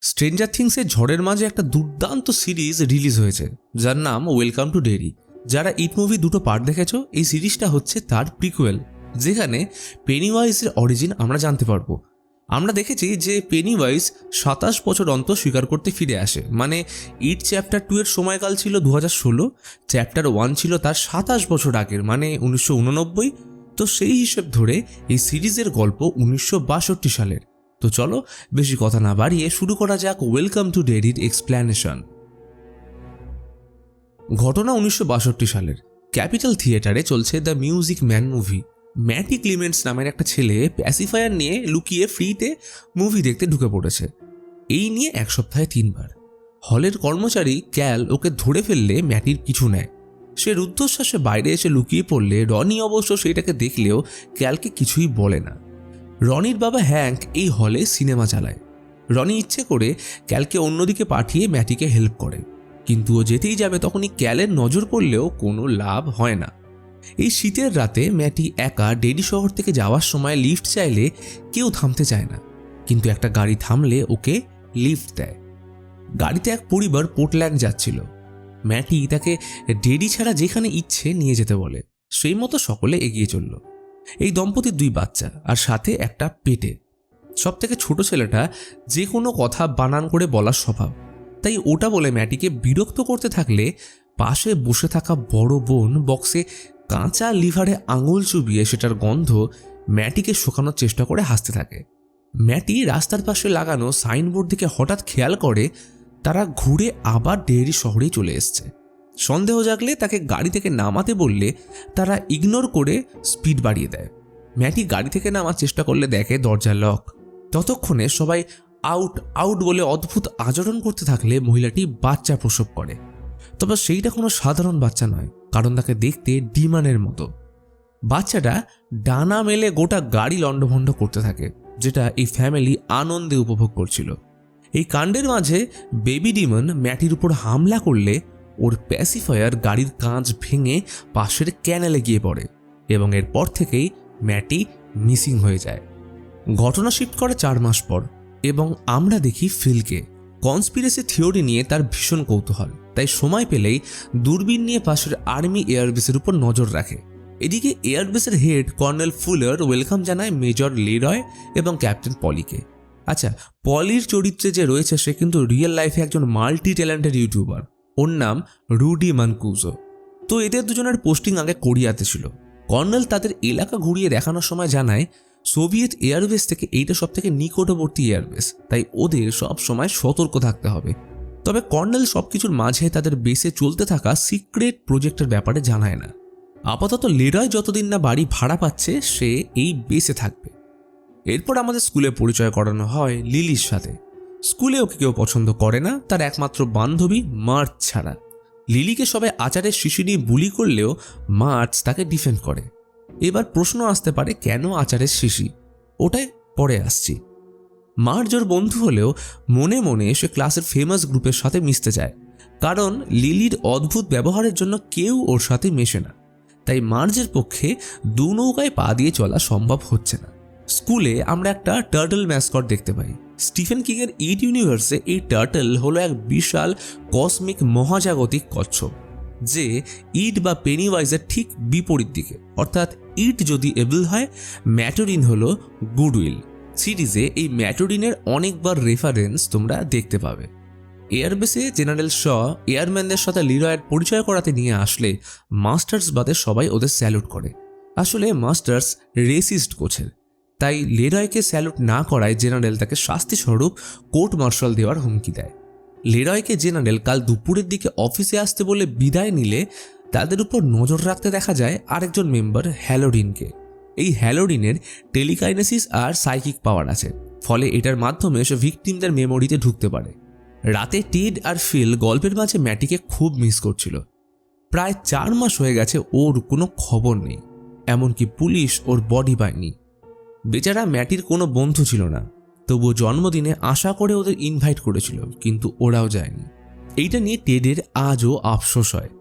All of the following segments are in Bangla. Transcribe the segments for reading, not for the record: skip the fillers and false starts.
স্ট্রেঞ্জার থিংসের ঝড়ের মাঝে একটা দুর্দান্ত সিরিজ রিলিজ হয়েছে যার নাম ওয়েলকাম টু ডেরি। যারা ইট মুভি দুটো পার্ট দেখেছো, এই সিরিজটা হচ্ছে তার প্রিকুয়েল, যেখানে পেনিওয়াইজের অরিজিন আমরা জানতে পারবো। আমরা দেখেছি যে পেনিওয়াইজ 27 বছর অন্তর স্বীকার করতে ফিরে আসে, মানে ইট চ্যাপ্টার 2 এর সময়কাল ছিল 2016, চ্যাপ্টার 1 ছিল তার 27 বছর আগের, মানে 1989। তো সেই হিসেব ধরে এই সিরিজের গল্প 1962 সালের। তো চলো বেশি কথা না বাড়িয়ে শুরু করা যাক ওয়েলকাম টু ডেরির এক্সপ্ল্যানেশন। ঘটনা 1962 সালের। ক্যাপিটাল থিয়েটারে চলছে the Music Man movie. Matty Clements নামের একটা ছেলে প্যাসিফায়ার নিয়ে লুকিয়ে ফ্রিতে মুভি দেখতে ঢুকে পড়েছে। এই নিয়ে এক সপ্তাহে 3 বার। হলের কর্মচারী ক্যাল ওকে ধরে ফেললে ম্যাটির কিছু নেয়। সে রুদ্ধশ্বাসে বাইরে এসে লুকিয়ে পড়লে রনি অবশ্য সেটাকে দেখলেও ক্যালকে কিছুই বলে না। রনির বাবা হ্যাঙ্ক এই হলে সিনেমা চালায়। রনি ইচ্ছে করে ক্যালকে অন্যদিকে পাঠিয়ে ম্যাটিকে হেল্প করে, কিন্তু ও যেতেই যাবে তখনই ক্যালের নজর পড়লেও কোনো লাভ হয় না। এই শীতের রাতে ম্যাটি একা ডেরি শহর থেকে যাওয়ার সময় লিফট চাইলে কেউ থামতে চায় না, কিন্তু একটা গাড়ি থামলে ওকে লিফট দেয়। গাড়িতে এক পরিবার পোর্টল্যান্ড যাচ্ছিল। ম্যাটি তাকে ডেরি ছাড়া যেখানে ইচ্ছে নিয়ে যেতে বলে। সেই মতো সকলে এগিয়ে চলল। এই দম্পতির 2 বাচ্চা আর সাথে একটা পেটে। সব থেকে ছোট ছেলেটা যে কোনো কথা বানান করে বলার স্বভাব, তাই ওটা বলে ম্যাটিকে বিরক্ত করতে থাকলে পাশে বসে থাকা বড় বোন বক্সে কাঁচা লিভারে আঙুল চুবিয়ে সেটার গন্ধ ম্যাটিকে শোকানোর চেষ্টা করে হাসতে থাকে। ম্যাটি রাস্তার পাশে লাগানো সাইনবোর্ড দিকে হঠাৎ খেয়াল করে তারা ঘুরে আবার ডেয়ারি শহরেই চলে এসছে। সন্দেহ জাগলে তাকে গাড়ি থেকে নামাতে বললে তারা ইগনোর করে স্পিড বাড়িয়ে দেয়। ম্যাটি গাড়ি থেকে নামার চেষ্টা করলে দেখে দরজা লক। ততক্ষণে সবাই আউট আউট বলে অদ্ভুত আচরণ করতে থাকলে মহিলাটি বাচ্চা প্রসব করে। তবে সেইটা কোনো সাধারণ বাচ্চা নয়, কারণ তাকে দেখতে ডিমানের মতো। বাচ্চাটা ডানা মেলে গোটা গাড়ি লণ্ডভণ্ড করতে থাকে, যেটা এই ফ্যামিলি আনন্দে উপভোগ করছিল। এই কাণ্ডের মাঝে বেবি ডিমন ম্যাটির উপর হামলা করলে ওর প্যাসিফায়ার গাড়ির কাঁচ ভেঙে পাশের ক্যানেলে গিয়ে পড়ে এবং এরপর থেকেই ম্যাটি মিসিং হয়ে যায়। ঘটনা শিফট করে 4 মাস পর এবং আমরা দেখি ফিলকে। কনস্পিরেসি থিওরি নিয়ে তার ভীষণ কৌতূহল, তাই সময় পেলেই দূরবীন নিয়ে পাশের আর্মি এয়ারবেসের উপর নজর রাখে। এদিকে এয়ারবেসের হেড কর্নেল ফুলার ওয়েলকাম জানায় মেজর লিরয় এবং ক্যাপ্টেন পলিকে। আচ্ছা, পলির চরিত্রে যে রয়েছে সে কিন্তু রিয়েল লাইফে একজন মাল্টি ট্যালেন্টেড ইউটিউবার। ওর নাম রুডি মানকুজো। তো এদের দুজনের পোস্টিং আগে কোরিয়াতে ছিল। কর্নেল তাদের এলাকা ঘুরিয়ে দেখানোর সময় জানায় সোভিয়েত এয়ারবেস থেকে এইটা সব থেকে নিকটবর্তী এয়ারবেস, তাই ওদের সব সময় সতর্ক থাকতে হবে। তবে কর্নেল সবকিছুর মাঝে তাদের বেসে চলতে থাকা সিক্রেট প্রজেক্টের ব্যাপারে জানায় না। আপাতত লিরয় যতদিন না বাড়ি ভাড়া পাচ্ছে সে এই বেসে থাকবে। এরপর আমাদের স্কুলে পরিচয় করানো হয় লিলির সাথে। স্কুলে ওকে কেউ পছন্দ করে না, তার একমাত্র বান্ধবী মার্চ ছাড়া। লিলিকে সবাই আচারের শিশু নিয়ে বুলি করলেও মার্চ তাকে ডিফেন্ড করে। এবার প্রশ্ন আসতে পারে কেন আচারের শিশি, ওটাই পরে আসছি। মার্চ ওর বন্ধু হলেও মনে মনে সে ক্লাসের ফেমাস গ্রুপের সাথে মিশতে চায়, কারণ লিলির অদ্ভুত ব্যবহারের জন্য কেউ ওর সাথে মেশে না। তাই মার্চের পক্ষে 2 নৌকায় পা দিয়ে চলা সম্ভব হচ্ছে না। স্কুলে আমরা একটা টার্টল ম্যাসকট দেখতে পাই। স্টিফেন কিংয়ের ইট ইউনিভার্সে এই টার্টল হলো এক বিশাল কসমিক মহাজাগতিক কচ্ছপ, যে ইট বা পেনিওয়াইজের ঠিক বিপরীত দিকে। অর্থাৎ ইট যদি এভিল হয়, ম্যাটোরিন হলো গুডউইল। সিরিজে এই ম্যাটোরিনের অনেকবার রেফারেন্স তোমরা দেখতে পাবে। এয়ারবেসে জেনারেল শ এয়ারম্যানদের সাথে লিরয়ের পরিচয় করাতে নিয়ে আসলে মাস্টার্স বাদে সবাই ওদের স্যালুট করে। আসলে মাস্টার্স রেসিস্ট কোচের, তাই লিরয়কে স্যালুট না করায় জেনারেল তাকে শাস্তিস্বরূপ কোর্ট মার্শাল দেওয়ার হুমকি দেয়। লিরয়কে জেনারেল কাল দুপুরের দিকে অফিসে আসতে বলে বিদায় নিলে তাদের উপর নজর রাখতে দেখা যায় আরেকজন মেম্বার হ্যালোডিনকে। এই হ্যালোডিনের টেলিকাইনেসিস আর সাইকিক পাওয়ার আছে, ফলে এটার মাধ্যমে সে ভিকটিমদের মেমোরিতে ঢুকতে পারে। রাতে টেড আর ফিল গল্পের মাঝে ম্যাটিকে খুব মিস করছিল। প্রায় 4 মাস হয়ে গেছে ওর কোনো খবর নেই, এমনকি পুলিশ ওর বডি পায়নি। বেচারা ম্যাটির কোনো বন্ধু ছিল না, তবুও জন্মদিনে আশা করে ওদের ইনভাইট করেছিল, কিন্তু ওরাও যায়নি। এইটা নিয়ে টেডের আজও আফসোস হয়।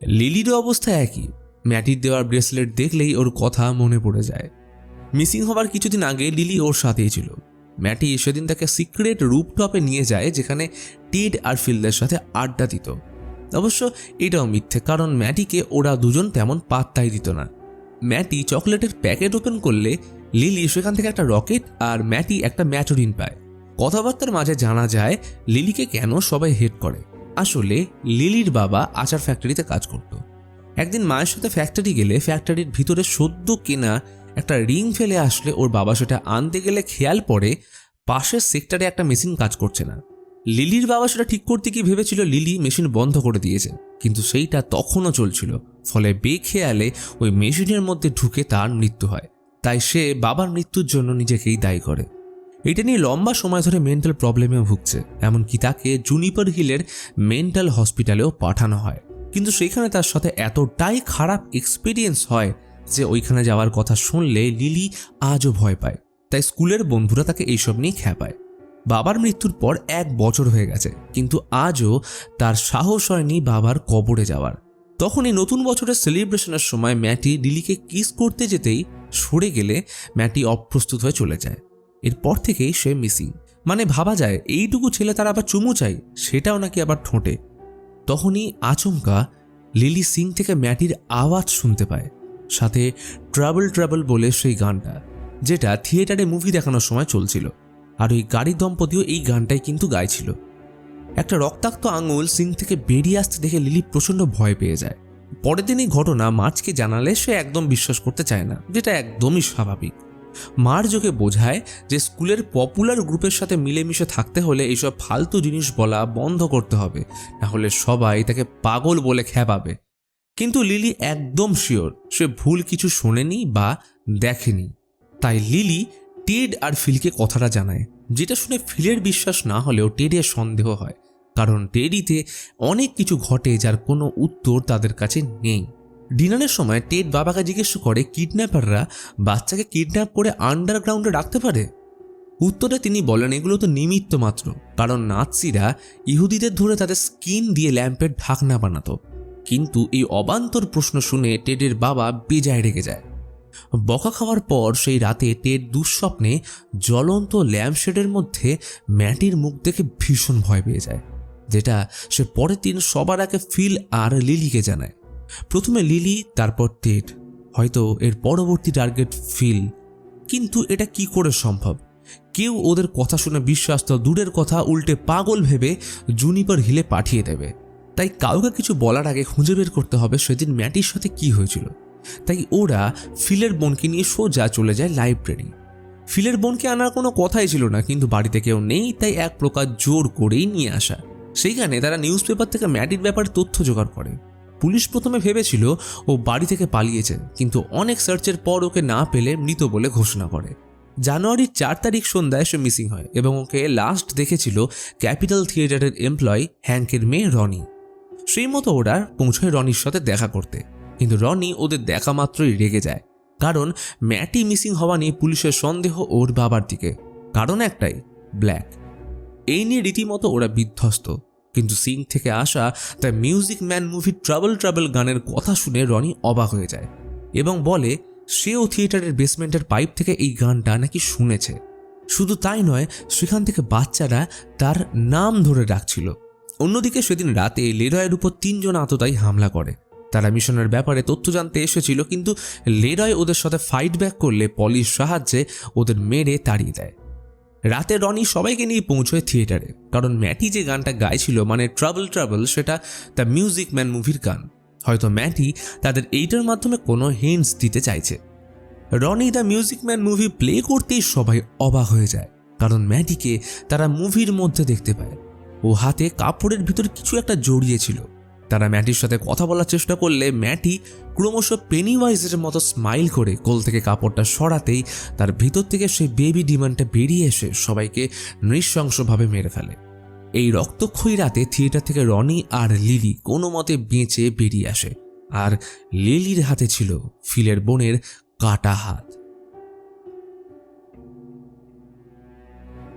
লিলিরও অবস্থা একই। ম্যাটির দেওয়ার ব্রেসলেট দেখলেই ওর কথা মনে পড়ে যায়। মিসিং হবার কিছুদিন আগে লিলি ওর সাথেই ছিল। ম্যাটি সেদিন তাকে সিক্রেট রুপটপে নিয়ে যায়, যেখানে টেড আর ফিলদের সাথে আড্ডা দিত। অবশ্য এটাও মিথ্যে, কারণ ম্যাটিকে ওরা দুজন তেমন পাত্তাই দিত না। ম্যাটি চকলেটের প্যাকেট ওপেন করলে লিলি সেখান থেকে একটা রকেট আর ম্যাটি একটা ম্যাটোরিন পায়। কথাবার্তার মাঝে জানা যায় লিলিকে কেন সবাই হেট করে। আসলে লিলির বাবা আচার ফ্যাক্টরিতে কাজ করত। একদিন মায়ের সাথে ফ্যাক্টরি গেলে ফ্যাক্টরির ভিতরে সদ্য কেনা একটা রিং ফেলে আসলে ওর বাবা সেটা আনতে গেলে খেয়াল পড়ে পাশের সেক্টরে একটা মেশিন কাজ করছে না। লিলির বাবা সেটা ঠিক করতে গিয়ে ভেবেছিল লিলি মেশিন বন্ধ করে দিয়েছে, কিন্তু সেইটা তখনও চলছিল। ফলে বেখেয়ালে ওই মেশিনের মধ্যে ঢুকে তার মৃত্যু হয়। তাই সে বাবার মৃত্যুর জন্য নিজেকেই দায়ী করে। এটা নিয়ে লম্বা সময় ধরে মেন্টাল প্রবলেমেও ভুগছে, এমনকি তাকে জুনিপার হিলের মেন্টাল হসপিটালেও পাঠানো হয়। কিন্তু সেখানে তার সাথে এতটাই খারাপ এক্সপিরিয়েন্স হয় যে ওইখানে যাওয়ার কথা শুনলে লিলি আজও ভয় পায়। তাই স্কুলের বন্ধুরা তাকে এইসব নিয়ে খ্যাপায়। বাবার মৃত্যুর পর 1 বছর হয়ে গেছে, কিন্তু আজও তার সাহস হয়নি বাবার কবরে যাওয়ার। তখনই নতুন বছরের সেলিব্রেশনের সময় ম্যাটি লিলিকে কিস করতে যেতেই সরে গেলে ম্যাটি অপ্রস্তুত হয়ে চলে যায়। এরপর থেকেই সে মিসিং। মানে ভাবা যায় এইটুকু ছেলে তার আবার চুমু চাই, সেটাও নাকি আবার ঠোঁটে। তখনই আচমকা লিলি সিং থেকে ম্যাটির আওয়াজ শুনতে পায়, সাথে ট্রাবল ট্রাবল বলে সেই গানটা, যেটা থিয়েটারে মুভি দেখানোর সময় চলছিল। আর ওই গাড়ি দম্পতিও এই গানটাই কিন্তু গাইছিল। একটা রক্তাক্ত আঙুল সিং থেকে বেরিয়ে আসতে দেখে লিলি প্রচণ্ড ভয় পেয়ে যায়। পরের দিন এই ঘটনা মার্চকে জানালে সে একদম বিশ্বাস করতে চায় না, যেটা একদমই স্বাভাবিক। মার্চ ওকে বোঝায় যে স্কুলের পপুলার গ্রুপের সাথে মিলেমিশে থাকতে হলে এইসব ফালতু জিনিস বলা বন্ধ করতে হবে, নাহলে সবাই তাকে পাগল বলে খ্যাপাবে। কিন্তু লিলি একদম শিওর সে ভুল কিছু শোনেনি বা দেখেনি। তাই লিলি টেড আর ফিলকে কথাটা জানায়, যেটা শুনে ফিলের বিশ্বাস না হলেও টেডের সন্দেহ হয়, কারণ টেডিতে অনেক কিছু ঘটে যার কোনো উত্তর তাদের কাছে নেই। ডিনারের সময় টেড বাবাকে জিজ্ঞেস করে কিডন্যাপাররা বাচ্চাকে কিডন্যাপ করে আন্ডারগ্রাউন্ডে রাখতে পারে। উত্তরে তিনি বলেন এগুলো তো নিমিত্ত মাত্র, কারণ নাৎসিরা ইহুদিদের ধরে তাদের স্কিন দিয়ে ল্যাম্পের ঢাকনা বানাতো। কিন্তু এই অবান্তর প্রশ্ন শুনে টেডের বাবা বেজায় রেগে যায়। বকা খাওয়ার পর সেই রাতে টেড দুঃস্বপ্নে জ্বলন্ত ল্যাম্পশেডের মধ্যে ম্যাটির মুখ দেখে ভীষণ ভয় পেয়ে যায়, যেটা সে পরের দিন সবার আগে ফিল আর লিলিকে জানায়। প্রথমে লিলি, তারপর টেড, হয়তো এর পরবর্তী টার্গেট ফিল। কিন্তু এটা কি করে সম্ভব? কেউ ওদের কথা শুনে বিশ্বাস তো দূরের কথা, উল্টে পাগল ভেবে জুনিপার হিলে পাঠিয়ে দেবে। তাই কাউকে কিছু বলার আগে খুঁজে বের করতে হবে সেদিন ম্যাটির সাথে কি হয়েছিল। তাই ওরা ফিলের বোনকে নিয়ে সোজা চলে যায় লাইব্রেরি। ফিলের বোনকে আনার কোনো কথাই ছিল না, কিন্তু বাড়িতে কেউ নেই, তাই এক প্রকার জোর করেই নিয়ে আসা। সেইখানে তারা নিউজ পেপার থেকে ম্যাটির ব্যাপারে তথ্য জোগাড় করে। পুলিশ প্রথমে ভেবেছিল ও বাড়ি থেকে পালিয়েছে, কিন্তু অনেক সার্চের পর ওকে না পেলে মৃত বলে ঘোষণা করে। জানুয়ারির 4 তারিখ সন্ধ্যায় সে মিসিং হয় এবং ওকে লাস্ট দেখেছিল ক্যাপিটাল থিয়েটারের এমপ্লয়ি হ্যাঙ্কের মেয়ে রনি। সেই মতো ওরা পৌঁছয় রনির সাথে দেখা করতে, কিন্তু রনি ওদের দেখা মাত্রই রেগে যায়, কারণ ম্যাটি মিসিং হওয়া নিয়ে পুলিশের সন্দেহ ওর বাবার দিকে। কারণ একটাই, ব্ল্যাক। এই নিয়ে রীতিমতো ওরা বিধ্বস্ত। কিন্তু সিং থেকে আসা দ্য মিউজিক ম্যান মুভির ট্রাবল ট্রাবল গানের কথা শুনে রনি অবাক হয়ে যায় এবং বলে সেও থিয়েটারের বেসমেন্টের পাইপ থেকে এই গানটা নাকি শুনেছে। শুধু তাই নয়, সেখান থেকে বাচ্চারা তার নাম ধরে ডাকছিল। অন্যদিকে সেদিন রাতে লেরয়ের উপর 3 জন আততায়ী হামলা করে। তারা মিশনের ব্যাপারে তথ্য জানতে এসেছিল, কিন্তু লেরয় ওদের সাথে ফাইট ব্যাক করলে পলিশ সাহায্যে ওদের মেরে তাড়িয়ে দেয়। রাতে রনি সবাইকে নিয়ে পৌঁছয় থিয়েটারে, কারণ ম্যাটি যে গানটা গাইছিল মানে ট্রাবল ট্রাবল, সেটা দ্য মিউজিক ম্যান মুভির গান। হয়তো ম্যাটি তাদের এইটার মাধ্যমে কোনো হিন্টস দিতে চাইছে। Ronnie the Music Man movie play করতেই সবাই অবাক হয়ে যায়, কারণ ম্যাটিকে তারা মুভির মধ্যে দেখতে পায়। ও হাতে কাপড়ের ভিতর কিছু একটা জড়িয়েছিল। তারা ম্যাটির সাথে কথা বলার চেষ্টা করলে ম্যাটি ক্রমশ পেনিওয়াইজের মতো স্মাইল করে কোল থেকে কাপড়টা সরাতেই তার ভিতর থেকে সেই বেবি ডিমান্ডটা বেরিয়ে এসে সবাইকে নৃশংসভাবে মেরে ফেলে। এই রক্তক্ষয়ী রাতে থিয়েটার থেকে রনি আর লিলি কোনো মতে বেঁচে বেরিয়ে আসে, আর লিলির হাতে ছিল ফিলের বোনের কাটা হাত।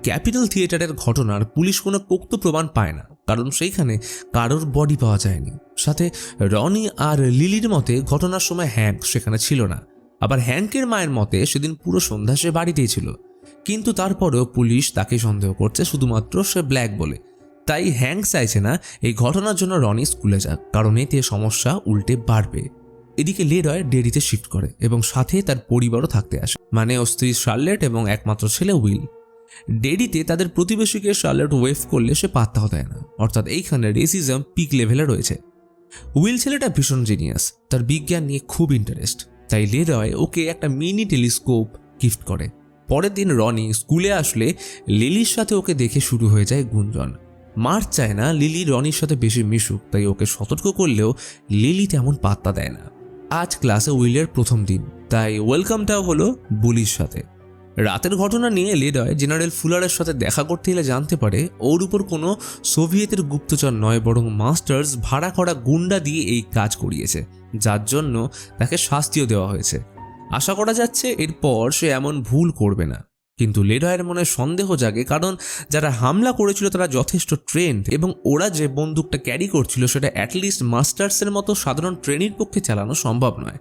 ক্যাপিটাল থিয়েটারের ঘটনার পুলিশ কোনো পোক্ত প্রমাণ পায় না, কারণ সেইখানে কারোর বডি পাওয়া যায়নি। সাথে রনি আর লিলির মতে ঘটনার সময় হ্যাঙ্ক সেখানে ছিল না। আবার হ্যাঙ্কের মায়ের মতে সেদিন পুরো সন্ধ্যা সে বাড়িতেই ছিল, কিন্তু তারপরেও পুলিশ তাকে সন্দেহ করছে শুধুমাত্র সে ব্ল্যাক বলে। তাই হ্যাঙ্ক চাইছে না এই ঘটনার জন্য রনি স্কুলে যাক, কারণ এতে সমস্যা উল্টে বাড়বে। এদিকে লেরয় ডেরিতে শিফট করে এবং সাথে তার পরিবারও থাকতে আসে, মানে ওর স্ত্রী শার্লেট এবং একমাত্র ছেলে উইল। ডেরিতে তাদের প্রতিবেশীকে শার্লেট ওয়েভ করলে সে পাত্তাও দেয় না, অর্থাৎ এইখানে রেসিজম পিক লেভেলে রয়েছে। উইল ছেলেটা ভীষণ জিনিয়াস, তার বিজ্ঞান নিয়ে খুব ইন্টারেস্ট, তাই লেরয় ওকে একটা মিনি টেলিস্কোপ গিফট করে। পরের দিন রনি স্কুলে আসলে লিলির সাথে ওকে দেখে শুরু হয়ে যায় গুঞ্জন। মার্চ চায় না লিলি রনির সাথে বেশি মিশুক, তাই ওকে সতর্ক করলেও লিলি তেমন পাত্তা দেয় না। আজ ক্লাসে উইলের প্রথম দিন, তাই ওয়েলকামটাও হলো বুলির সাথে। রাতের ঘটনা নিয়ে লেরয় জেনারেল ফুলারের সাথে দেখা করতে এলে জানতে পারে ওর উপর কোনো সোভিয়েতের গুপ্তচর নয়, বরং মাস্টার্স ভাড়া করা গুন্ডা দিয়ে এই কাজ করিয়েছে, যার জন্য তাকে শাস্তিও দেওয়া হয়েছে। আশা করা যাচ্ছে এরপর সে এমন ভুল করবে না, কিন্তু লেরয়ের মনে সন্দেহ জাগে, কারণ যারা হামলা করেছিল তারা যথেষ্ট ট্রেন্ড এবং ওরা যে বন্দুকটা ক্যারি করছিল সেটা অ্যাটলিস্ট মাস্টার্সের মতো সাধারণ ট্রেনির পক্ষে চালানো সম্ভব নয়।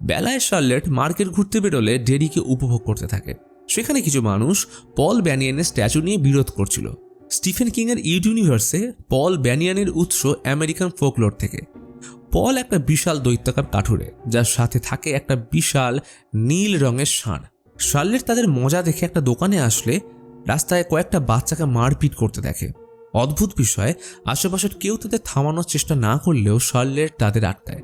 বেলায় শার্লেট মার্কেট ঘুরতে বেরোলে ডেরিকে উপভোগ করতে থাকে। সেখানে কিছু মানুষ পল ব্যানিয়ানের স্ট্যাচু নিয়ে বিরোধ করছিল। স্টিফেন কিংয়ের ইউনিভার্সে পল ব্যানিয়ানের উৎস আমেরিকান ফোকলোর থেকে। পল একটা বিশাল দৈত্যাকার কাঠুরে, যার সাথে থাকে একটা বিশাল নীল রঙের ষাঁড়। শার্লেট তাদের মজা দেখে একটা দোকানে আসলে রাস্তায় কয়েকটা বাচ্চাকে মারপিট করতে দেখে। অদ্ভুত বিষয়, আশেপাশের কেউ তাদের থামানোর চেষ্টা না করলেও শার্লেট তাদের আটকায়।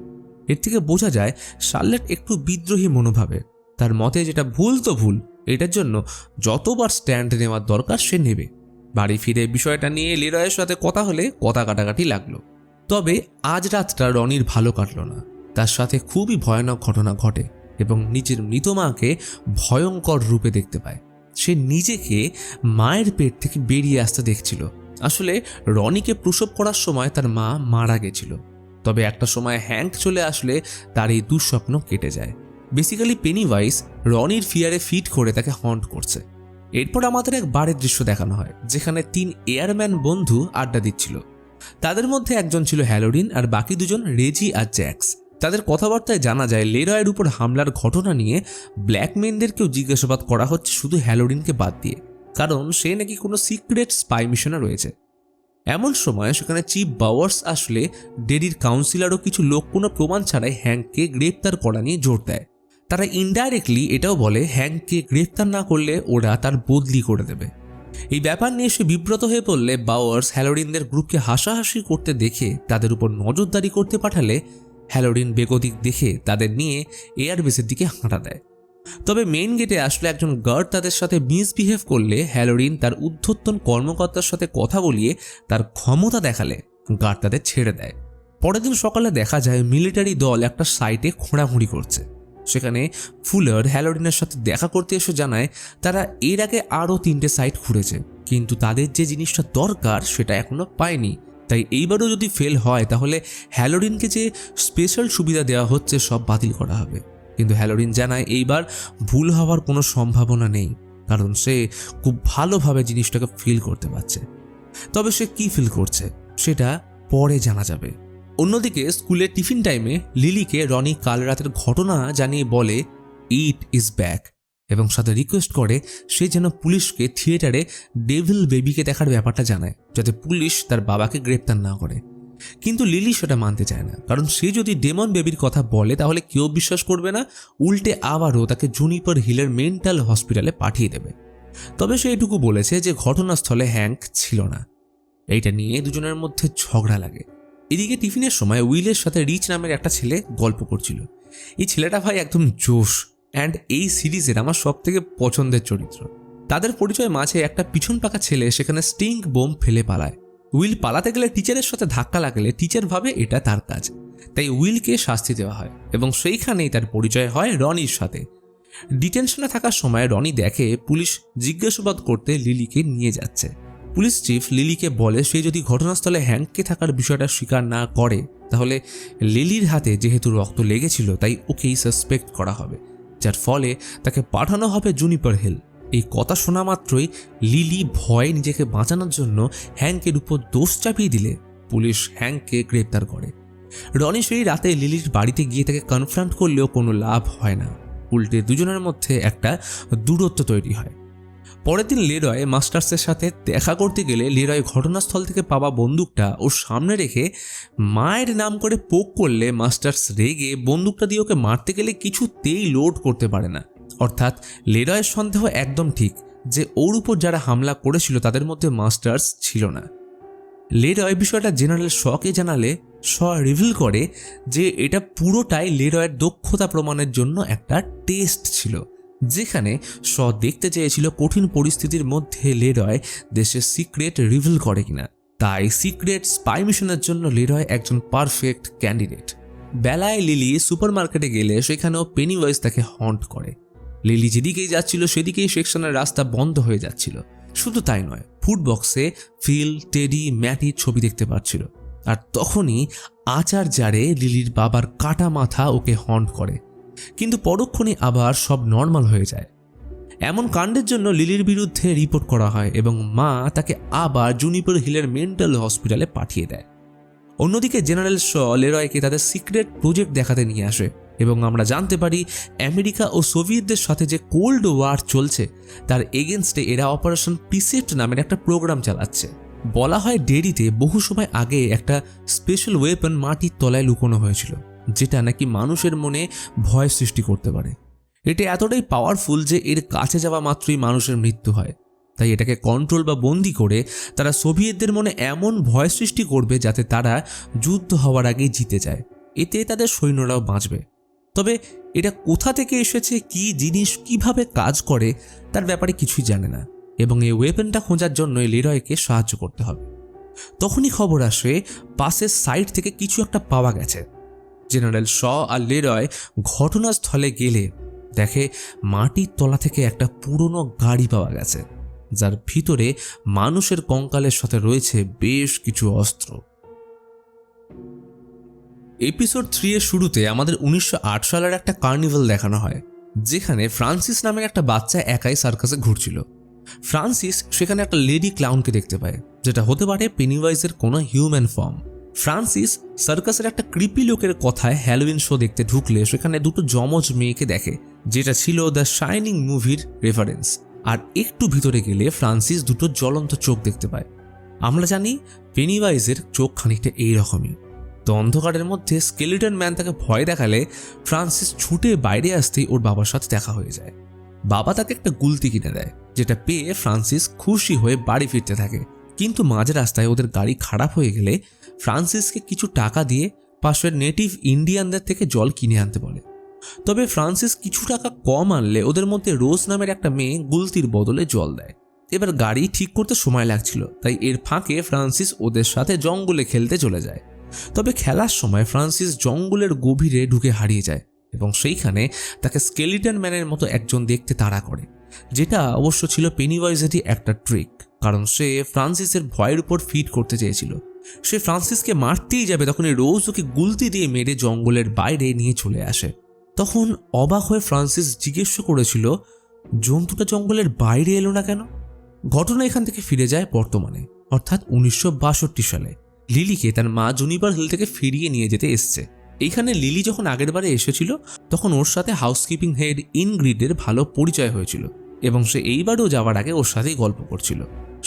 এর থেকে বোঝা যায় শার্লেট একটু বিদ্রোহী মনোভাবে। তার মতে যেটা ভুল তো ভুল, এটার জন্য যতবার স্ট্যান্ড নেওয়ার দরকার সে নেবে। বাড়ি ফিরে বিষয়টা নিয়ে লেরয়ের সাথে কথা হলে কথা কাটাকাটি লাগলো। তবে আজ রাতটা রনির ভালো কাটল না। তার সাথে খুবই ভয়ানক ঘটনা ঘটে এবং নিজের মৃত মাকে ভয়ঙ্কর রূপে দেখতে পায়। সে নিজেকে মায়ের পেট থেকে বেরিয়ে আসতে দেখছিল। আসলে রনিকে প্রসব করার সময় তার মা মারা গেছিল। তবে একটা সময় হ্যাঙ্ক চলে আসলে তার এই দুঃস্বপ্ন কেটে যায়। বেসিক্যালি পেনিওয়াইজ রনির ফিয়ারে ফিট করে তাকে হন্ট করছে। এরপর আমাদের এক বারের দৃশ্য দেখানো হয়, যেখানে 3 এয়ারম্যান বন্ধু আড্ডা দিচ্ছিল। তাদের মধ্যে একজন ছিল হ্যালোডিন আর বাকি দুজন রেজি আর জ্যাক্স। তাদের কথাবার্তায় জানা যায় লেরয়ের উপর হামলার ঘটনা নিয়ে ব্ল্যাকমেনদেরকেও জিজ্ঞাসাবাদ করা হচ্ছে শুধু হ্যালোডিনকে বাদ দিয়ে, কারণ সে নাকি কোনো সিক্রেট স্পাই মিশনে রয়েছে। এমন সময় সেখানে চিফ বাওয়ার্স আসলে ডেরির কাউন্সিলর ও কিছু লোক কোনো প্রমাণ ছাড়াই হ্যাঙ্ককে গ্রেপ্তার করা নিয়ে জোর দেয়। তারা ইনডাইরেক্টলি এটাও বলে হ্যাঙ্ককে গ্রেপ্তার না করলে ওরা তার বদলি করে দেবে। এই ব্যাপার নিয়ে সে বিব্রত হয়ে পড়লে বাওয়ার্স হ্যালোডিনদের গ্রুপকে হাসাহাসি করতে দেখে তাদের উপর নজরদারি করতে পাঠালে হ্যালোডিন বেগতিক দেখে তাদের নিয়ে এয়ারবেসের দিকে হাঁটা দেয়। তবে মেইন গেটে আসলে একজন গার্ড তাদের সাথে মিসবিহেভ করলে হ্যালোডিন তার ঊর্ধ্বতন কর্মকর্তার সাথে কথা বলিয়ে তার ক্ষমতা দেখালে গার্ড তাদের ছেড়ে দেয়। পরের দিন সকালে দেখা যায় মিলিটারি দল একটা সাইটে খোঁড়াখুঁড়ি করছে। সেখানে ফুলার হ্যালোডিনের সাথে দেখা করতে এসে জানায় তারা এর আগে আরও 3টে সাইট ঘুরেছে, কিন্তু তাদের যে জিনিসটা দরকার সেটা এখনো পায়নি। তাই এইবারও যদি ফেল হয় তাহলে হ্যালোডিনকে যে স্পেশাল সুবিধা দেওয়া হচ্ছে সব বাতিল করা হবে। কিন্তু হ্যালোডিন জানায় এইবার ভুল হওয়ার কোনো সম্ভাবনা নেই, কারণ সে খুব ভালোভাবে জিনিসটাকে ফিল করতে পারছে। তবে সে কি ফিল করছে সেটা পরে জানা যাবে। অন্যদিকে স্কুলের টিফিন টাইমে লিলিকে রনি কাল রাতের ঘটনা জানিয়ে বলে ইট ইজ ব্যাক এবং সাথে রিকোয়েস্ট করে সে যেন পুলিশকে থিয়েটারে ডেভিল বেবিকে দেখার ব্যাপারটা জানায়, যাতে পুলিশ তার বাবাকে গ্রেপ্তার না করে। কিন্তু লিলি সেটা মানতে চায় না, কারণ সে যদি ডেমন বেবির কথা বলে তাহলে কেউ বিশ্বাস করবে না, উল্টে আবারও তাকে জুনিপার হিলের মেন্টাল হসপিটালে পাঠিয়ে দেবে। তবে সে এটুকু বলেছে যে ঘটনাস্থলে হ্যাঙ্ক ছিল না। এইটা নিয়ে দুজনের মধ্যে ঝগড়া লাগে। এদিকে টিফিনের সময় উইলের সাথে রিচ নামের একটা ছেলে গল্প করছিল। এই ছেলেটা ভাই একদম জোশ, অ্যান্ড এই সিরিজের আমার সব থেকে পছন্দের চরিত্র। তাদের পরিচয় মাঝে একটা পিছন পাকা ছেলে সেখানে স্টিঙ্ক বোম ফেলে পালায়। উইল পালাতে গেলে টিচারের সাথে ধাক্কা লাগলে টিচার ভাবে এটা তার কাজ, তাই উইলকে শাস্তি দেওয়া হয় এবং সেইখানেই তার পরিচয় হয় রনির সাথে। ডিটেনশনে থাকার সময় রনি দেখে পুলিশ জিজ্ঞাসাবাদ করতে লিলিকে নিয়ে যাচ্ছে। পুলিশ চিফ লিলিকে বলে সে যদি ঘটনাস্থলে হ্যাঙ্ককে থাকার বিষয়টা স্বীকার না করে তাহলে লিলির হাতে যেহেতু রক্ত লেগেছিল তাই ওকেই সাসপেক্ট করা হবে, যার ফলে তাকে পাঠানো হবে জুনিপার হিল। এই কথা শোনা মাত্রই লিলি ভয়ে নিজেকে বাঁচানোর জন্য হ্যাঙ্কের উপর দোষ চাপিয়ে দিলে পুলিশ হ্যাঙ্ককে গ্রেপ্তার করে। রনি সেই রাতে লিলির বাড়িতে গিয়ে তাকে কনফ্রন্ট করলেও কোনো লাভ হয় না, উল্টে দুজনের মধ্যে একটা দূরত্ব তৈরি হয়। পরের দিন লেরয় মাস্টার্সের সাথে দেখা করতে গেলে লেরয় ঘটনাস্থল থেকে পাওয়া বন্দুকটা ওর সামনে রেখে মায়ের নাম করে পোক করলে মাস্টার্স রেগে বন্দুকটা দিয়ে ওকে মারতে গেলে কিছুতেই লোড করতে পারে না। অর্থাৎ লেরয়ের সন্দেহ একদম ঠিক যে ওর উপর যারা হামলা করেছিল তাদের মধ্যে মাস্টার্স ছিল না। লেরয় বিষয়টা জেনারেল শকে জানালে শ রিভিল করে যে এটা পুরোটাই লেরয়ের দক্ষতা প্রমাণের জন্য একটা টেস্ট ছিল, যেখানে শ দেখতে চেয়েছিল কঠিন পরিস্থিতির মধ্যে লেরয় দেশের সিক্রেট রিভিল করে কিনা। তাই সিক্রেট স্পাই মিশনের জন্য লেরয় একজন পারফেক্ট ক্যান্ডিডেট। বেলায় লিলি সুপারমার্কেটে গেলে সেখানেও পেনিওয়াইজ তাকে হন্ট করে। লিলি যেদিকেই যাচ্ছিল সেদিকেই সেকশনের রাস্তা বন্ধ হয়ে যাচ্ছিল। শুধু তাই নয়, ফুড বক্সে ফিল, টেডি, ম্যাটির ছবি দেখতে পাচ্ছিল। আর তখনই আচার জারে লিলির বাবার কাটা মাথা ওকে হন্ট করে, কিন্তু পরক্ষণে আবার সব নর্মাল হয়ে যায়। এমন কাণ্ডের জন্য লিলির বিরুদ্ধে রিপোর্ট করা হয় এবং মা তাকে আবার জুনিপার হিলের মেন্টাল হসপিটালে পাঠিয়ে দেয়। অন্যদিকে জেনারেল শ লেরয়কে তাদের সিক্রেট প্রজেক্ট দেখাতে নিয়ে আসে এবং আমরা জানতে পারি আমেরিকা ও সোভিয়েতদের সাথে যে কোল্ড ওয়ার চলছে তার এগেনস্টে এরা অপারেশন প্রিসেপ্ট নামের একটা প্রোগ্রাম চালাচ্ছে। বলা হয় ডেরিতে বহু সময় আগে একটা স্পেশাল ওয়েপন মাটির তলায় লুকোনো হয়েছিল, যেটা নাকি মানুষের মনে ভয় সৃষ্টি করতে পারে। এটা এতটাই পাওয়ারফুল যে এর কাছে যাওয়া মাত্রই মানুষের মৃত্যু হয়। তাই এটাকে কন্ট্রোল বা বন্দি করে তারা সোভিয়েতদের মনে এমন ভয় সৃষ্টি করবে যাতে তারা যুদ্ধ হওয়ার আগেই জিতে যায়। এতে তাদের সৈন্যরাও বাঁচবে। তবে এটা কোথা থেকে এসেছে, কি জিনিস, কিভাবে কাজ করে তার ব্যাপারে কিছুই জানে না এবং এই ওয়েপনটা খোঁজার জন্য লেরয়কে সাহায্য করতে হবে। তখনই খবর আসে পাশের সাইড থেকে কিছু একটা পাওয়া গেছে। জেনারেল শ আর লেরয় ঘটনাস্থলে গেলে দেখে মাটির তলা থেকে একটা পুরনো গাড়ি পাওয়া গেছে, যার ভিতরে মানুষের কঙ্কালের সাথে রয়েছে বেশ কিছু অস্ত্র। এপিসোড 3 এর শুরুতে আমাদের 1908 সালের একটা কার্নিভাল দেখানো হয়, যেখানে ফ্রান্সিস নামের একটা বাচ্চা একাই সার্কাসে ঘুরছিল। ফ্রান্সিস সেখানে একটা লেডি ক্লাউনকে দেখতে পায়, যেটা হতে পারে পেনিওয়াইজের কোনো হিউম্যান ফর্ম। ফ্রান্সিস সার্কাসের একটা ক্রিপি লোকের কথায় হ্যালোউইন শো দেখতে ঢুকলে সেখানে দুটো যমজ মেয়েকে দেখে, যেটা ছিল দ্য শাইনিং মুভির রেফারেন্স। আর একটু ভিতরে গেলে ফ্রান্সিস দুটো জ্বলন্ত চোখ দেখতে পায়। আমরা জানি পেনিওয়াইজের চোখ খানিকটা এইরকমই। তো অন্ধকারের মধ্যে স্কেলিটন ম্যান তাকে ভয় দেখালে ফ্রান্সিস ছুটে বাইরে আসতেই ওর বাবার সাথে দেখা হয়ে যায়। বাবা তাকে একটা গুলতি কিনে দেয়, যেটা পেয়ে ফ্রান্সিস খুশি হয়ে বাড়ি ফিরতে থাকে। কিন্তু মাঝ রাস্তায় ওদের গাড়ি খারাপ হয়ে গেলে ফ্রান্সিসকে কিছু টাকা দিয়ে পাশের নেটিভ ইন্ডিয়ানদের থেকে জল কিনে আনতে বলে। তবে ফ্রান্সিস কিছু টাকা কম আনলে ওদের মধ্যে রোজ নামের একটা মেয়ে গুলতির বদলে জল দেয়। এবার গাড়ি ঠিক করতে সময় লাগছিল, তাই এর ফাঁকে ফ্রান্সিস ওদের সাথে জঙ্গলে খেলতে চলে যায়। তবে খেলার সময় ফ্রান্সিস জঙ্গলের গভীরে ঢুকে হারিয়ে যায় এবং সেইখানে তাকে স্কেলিটন ম্যানের মতো একজন দেখতে তাড়া করে, যেটা অবশ্য ছিল পেনিওয়াইজেরই একটা ট্রিক, কারণ সে ফ্রান্সিসের ভয়ের উপর ফিট করতে চেয়েছিল। সে ফ্রান্সিসকে মারতেই যাবে, তখনই রোজ ওকে গুলতি দিয়ে মেরে জঙ্গলের বাইরে নিয়ে চলে আসে। তখন অবাক হয়ে ফ্রান্সিস জিজ্ঞেস করেছিল জন্তুটা জঙ্গলের বাইরে এলো না কেন। ঘটনা এখান থেকে ফিরে যায় বর্তমানে, অর্থাৎ 1962 সালে। লিলিকে তার মা জুনিপার হিল থেকে ফিরিয়ে নিয়ে যেতে এসছে। এইখানে লিলি যখন আগের বারে এসেছিল তখন ওর সাথে হাউসকিপিং হেড ইনগ্রিডের ভালো পরিচয় হয়েছিল এবং সে এইবারও যাওয়ার আগে ওর সাথেই গল্প করছিল।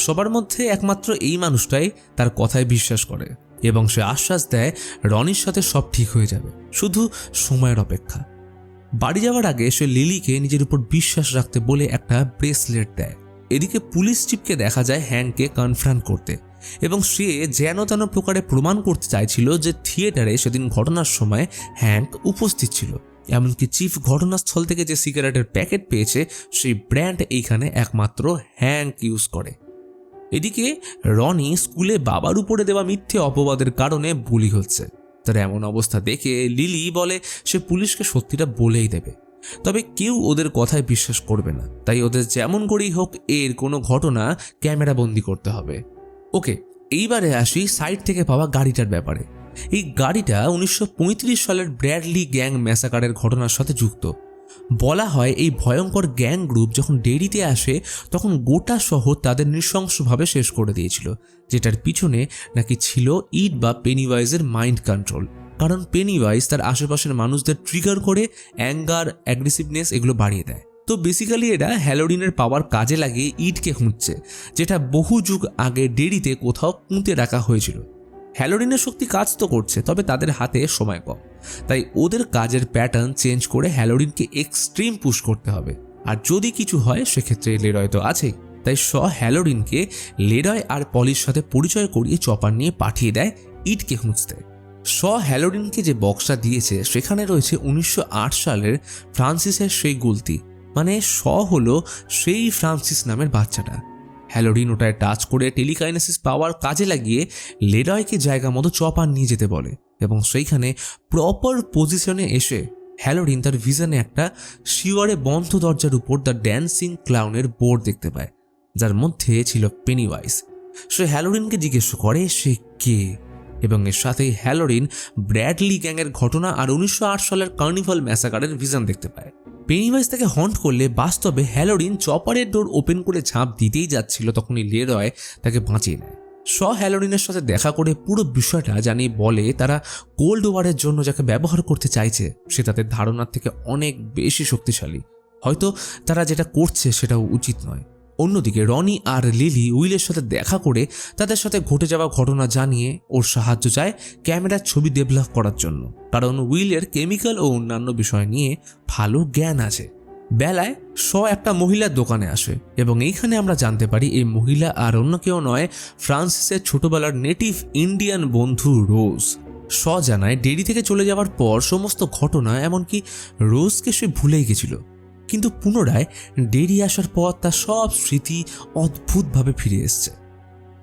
সবার মধ্যে একমাত্র এই মানুষটাই তার কথায় বিশ্বাস করে এবং সে আশ্বাস দেয় রনির সাথে সব ঠিক হয়ে যাবে, শুধু সময়ের অপেক্ষা। বাড়ি যাওয়ার আগে সে লিলিকে নিজের উপর বিশ্বাস রাখতে বলে একটা ব্রেসলেট দেয়। এদিকে পুলিশ চিফকে দেখা যায় হ্যাংকে কনফ্রান্ট করতে এবং সে যেন তেন প্রকারে প্রমাণ করতে চাইছিল যে থিয়েটারে সেদিন ঘটনার সময় হ্যাংক উপস্থিত ছিল। এমনকি চিফ ঘটনাস্থল থেকে যে সিগারেটের প্যাকেট পেয়েছে সেই ব্র্যান্ড এইখানে একমাত্র হ্যাংক ইউজ করে। এদিকে রনি স্কুলে বাবার উপরে দেওয়া মিথ্যে অপবাদের কারণে বুলি হচ্ছে। তার এমন অবস্থা দেখে লিলি বলে সে পুলিশকে সত্যিটা বলেই দেবে, তবে কেউ ওদের কথায় বিশ্বাস করবে না, তাই ওদের যেমন করেই হোক এর কোনো ঘটনা ক্যামেরাবন্দি করতে হবে। ওকে, এইবারে আসি সাইড থেকে পাওয়া গাড়িটার ব্যাপারে। এই গাড়িটা 1935 সালের ব্র্যাডলি গ্যাং ম্যাসাকারের ঘটনার সাথে যুক্ত। বলা হয় এই ভয়ঙ্কর গ্যাং গ্রুপ যখন ডেরিতে আসে তখন গোটা শহর তাদের নৃশংসভাবে শেষ করে দিয়েছিল, যেটার পিছনে নাকি ছিল ইড বা পেনিওয়াইজের মাইন্ড কন্ট্রোল। কারণ পেনিওয়াইজ তার আশেপাশের মানুষদের ট্রিগার করে অ্যাঙ্গার, অ্যাগ্রেসিভনেস এগুলো বাড়িয়ে দেয়। তো বেসিক্যালি এরা হ্যালোডিনের পাওয়ার কাজে লাগিয়ে ইটকে খুঁজছে, যেটা বহু যুগ আগে ডেরিতে কোথাও পুঁতে রাখা হয়েছিল। হ্যালোডিনের শক্তি কাজ তো করছে, তবে তাদের হাতে সময় কম, তাই ওদের কাজের প্যাটার্ন চেঞ্জ করে হ্যালোডিনকে এক্সট্রিম পুশ করতে হবে। আর যদি কিছু হয় সেক্ষেত্রে লেরয় তো আছেই। তাই হ্যালোডিনকে লেরয় আর পলির সাথে পরিচয় করিয়ে চপার নিয়ে পাঠিয়ে দেয় ইটকে খুঁজতে। হ্যালোডিনকে যে বক্সটা দিয়েছে সেখানে রয়েছে 1908 সালের ফ্রান্সিসের সেই গুলতি, মানে হলো সেই ফ্রান্সিস নামের বাচ্চাটা। হ্যালোডিন ওটায় টাচ করে টেলিকাইনেসিস পাওয়ার কাজে লাগিয়ে লেরয়কে জায়গা মতো চপার নিয়ে যেতে বলে, এবং সেইখানে প্রপার পজিশনে এসে হ্যালোডিন তার ভিশনে একটা শিওরে বন্ধ দরজার উপর দ্য ড্যান্সিং ক্লাউনের বোর্ড দেখতে পায়, যার মধ্যে ছিল পেনিওয়াইজ। সে হ্যালোডিনকে জিজ্ঞেস করে সে কে, এবং এর সাথেই হ্যালোডিন ব্র্যাডলি গ্যাংয়ের ঘটনা আর 1908 সালের কার্নিভাল ম্যাসাকারের ভিশন দেখতে পায়। পেনিওয়াইজ তাকে হন্ট করলে বাস্তবে হ্যালোডিন চপারের ডোর ওপেন করে ঝাঁপ দিতেই যাচ্ছিল, তখনই লেরয় তাকে বাঁচিয়ে নেয়। হ্যালোডিনের সাথে দেখা করে পুরো বিষয়টা জানিয়ে বলে তারা কোল্ড ওয়ারের জন্য যাকে ব্যবহার করতে চাইছে সে তাদের ধারণার থেকে অনেক বেশি শক্তিশালী, হয়তো তারা যেটা করছে সেটাও উচিত নয়। অন্যদিকে রনি আর লিলি উইলের সাথে দেখা করে তাদের সাথে ঘটে যাওয়া ঘটনা জানিয়ে ওর সাহায্য চায় ক্যামেরার ছবি ডেভেলপ করার জন্য, কারণ উইলের কেমিক্যাল ও অন্যান্য বিষয় নিয়ে ভালো জ্ঞান আছে। বেলায় একটা মহিলার দোকানে আসে, এবং এইখানে আমরা জানতে পারি এই মহিলা আর অন্য কেউ নয়, ফ্রান্সিসের ছোটবেলার নেটিভ ইন্ডিয়ান বন্ধু রোজ। জানায় ডেরি থেকে চলে যাওয়ার পর সমস্ত ঘটনা, এমনকি রোজকে সে ভুলেই গেছিল, কিন্তু পুনরায় ডেরি আসার পর তার সব স্মৃতি অদ্ভুতভাবে ফিরে এসছে।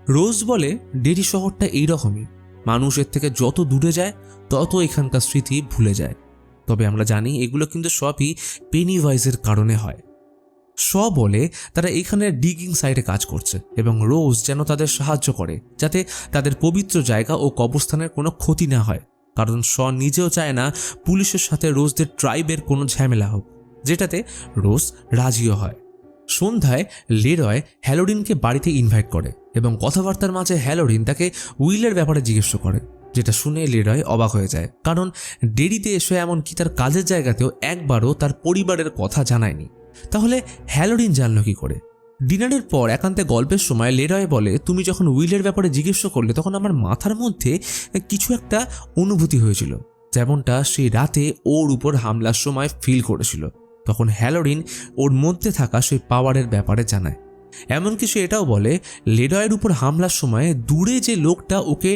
রোজ বলে ডেরি শহরটা এইরকমই, মানুষের থেকে যত দূরে যায় তত এখানকার স্মৃতি ভুলে যায়। তবে আমরা জানি এগুলো কিন্তু সবই পেনিওয়াইজের কারণে হয়। বলে তারা এখানে ডিগিং সাইটে কাজ করছে, এবং রোজ যেন তাদের সাহায্য করে যাতে তাদের পবিত্র জায়গা ও কবরস্থানের কোনো ক্ষতি না হয়, কারণ নিজেও চায় না পুলিশের সাথে রোজদের ট্রাইবের কোনো ঝামেলা হোক, যেটাতে রোজ রাজিও হয়। সন্ধ্যায় লেরয় হ্যালোডিনকে বাড়িতে ইনভাইট করে, এবং কথাবার্তার মাঝে হ্যালোডিন তাকে উইলের ব্যাপারে জিজ্ঞেস করে, যেটা শুনে লেরয় অবাক হয়ে যায়, কারণ ডেরিতে এসে এমনকি তার কাজের জায়গাতেও একবারও তার পরিবারের কথা জানায়নি। তাহলে হ্যালোডিন জানল কি করে? ডিনারের পর একান্তে গল্পের সময় লেরয় বলে, তুমি যখন উইলের ব্যাপারে জিজ্ঞেস করলে তখন আমার মাথার মধ্যে কিছু একটা অনুভূতি হয়েছিল, যেমনটা সেই রাতে ওর উপর হামলার সময় ফিল করেছিল। তখন হ্যালোডিন ওর মধ্যে থাকা সেই পাওয়ারের ব্যাপারে জানায়। এমনকি সে এটাও বলে লেরয়ের উপর হামলার সময় দূরে যে লোকটা ওকে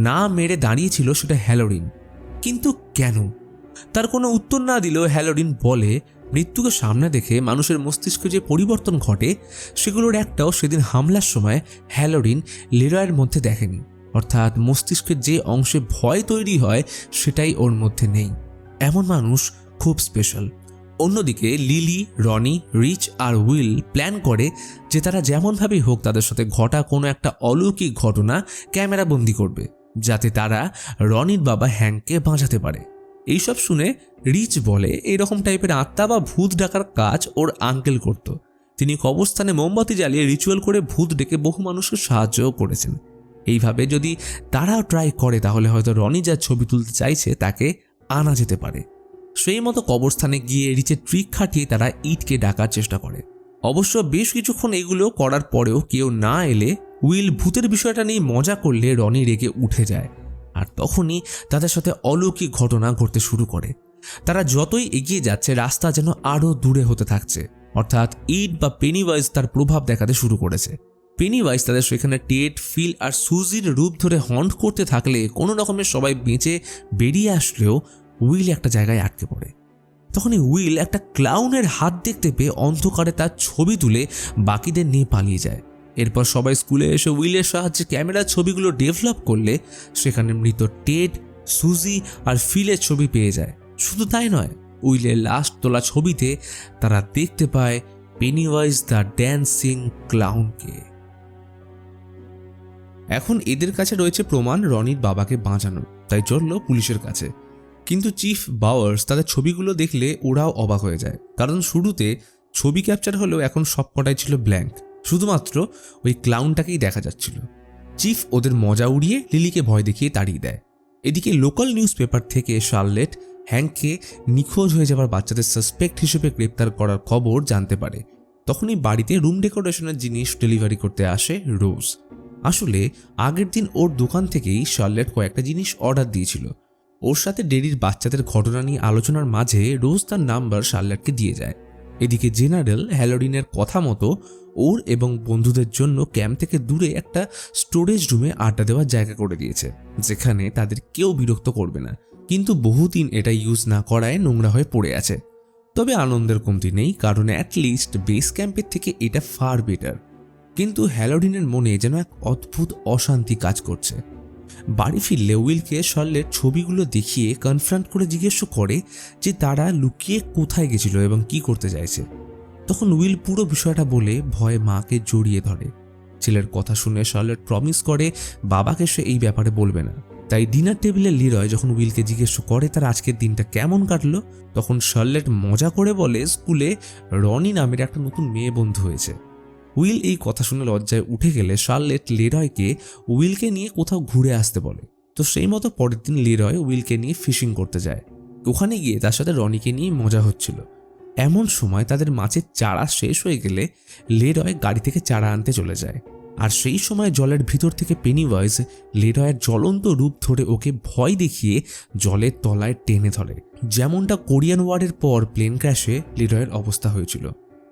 না মেরে দাঁড়িয়েছিল সেটা হ্যালোডিন, কিন্তু কেন? তার কোনো উত্তর না দিলেও হ্যালোডিন বলে মৃত্যুকে সামনে দেখে মানুষের মস্তিষ্কে যে পরিবর্তন ঘটে সেগুলোর একটাও সেদিন হামলার সময় হ্যালোডিন লেরয়ের মধ্যে দেখেনি, অর্থাৎ মস্তিষ্কের যে অংশে ভয় তৈরি হয় সেটাই ওর মধ্যে নেই। এমন মানুষ খুব স্পেশাল। অন্যদিকে লিলি, রনি, রিচ আর উইল প্ল্যান করে যে তারা যেমনভাবেই হোক তাদের সাথে ঘটা কোনো একটা অলৌকিক ঘটনা ক্যামেরাবন্দি করবে, যাতে তারা রনির বাবা হ্যাংকে বাঁচাতে পারে। এইসব শুনে রিচ বলে এরকম টাইপের আত্মা বা ভূত ডাকার কাজ ওর আঙ্কেল করত। তিনি কবরস্থানে মোমবাতি জ্বালিয়ে রিচুয়াল করে ভূত ডেকে বহু মানুষকে সাহায্যও করেছেন। এইভাবে যদি তারাও ট্রাই করে তাহলে হয়তো রনি যার ছবি তুলতে চাইছে তাকে আনা যেতে পারে। সেই মতো কবরস্থানে গিয়ে রিচের ট্রিক খাটিয়ে তারা ইটকে ডাকার চেষ্টা করে। অবশ্য বেশ কিছুক্ষণ এগুলো করার পরেও কেউ না এলে উইল ভূতের বিষয়টা নিয়ে মজা করলে রনি রেগে উঠে যায়, আর তখনই তাদের সাথে অলৌকিক ঘটনা ঘটতে শুরু করে। তারা যতই এগিয়ে যাচ্ছে রাস্তা যেন আরও দূরে হতে থাকছে, অর্থাৎ ইট বা পেনিওয়াইজ তার প্রভাব দেখাতে শুরু করেছে। পেনিওয়াইজ তাদের সেখানে টেড, ফিল আর সুজির রূপ ধরে হন্ট করতে থাকলে কোনো রকমের সবাই বেঁচে বেরিয়ে আসলেও উইল একটা জায়গায় আটকে পড়ে। তখনই উইল একটা ক্লাউনের হাত দেখতে পেয়ে অন্ধকারে তার ছবি তুলে বাকিদের নিয়ে পালিয়ে যায়। এরপর সবাই স্কুলে এসে উইলের সাহায্যে ক্যামেরার ছবিগুলো ডেভেলপ করলে সেখানে মৃত টেড, সুজি আর ফিলের ছবি পেয়ে যায়। শুধু তাই নয়, উইলের লাস্ট তোলা ছবিতে তারা দেখতে পায় পেনিওয়াইজ দ্য ড্যান্সিং ক্লাউনকে। এখন এদের কাছে রয়েছে প্রমাণ রনির বাবাকে বাঁচানোর, তাই চলল পুলিশের কাছে। কিন্তু চিফ বাওয়ার্স তাদের ছবিগুলো দেখলে ওরাও অবাক হয়ে যায়, কারণ শুরুতে ছবি ক্যাপচার হলেও এখন সবকটাই ছিল ব্ল্যাঙ্ক, শুধুমাত্র ওই ক্লাউনটাকেই দেখা যাচ্ছিল। চিফ ওদের মজা উড়িয়ে লিলিকে ভয় দেখিয়ে তাড়িয়ে দেয়। এদিকে লোকাল নিউজ পেপার থেকে শার্লেট হ্যাঙ্ককে নিখোঁজ হয়ে যাবার বাচ্চাদের সাসপেক্ট হিসেবে গ্রেপ্তার করার খবর জানতে পারে। তখনই বাড়িতে রুম ডেকোরেশনের জিনিস ডেলিভারি করতে আসে রোজ। আসলে আগের দিন ওর দোকান থেকেই শার্লেট কয়েকটা জিনিস অর্ডার দিয়েছিল। ওর সাথে ডেরির বাচ্চাদের ঘটনা নিয়ে আলোচনার মাঝে রোজ তার নাম্বার শার্লেটকে দিয়ে যায়। এদিকে জেনারেল হ্যালোডিনের কথা মতো ওর এবং বন্ধুদের জন্য ক্যাম্প থেকে দূরে একটা স্টোরেজ রুমে আড্ডা দেওয়ার জায়গা করে দিয়েছে, যেখানে তাদের কেউ বিরক্ত করবে না। কিন্তু বহুদিন এটা ইউজ না করায় নোংরা হয়ে পড়ে আছে। তবে আনন্দের কমতি নেই, কারণ অ্যাটলিস্ট বেস ক্যাম্পের থেকে এটা ফার বেটার। কিন্তু হ্যালোডিনের মনে যেন এক অদ্ভুত অশান্তি কাজ করছে। বাড়ি ফিরলে উইলকে শার্লেট ছবিগুলো দেখিয়ে কনফ্রন্ট করে জিজ্ঞেস করে যে তারা লুকিয়ে কোথায় গেছিল এবং কি করতে চাইছে। তখন উইল পুরো বিষয়টা বলে ভয়ে মাকে জড়িয়ে ধরে। ছেলের কথা শুনে শার্লেট প্রমিস করে বাবাকে সে এই ব্যাপারে বলবে না। তাই ডিনার টেবিলে লিরয় যখন উইলকে জিজ্ঞেস করে তার আজকের দিনটা কেমন কাটলো, তখন শার্লেট মজা করে বলে স্কুলে রনি নামের একটা নতুন মেয়ে বন্ধু হয়েছে। উইল এই কথা শুনে লজ্জায় উঠে গেলে শার্লেট লিরয়কে উইলকে নিয়ে কোথাও ঘুরে আসতে বলে। তো সেই মতো পরের দিন লিরয় উইলকে নিয়ে ফিশিং করতে যায়। ওখানে গিয়ে তার সাথে রনিকে নিয়ে মজা হচ্ছিল। এমন সময় তাদের মাছের চারা শেষ হয়ে গেলে লিরয় গাড়ি থেকে চারা আনতে চলে যায়। আর সেই সময় জলের ভিতর থেকে পেনিওয়াইজ লিরয়ের জ্বলন্ত রূপ ধরে ওকে ভয় দেখিয়ে জলের তলায় টেনে ধরে, যেমনটা কোরিয়ান ওয়ারের পর প্লেন ক্র্যাশে লিরয়ের অবস্থা হয়েছিল।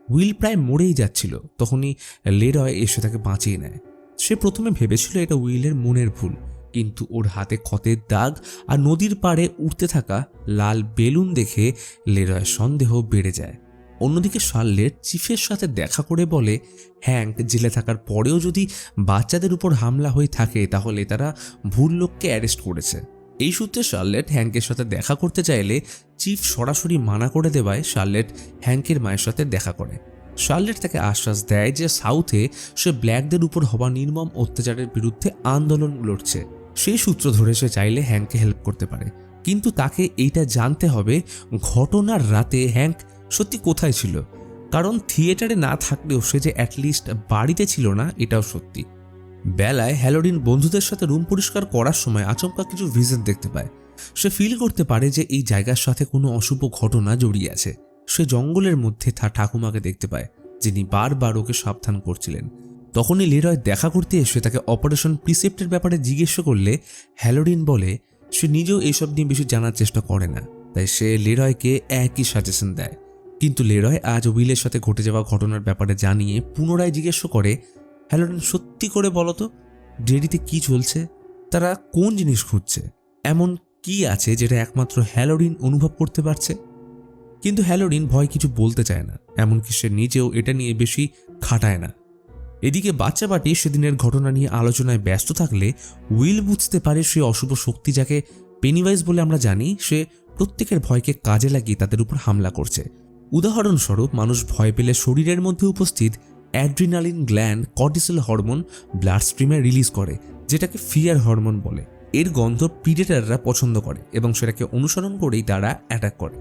উইল প্রায় মরেই যাচ্ছিল, তখনই লিরয় এসে তাকে বাঁচিয়ে নেয়। সে প্রথমে ভেবেছিল এটা উইলের মনের ভুল, কিন্তু ওর হাতে ক্ষতের দাগ আর নদীর পাড়ে উঠতে থাকা লাল বেলুন দেখে লিরয়ের সন্দেহ বেড়ে যায়। অন্যদিকে শার্লেট চিফের সাথে দেখা করে বলে হ্যাঙ্ক জেলে থাকার পরেও যদি বাচ্চাদের উপর হামলা হয়ে থাকে তাহলে তারা ভুল লোককে অ্যারেস্ট করেছে। এই সূত্রে শার্লেট হ্যাঙ্কের সাথে দেখা করতে চাইলে চিফ সরাসরি মানা করে দেওয়ায় শার্লেট হ্যাঙ্কের মায়ের সাথে দেখা করে। শার্লেট তাকে আশ্বাস দেয় যে সাউথে সে ব্ল্যাকদের উপর হওয়া নির্মম অত্যাচারের বিরুদ্ধে আন্দোলন লড়ছে। সেই সূত্র ধরে সে চাইলে হ্যাঙ্ককে হেল্প করতে পারে, কিন্তু তাকে এইটা জানতে হবে ঘটনার রাতে হ্যাঙ্ক সত্যি কোথায় ছিল। কারণ থিয়েটারে না থাকলেও সে যে অ্যাটলিস্ট বাড়িতে ছিল না এটাও সত্যি। বেলায় হ্যালোডিন বন্ধুদের সাথে রুম পরিষ্কার করার সময় আচমকা কিছু ভিজন দেখতে পায়। সে ফিল করতে পারে যে এই জায়গার সাথে কোনো অশুভ ঘটনা জড়িয়ে আছে। সে জঙ্গলের মধ্যে তার ঠাকুমাকে দেখতে পায়, যিনি বারবার ওকে সাবধান করছিলেন। তখনই লিরয় দেখা করতে এসে তাকে অপারেশন প্রিসেপ্টের ব্যাপারে জিজ্ঞেস করলে হ্যালোডিন বলে সে নিজেও এইসব নিয়ে বেশি জানার চেষ্টা করে না, তাই সে লিরয়কে একই সাজেশন দেয়। কিন্তু লিরয় আজ উইলের সাথে ঘটে যাওয়া ঘটনার ব্যাপারে জানিয়ে পুনরায় জিজ্ঞেস করে হ্যালোডিন সত্যি করে বলতো ডেরিতে কি চলছে, তারা কোন জিনিস খুঁজছে, এমন কি আছে যেটা একমাত্র হ্যালোডিন অনুভব করতে পারছে। কিন্তু হ্যালোডিন ভয় কিছু বলতে চায় না, এমনকি সে নিজেও এটা নিয়ে বেশি খাটায় না। এদিকে বাচ্চা বাটি সেদিনের ঘটনা নিয়ে আলোচনায় ব্যস্ত থাকলে উইল বুঝতে পারে সে অশুভ শক্তি, যাকে পেনিওয়াইজ বলে আমরা জানি, সে প্রত্যেকের ভয়কে কাজে লাগিয়ে তাদের উপর হামলা করছে। উদাহরণস্বরূপ মানুষ ভয় পেলে শরীরের মধ্যে উপস্থিত adrenaline gland cortisol hormone blood স্ট্রিমে রিলিজ করে, যেটাকে ফিয়ার হরমোন বলে। এর গন্ধ প্রিডেটররা পছন্দ করে এবং সেটাকে অনুসরণ করেই তারা অ্যাটাক করে।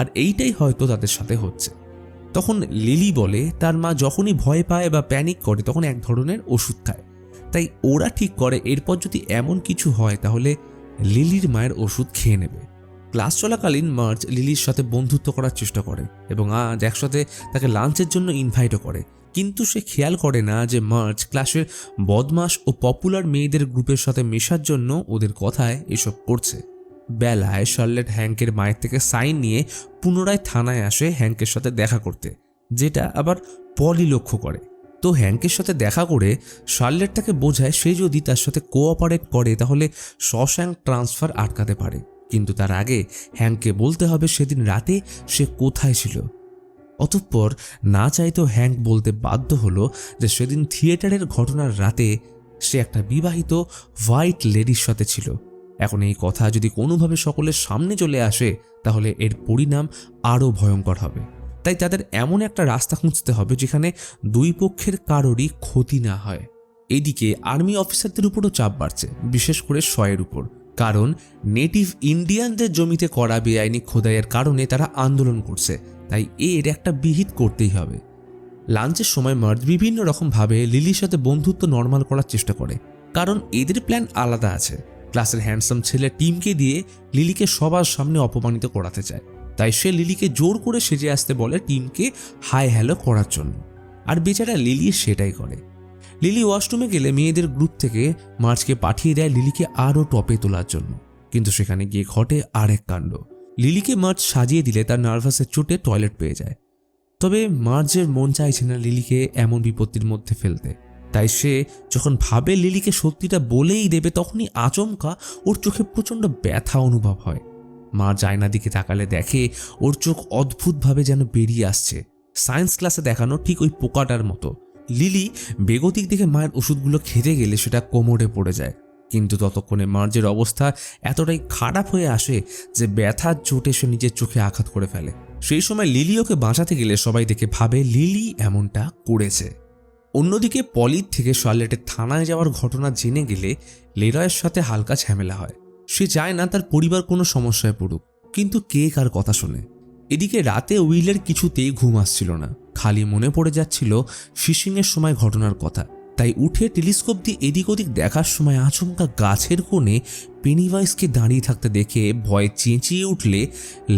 আর এইটাই হয়তো তাদের সাথে হচ্ছে। তখন লিলি বলে তার মা যখনই ভয় পায় বা প্যানিক করে তখন এক ধরনের ওষুধ খায়। তাই ওরা ঠিক করে এরপর যদি এমন কিছু হয় তাহলে লিলির মায়ের ওষুধ খেয়ে নেবে। ক্লাস চলাকালীন মার্চ লিলির সাথে বন্ধুত্ব করার চেষ্টা করে এবং আজ একসাথে তাকে লাঞ্চের জন্য ইনভাইটও করে। কিন্তু সে খেয়াল করে না যে মার্চ ক্লাসের বদমাশ ও পপুলার মেয়েদের গ্রুপের সাথে মেশার জন্য ওদের কথায় এসব করছে। বেলায় শার্লেট হ্যাঙ্কের মায়ের থেকে সাইন নিয়ে পুনরায় থানায় আসে হ্যাঙ্কের সাথে দেখা করতে, যেটা আবার পলি লক্ষ্য করে। তো হ্যাঙ্কের সাথে দেখা করে শার্লেট তাকে বোঝায় সে যদি তার সাথে কোঅপারেট করে তাহলে শশাঙ্ক ট্রান্সফার আটকাতে পারে। কিন্তু তার আগে হ্যাঙ্ককে বলতে হবে সেদিন রাতে সে কোথায় ছিল। অতঃপর না চাইতেও হ্যাঙ্ক বলতে বাধ্য হলো যে সেদিন থিয়েটারের ঘটনার রাতে সে একটা বিবাহিত হোয়াইট লেডির সাথে ছিল। এখন এই কথা যদি কোনোভাবে সকলের সামনে চলে আসে তাহলে এর পরিণাম আরও ভয়ঙ্কর হবে। তাই তাদের এমন একটা রাস্তা খুঁজতে হবে যেখানে দুই পক্ষের কারোরই ক্ষতি না হয়। এদিকে আর্মি অফিসারদের উপরও চাপ বাড়ছে, বিশেষ করে শয়ের উপর। কারণ নেটিভ ইন্ডিয়ানদের জমিতে করা বেআইনি খোদাইয়ের কারণে তারা আন্দোলন করছে, তাই এর একটা বিহিত করতেই হবে। লাঞ্চের সময় মার্জ বিভিন্ন রকমভাবে লিলির সাথে বন্ধুত্ব নর্মাল করার চেষ্টা করে, কারণ এদের প্ল্যান আলাদা আছে। ক্লাসের হ্যান্ডসাম ছেলে টিমকে দিয়ে লিলিকে সবার সামনে অপমানিত করাতে চায়। তাই সে লিলিকে জোর করে সেজে আসতে বলে টিমকে হাই হ্যালো করার জন্য। আর বেচারা লিলি সেটাই করে। লিলি ওয়াশরুমে গেলে মেয়েদের গ্রুপ থেকে মার্চকে পাঠিয়ে দেয় লিলিকে আরও টপে তোলার জন্য। কিন্তু সেখানে গিয়ে ঘটে আরেক কাণ্ড। লিলিকে মার্চ সাজিয়ে দিলে তার নার্ভাসের চোটে টয়লেট পেয়ে যায়। তবে মার্চের মন চাইছে না লিলিকে এমন বিপত্তির মধ্যে ফেলতে। তাই সে যখন ভাবে লিলিকে সত্যিটা বলেই দেবে, তখনই আচমকা ওর চোখে প্রচণ্ড ব্যথা অনুভব হয়। মার্চ আয়নার দিকে তাকালে দেখে ওর চোখ অদ্ভুতভাবে যেন বেরিয়ে আসছে, সায়েন্স ক্লাসে দেখানো ঠিক ওই পোকাটার মতো। লিলি বেগতিক দেখে মায়ের ওষুধগুলো খেতে গেলে সেটা কোমরে পড়ে যায়। কিন্তু ততক্ষণে মার্চের অবস্থা এতটাই খারাপ হয়ে আসে যে ব্যথার চোটে সে নিজের চোখে আঘাত করে ফেলে। সেই সময় লিলি ওকে বাঁচাতে গেলে সবাই দেখে ভাবে লিলি এমনটা করেছে। অন্যদিকে পলির থেকে শার্লেটের থানায় যাওয়ার ঘটনা জেনে গেলে লেরয়ের সাথে হালকা ঝামেলা হয়। সে চায় না তার পরিবার কোনো সমস্যায় পড়ুক, কিন্তু কে কার কথা শোনে। এদিকে রাতে উইলের কিছুতেই ঘুম আসছিল না, খালি মনে পড়ে যাচ্ছিল ফিশিংয়ের সময় ঘটনার কথা। তাই উঠে টেলিস্কোপ দিয়ে এদিক ওদিক দেখার সময় আচমকা গাছের কোণে পেনিভাইসকে দাঁড়িয়ে থাকতে দেখে ভয়ে চেঁচিয়ে উঠলে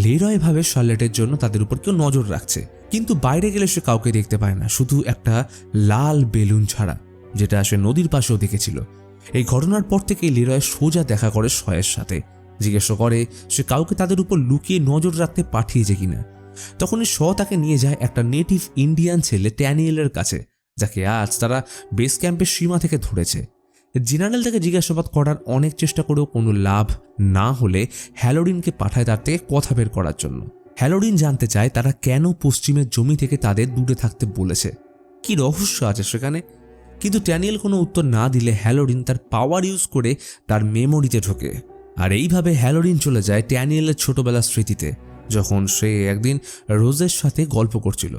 লেরয় ভাবে শার্লেটের জন্য তাদের উপর কেউ নজর রাখছে। কিন্তু বাইরে গেলে সে কাউকে দেখতে পায় না, শুধু একটা লাল বেলুন ছাড়া, যেটা সে নদীর পাশেও দেখেছিল। এই ঘটনার পর থেকে লেরয় সোজা দেখা করে শয়ের সাথে, জিজ্ঞাসা করে সে কাউকে তাদের উপর লুকিয়ে নজর রাখতে পাঠিয়েছে কিনা। তখনই শ তাকে নিয়ে যায় একটা নেটিভ ইন্ডিয়ান ছেলে ট্যানিয়েলের কাছে, যাকে আজ তারা বেস ক্যাম্পের সীমা থেকে ধরেছে। জেনারেল তাকে জিজ্ঞাসাবাদ করার অনেক চেষ্টা করেও কোনো লাভ না হলে হ্যালোডিনকে পাঠায় তার থেকে কথা বের করার জন্য। হ্যালোডিন জানতে চায় তারা কেন পশ্চিমের জমি থেকে তাদের দূরে থাকতে বলেছে, কি রহস্য আছে সেখানে। কিন্তু ট্যানিয়েল কোনো উত্তর না দিলে হ্যালোডিন তার পাওয়ার ইউজ করে তার মেমোরিতে ঢোকে। আর এইভাবে হ্যালোডিন চলে যায় ট্যানিয়েলের ছোটবেলার স্মৃতিতে, যখন সে একদিন রোজের সাথে গল্প করছিল।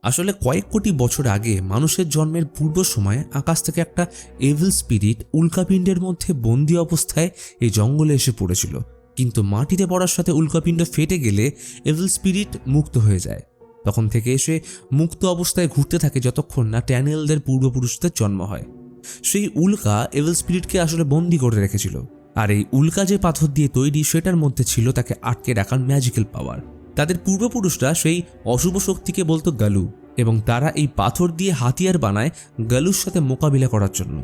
আসলে কয়েক কোটি বছর আগে মানুষের জন্মের পূর্ব সময়ে আকাশ থেকে একটা এভিল স্পিরিট উল্কাপিণ্ডের মধ্যে বন্দি অবস্থায় এই জঙ্গলে এসে পড়েছিল। কিন্তু মাটিতে পড়ার সাথে উল্কাপিণ্ড ফেটে গেলে এভিল স্পিরিট মুক্ত হয়ে যায়। তখন থেকে এসে মুক্ত অবস্থায় ঘুরতে থাকে যতক্ষণ না ট্যানিয়েলদের পূর্বপুরুষদের জন্ম হয়। সেই উল্কা এভিল স্পিরিটকে আসলে বন্দি করে রেখেছিল। আর এই উল্কা যে পাথর দিয়ে তৈরি সেটার মধ্যে ছিল তাকে আটকে রাখার ম্যাজিক্যাল পাওয়ার। তাদের পূর্বপুরুষরা সেই অশুভ শক্তিকে বলতো গালু, এবং তারা এই পাথর দিয়ে হাতিয়ার বানায় গালুর সাথে মোকাবিলা করার জন্য।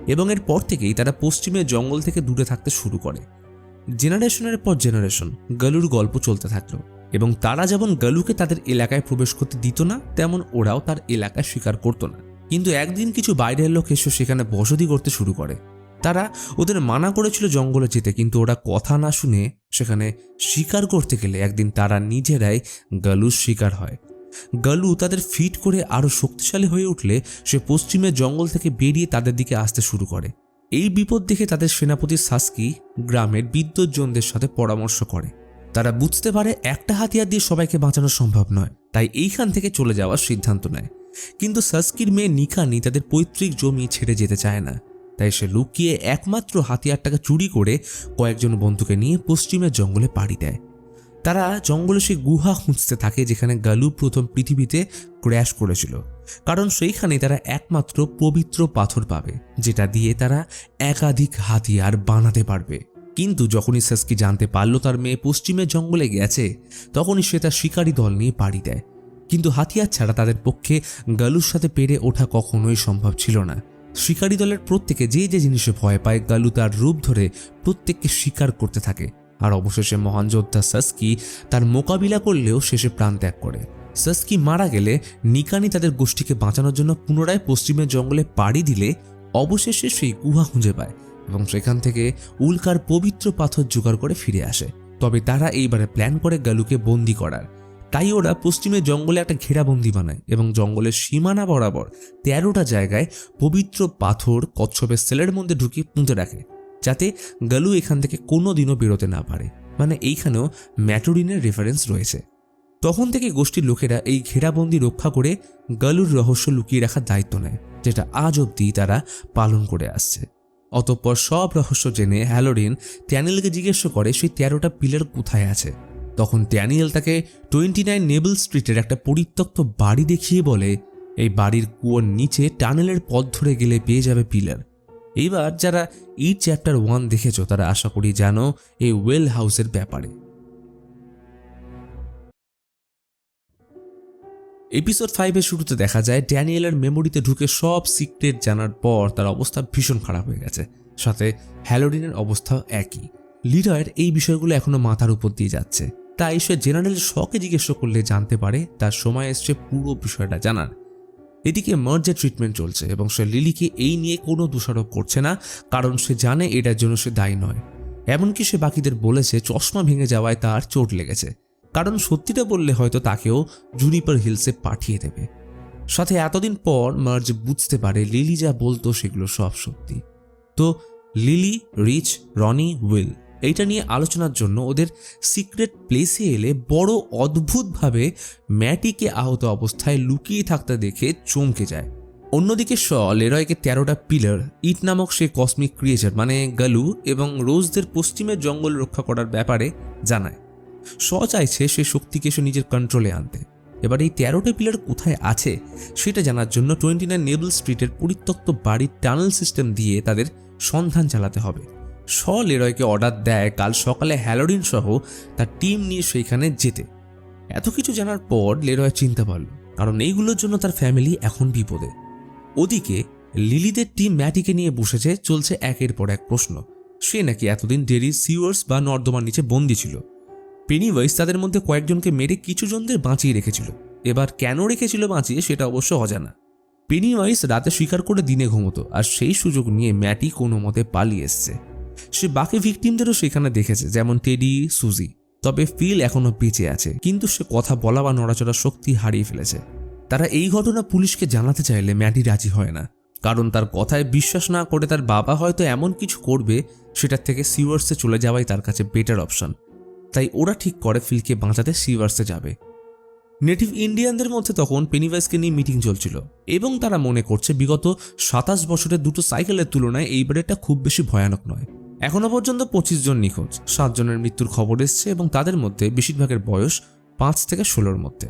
এবং এর পর থেকেই তারা পশ্চিমের জঙ্গল থেকে দূরে থাকতে শুরু করে। জেনারেশনের পর জেনারেশন গালুর গল্প চলতে থাকলো, এবং তারা যেমন গালুকে তাদের এলাকায় প্রবেশ করতে দিত না, তেমন ওরাও তার এলাকায় স্বীকার করত না। কিন্তু একদিন কিছু বাইরের লোক এসে সেখানে বসতি করতে শুরু করে। তারা ওদের মানা করেছিল জঙ্গলে যেতে, কিন্তু ওরা কথা না শুনে সেখানে শিকার করতে গেলে একদিন তারা নিজেরাই গালুর শিকার হয়। গালু তাদের ফিট করে আরও শক্তিশালী হয়ে উঠলে সে পশ্চিমের জঙ্গল থেকে বেরিয়ে তাদের দিকে আসতে শুরু করে। এই বিপদ দেখে তাদের সেনাপতি সাস্কি গ্রামের বিদ্যুৎজনদের সাথে পরামর্শ করে। তারা বুঝতে পারে একটা হাতিয়ার দিয়ে সবাইকে বাঁচানো সম্ভব নয়, তাই এইখান থেকে চলে যাওয়ার সিদ্ধান্ত নেয়। কিন্তু সাস্কির মেয়ে নিকানি তাদের পৈতৃক জমি ছেড়ে যেতে চায় না, তাই সে লুকিয়ে একমাত্র হাতিয়ারটাকে চুরি করে কয়েকজন বন্ধুকে নিয়ে পশ্চিমের জঙ্গলে পাড়ি দেয়। তারা জঙ্গলে সেই গুহা খুঁজতে থাকে যেখানে গালু প্রথম পৃথিবীতে ক্র্যাশ করেছিল, কারণ সেইখানে তারা একমাত্র পবিত্র পাথর পাবে যেটা দিয়ে তারা একাধিক হাতিয়ার বানাতে পারবে। কিন্তু যখনই সাস্কি জানতে পারলো তার মেয়ে পশ্চিমের জঙ্গলে গেছে, তখনই সে তার শিকারী দল নিয়ে পাড়ি দেয়। কিন্তু হাতিয়ার ছাড়া তাদের পক্ষে গালুর সাথে পেরে ওঠা কখনোই সম্ভব ছিল না। শিকারী দলের প্রত্যেকে যে যে জিনিসে ভয় পায়, গালু তার রূপ ধরে প্রত্যেককে শিকার করতে থাকে। আর অবশেষে মহান যোদ্ধা সাস্কি তার মোকাবিলা করলেও শেষে প্রাণ ত্যাগ করে। সাস্কি মারা গেলে নিকানি তাদের গোষ্ঠীকে বাঁচানোর জন্য পুনরায় পশ্চিমের জঙ্গলে পাড়ি দিলে অবশেষে সেই গুহা খুঁজে পায় এবং সেখান থেকে উল্কার পবিত্র পাথর জোগাড় করে ফিরে আসে। তবে তারা এইবারে প্ল্যান করে গালুকে বন্দি করার। তাই ওরা পশ্চিমের জঙ্গলে একটা ঘেরাবন্দি বানায় এবং জঙ্গলের সীমানা বরাবর 13টা জায়গায় পবিত্র পাথর কচ্ছপের সেলের মধ্যে ঢুকিয়ে পুঁতে রাখে, যাতে গালু এখান থেকে কোনোদিনও বেরোতে না পারে। মানে এইখানেও ম্যাটোরিনের রেফারেন্স রয়েছে। তখন থেকে গোষ্ঠীর লোকেরা এই ঘেরাবন্দি রক্ষা করে গালুর রহস্য লুকিয়ে রাখার দায়িত্ব নেয়, যেটা আজ অবধি তারা পালন করে আসছে। অতঃপর সব রহস্য জেনে হ্যালোডিন ট্যানিয়েলকে জিজ্ঞেস করে সেই 13টা পিলার কোথায় আছে। তখন ট্যানিয়েল তাকে 29 নেবল স্ট্রিটের একটা পরিত্যক্ত বাড়ি দেখিয়ে বলে, এই বাড়ির কুয়োর নিচে টানেলের পথ ধরে গেলে পেয়ে যাবে পিলার। এইবার যারা ইট চ্যাপ্টার 1 দেখেছো তারা আশা করি জানো এই ওয়েল হাউসের ব্যাপারে। এপিসোড 5-এর শুরুতে দেখা যায় ড্যানিয়েলের মেমোরিতে ঢুকে সব সিক্রেট জানার পর তার অবস্থা ভীষণ খারাপ হয়ে গেছে, সাথে হ্যালোডিনের অবস্থাও একই। লিরয়ের এই বিষয়গুলো এখনো মাথার উপর দিয়ে যাচ্ছে, তাই সে জেনারেল শকে জিজ্ঞেস করলে জানতে পারে তার সময় এসছে পুরো বিষয়টা জানার। এদিকে মার্জের ট্রিটমেন্ট চলছে এবং সে লিলিকে এই নিয়ে কোনো দোষারোপ করছে না, কারণ সে জানে এটার জন্য সে দায়ী নয়। এমনকি সে বাকিদের বলেছে চশমা ভেঙে যাওয়ায় তার চোট লেগেছে, কারণ সত্যিটা বললে হয়তো তাকেও জুনিপার হিলসে পাঠিয়ে দেবে। সাথে এতদিন পর মার্জ বুঝতে পারে লিলি যা বলতো সেগুলো সব সত্যি। তো লিলি, রিচ, রনি, উইল এইটা নিয়ে আলোচনার জন্য ওদের সিক্রেট প্লেসে এলে বড় অদ্ভুতভাবে ম্যাটিকে আহত অবস্থায় লুকিয়ে থাকতে দেখে চমকে যায়। অন্যদিকে লেরয়কে 13টা পিলার, ইট নামক সে কসমিক ক্রিয়েচার মানে গালু এবং রোজদের পশ্চিমের জঙ্গল রক্ষা করার ব্যাপারে জানায়। চাইছে সে শক্তিকে সে নিজের কন্ট্রোলে আনতে। এবার এই 13টা পিলার কোথায় আছে সেটা জানার জন্য 29 নেবল স্ট্রিটের পরিত্যক্ত বাড়ির টানেল সিস্টেম দিয়ে তাদের সন্ধান চালাতে হবে। লেরয়কে অর্ডার দেয় কাল সকালে হ্যালোডিন সহ তার টিম নিয়ে সেইখানে যেতে। এত কিছু জানার পর লেরয় চিন্তা পারল, কারণ এইগুলোর জন্য তার ফ্যামিলি এখন বিপদে। ওদিকে লিলিদের টিম ম্যাটিকে নিয়ে বসেছে, চলছে একের পর এক প্রশ্ন। সে নাকি এতদিন ডেরি সিওয়ার্স বা নর্দমার নিচে বন্দী ছিল। পেনিওয়াইজ তাদের মধ্যে কয়েকজনকে মেরে কিছু জনদের বাঁচিয়ে রেখেছিল। এবার কেন রেখেছিল বাঁচিয়ে সেটা অবশ্য অজানা। পেনিওয়াইজ রাতে শিকার করে দিনে ঘুমতো, আর সেই সুযোগ নিয়ে ম্যাটি কোনো মতে পালিয়ে এসছে। সে বাকি ভিকটিমদেরও সেখানে দেখেছে, যেমন টেডি, সুজি। তবে ফিল এখনো বেঁচে আছে, কিন্তু সে কথা বলা বা নড়াচড়ার শক্তি হারিয়ে ফেলেছে। তারা এই ঘটনা পুলিশকে জানাতে চাইলে ম্যাটি রাজি হয় না, কারণ তার কথায় বিশ্বাস না করে তার বাবা হয়তো এমন কিছু করবে সেটার থেকে সিওয়ার্সে চলে যাওয়াই তার কাছে বেটার অপশন। তাই ওরা ঠিক করে ফিলকে বাঁচাতে সিওয়ার্সে যাবে। নেটিভ ইন্ডিয়ানদের মধ্যে তখন পেনিওয়াইজকে নিয়ে মিটিং চলছিল এবং তারা মনে করছে বিগত 27 বছরের দুটো সাইকেলের তুলনায় এইবারেটা খুব বেশি ভয়ানক নয়। এখনো পর্যন্ত 25 জন নিখোঁজ, 7 জনের মৃত্যুর খবর এসছে এবং তাদের মধ্যে বেশিরভাগের বয়স 5 থেকে 16-র মধ্যে।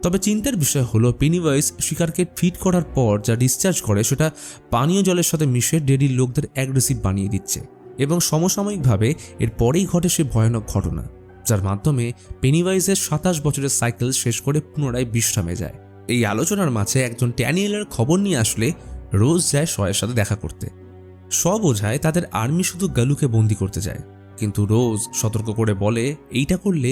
তবে চিন্তার বিষয় হলো পেনিওয়াইজ শিকারকে ফিড করার পর যা ডিসচার্জ করে সেটা পানীয় জলের সাথে মিশে ডেরির লোকদের অ্যাগ্রেসিভ বানিয়ে দিচ্ছে, এবং সমসাময়িকভাবে এর পরেই ঘটে সে ভয়ানক ঘটনা যার মাধ্যমে পেনিওয়াইজের 27 বছরের সাইকেল শেষ করে পুনরায় বিশ্রামে যায়। এই আলোচনার মাঝে একজন ড্যানিয়েলের খবর নিয়ে আসলে রোজ যায় শয়ের সাথে দেখা করতে। বোঝায় তাদের আর্মি শুধু গালুকে বন্দি করতে যায়, কিন্তু রোজ সতর্ক করে বলে এইটা করলে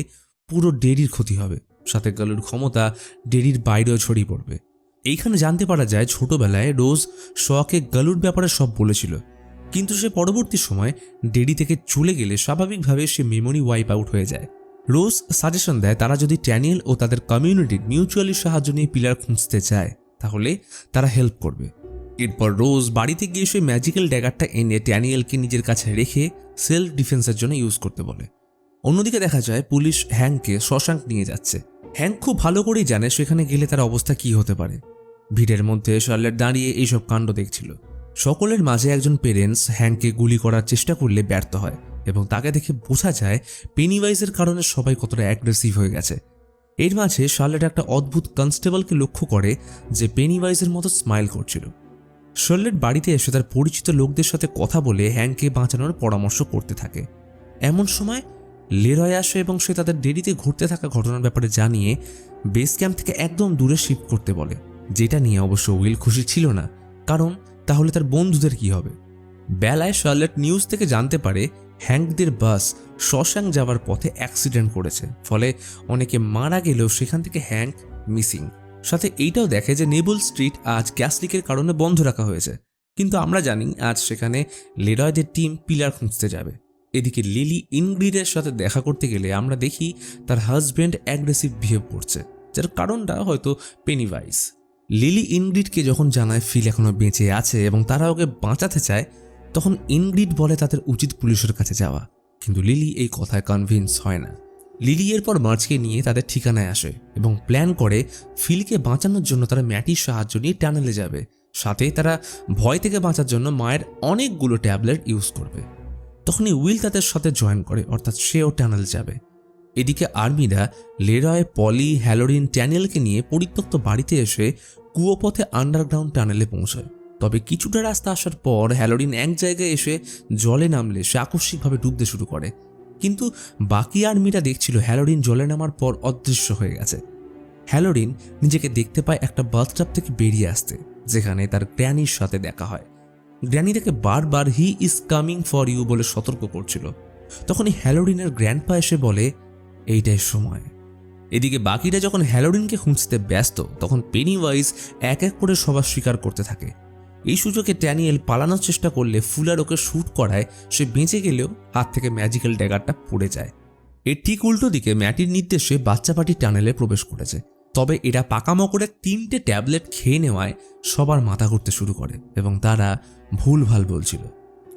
পুরো ডেরির ক্ষতি হবে, সাথে গালুর ক্ষমতা ডেরির বাইরেও ছড়িয়ে পড়বে। এইখানে জানতে পারা যায় ছোটবেলায় রোজ শকে গালুর ব্যাপারে সব বলেছিল, কিন্তু সে পরবর্তী সময় ডেরি থেকে চলে গেলে স্বাভাবিকভাবে সে মেমোরি ওয়াইপ আউট হয়ে যায়। রোজ সাজেশন দেয় তারা যদি ড্যানিয়েল ও তাদের কমিউনিটির মিউচুয়ালি সাহায্য নিয়ে পিলার খুঁজতে চায় তাহলে তারা হেল্প করবে। এরপর রোজ বাড়িতে গিয়ে সেই ম্যাজিক্যাল ড্যাগারটা এনে ড্যানিয়েলকে নিজের কাছে রেখে সেলফ ডিফেন্সের জন্য ইউজ করতে বলে। অন্যদিকে দেখা যায় পুলিশ হ্যাংকে শশাঙ্ক নিয়ে যাচ্ছে। হ্যাংক খুব ভালো করেই জানে সেখানে গেলে তার অবস্থা কি হতে পারে। ভিড়ের মধ্যে শার্লেট দাঁড়িয়ে এইসব কাণ্ড দেখছিল। সকলের মাঝে একজন পেরেন্টস হ্যাংকে গুলি করার চেষ্টা করলে ব্যর্থ হয় এবং তাকে দেখে বোঝা যায় পেনিওয়াইজের কারণে সবাই কতটা অ্যাগ্রেসিভ হয়ে গেছে। এর মাঝে শার্লেট একটা অদ্ভুত কনস্টেবলকে লক্ষ্য করে যে পেনিওয়াইজের মতো স্মাইল করছিল। শার্লেট বাড়িতে এসে তার পরিচিত লোকদের সাথে কথা বলে হ্যাংকে বাঁচানোর পরামর্শ করতে থাকে। এমন সময় লেরয় আসে এবং সে তাদের ডেরিতে ঘুরতে থাকা ঘটনার ব্যাপারে জানিয়ে বেস ক্যাম্প থেকে একদম দূরে শিফট করতে বলে, যেটা নিয়ে অবশ্য উইল খুশি ছিল না, কারণ তাহলে তার বন্ধুদের কি হবে। বেলায় শার্লেট নিউজ থেকে জানতে পারে হ্যাংকদের বাস শশাঙ্ক যাওয়ার পথে অ্যাক্সিডেন্ট করেছে, ফলে অনেকে মারা গেলেও সেখান থেকে হ্যাংক মিসিং। সাথে এইটাও দেখে যে নেবল স্ট্রিট আজ গ্যাস লিকের কারণে বন্ধ রাখা হয়েছে, কিন্তু আমরা জানি আজ সেখানে লেরয়দের টিম পিলার খুঁজতে যাবে। এদিকে লিলি ইনগ্রিডের সাথে দেখা করতে গেলে আমরা দেখি তার হাজব্যান্ড অ্যাগ্রেসিভ বিহেভ করছে, যার কারণটা হয়তো পেনিওয়াইজ। লিলি ইনগ্রিডকে যখন জানায় ফিল এখনো বেঁচে আছে এবং তারা ওকে বাঁচাতে চায়, তখন ইনগ্রিড বলে তাদের উচিত পুলিশের কাছে যাওয়া, কিন্তু লিলি এই কথায় কনভিন্স হয় না। লিলি এরপর মার্চকে নিয়ে তাদের ঠিকানায় আসে এবং প্ল্যান করে ফিলকে বাঁচানোর জন্য তারা ম্যাটির সাহায্য নিয়ে টানেলে যাবে। সাথে তারা ভয় থেকে বাঁচার জন্য মায়ের অনেকগুলো ট্যাবলেট ইউজ করবে। তখনই উইল তাদের সাথে জয়েন করে, অর্থাৎ সেও টানেল যাবে। এদিকে আর্মিরা লেরয়, পলি, হ্যালোরিন, ট্যানেলকে নিয়ে পরিত্যক্ত বাড়িতে এসে কুয়োপথে আন্ডারগ্রাউন্ড টানেলে পৌঁছায়। তবে কিছুটা রাস্তা আসার পর হ্যালোরিন এক জায়গায় এসে জলে নামলে সে আকস্মিকভাবে ডুবতে শুরু করে, কিন্তু বাকি আর্মিরা দেখছিল হ্যালোরিন জলে নামার পর অদৃশ্য হয়ে গেছে। হ্যালোরিন নিজেকে দেখতে পায় একটা বাথটাব থেকে বেরিয়ে আসতে, যেখানে তার গ্র্যানির সাথে দেখা হয়। গ্র্যানি তাকে বারবার he is coming for you বলে সতর্ক করছিল। তখনই হ্যালোরিনের গ্র্যান্ডপা এসে বলে এইটাই সময়। এদিকে বাকিরা যখন হ্যালোরিনকে খুঁজতে ব্যস্ত, তখন পেনিওয়াইজ এক এক করে সবার স্বীকার করতে থাকে। এই সুযোগে ড্যানিয়েল পালানোর চেষ্টা করলে ফুলার ওকে শ্যুট করায় সে বেঁচে গেলেও হাত থেকে ম্যাজিক্যাল ড্যাগারটা পড়ে যায়। এর ঠিক উল্টো দিকে ম্যাটির নির্দেশে বাচ্চা পার্টি টানেলে প্রবেশ করেছে, তবে এরা পাকামো করে 3টে ট্যাবলেট খেয়ে নেওয়ায় সবার মাথা ঘুরতে শুরু করে এবং তারা ভুলভাল বলছিল।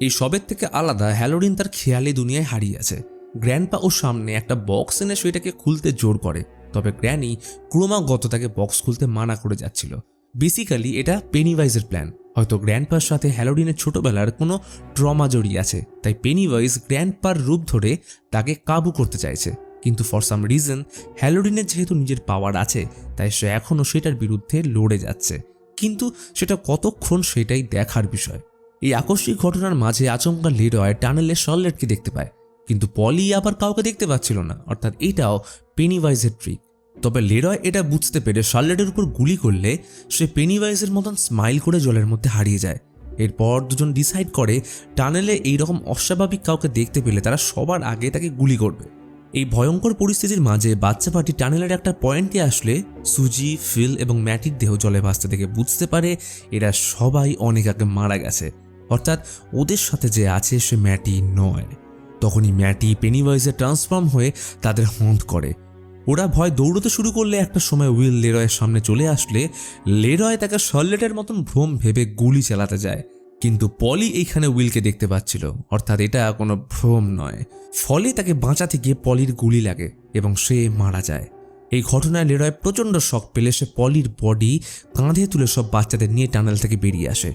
এই সবের থেকে আলাদা হ্যালোরিন তার খেয়ালি দুনিয়ায় হারিয়ে আছে। গ্র্যান্ডপা ওর সামনে একটা বক্স এনে সেটাকে খুলতে জোর করে, তবে গ্র্যানি ক্রমাগত তাকে বক্স খুলতে মানা করে যাচ্ছিল। বেসিক্যালি এটা পেনিওয়াইজের প্ল্যান। হয়তো গ্র্যান্ডপার সাথে হ্যালোরিনের ছোটবেলার কোনো ট্রমা জড়িয়ে আছে, তাই পেনিওয়াইজ গ্র্যান্ডপার রূপ ধরে তাকে কাবু করতে চাইছে। কিন্তু ফর সাম রিজন হ্যালোরিনের যেহেতু নিজের পাওয়ার আছে, তাই সে এখনও সেটার বিরুদ্ধে লড়ে যাচ্ছে, কিন্তু সেটা কতক্ষণ সেটাই দেখার বিষয়। এই আকস্মিক ঘটনার মাঝে আচমকা লেরয় টানেলে শার্লেটকে দেখতে পায়, কিন্তু পলি আবার কাউকে দেখতে পাচ্ছিল না, অর্থাৎ এটাও পেনিওয়াইজের ট্রিক। তবে লেরয় এটা বুঝতে পেরে শার্লেটের উপর গুলি করলে সে পেনিওয়াইজের মতন স্মাইল করে জলের মধ্যে হারিয়ে যায়। এরপর দুজন ডিসাইড করে টানেলে এইরকম অস্বাভাবিক কাউকে দেখতে পেলে তারা সবার আগে তাকে গুলি করবে। এই ভয়ঙ্কর পরিস্থিতির মাঝে বাচ্চা পার্টি টানেলের একটা পয়েন্টে আসলে সুজি, ফিল এবং ম্যাটির দেহ জলে ভাসতে দেখে বুঝতে পারে এরা সবাই অনেক আগে মারা গেছে, অর্থাৎ ওদের সাথে যে আছে সে ম্যাটি নয়। তখনই ম্যাটি পেনিওয়াইজে ট্রান্সফর্ম হয়ে তাদের হন্ট করে। ওরা ভয় দৌড়তে শুরু করলে একটা সময় উইল লেরয়ের সামনে চলে আসলে লেরয় তাকে শার্লেটের মতন ভ্রম ভেবে গুলি চালাতে যায়, কিন্তু পলি এইখানে উইলকে দেখতে পাচ্ছিল, অর্থাৎ এটা কোনো ভ্রম নয়। ফলে তাকে বাঁচাতে গিয়ে পলির গুলি লাগে এবং সে মারা যায়। এই ঘটনায় লেরয় প্রচণ্ড শক পেলে সে পলির বডি কাঁধে তুলে সব বাচ্চাদের নিয়ে টানেল থেকে বেরিয়ে আসে।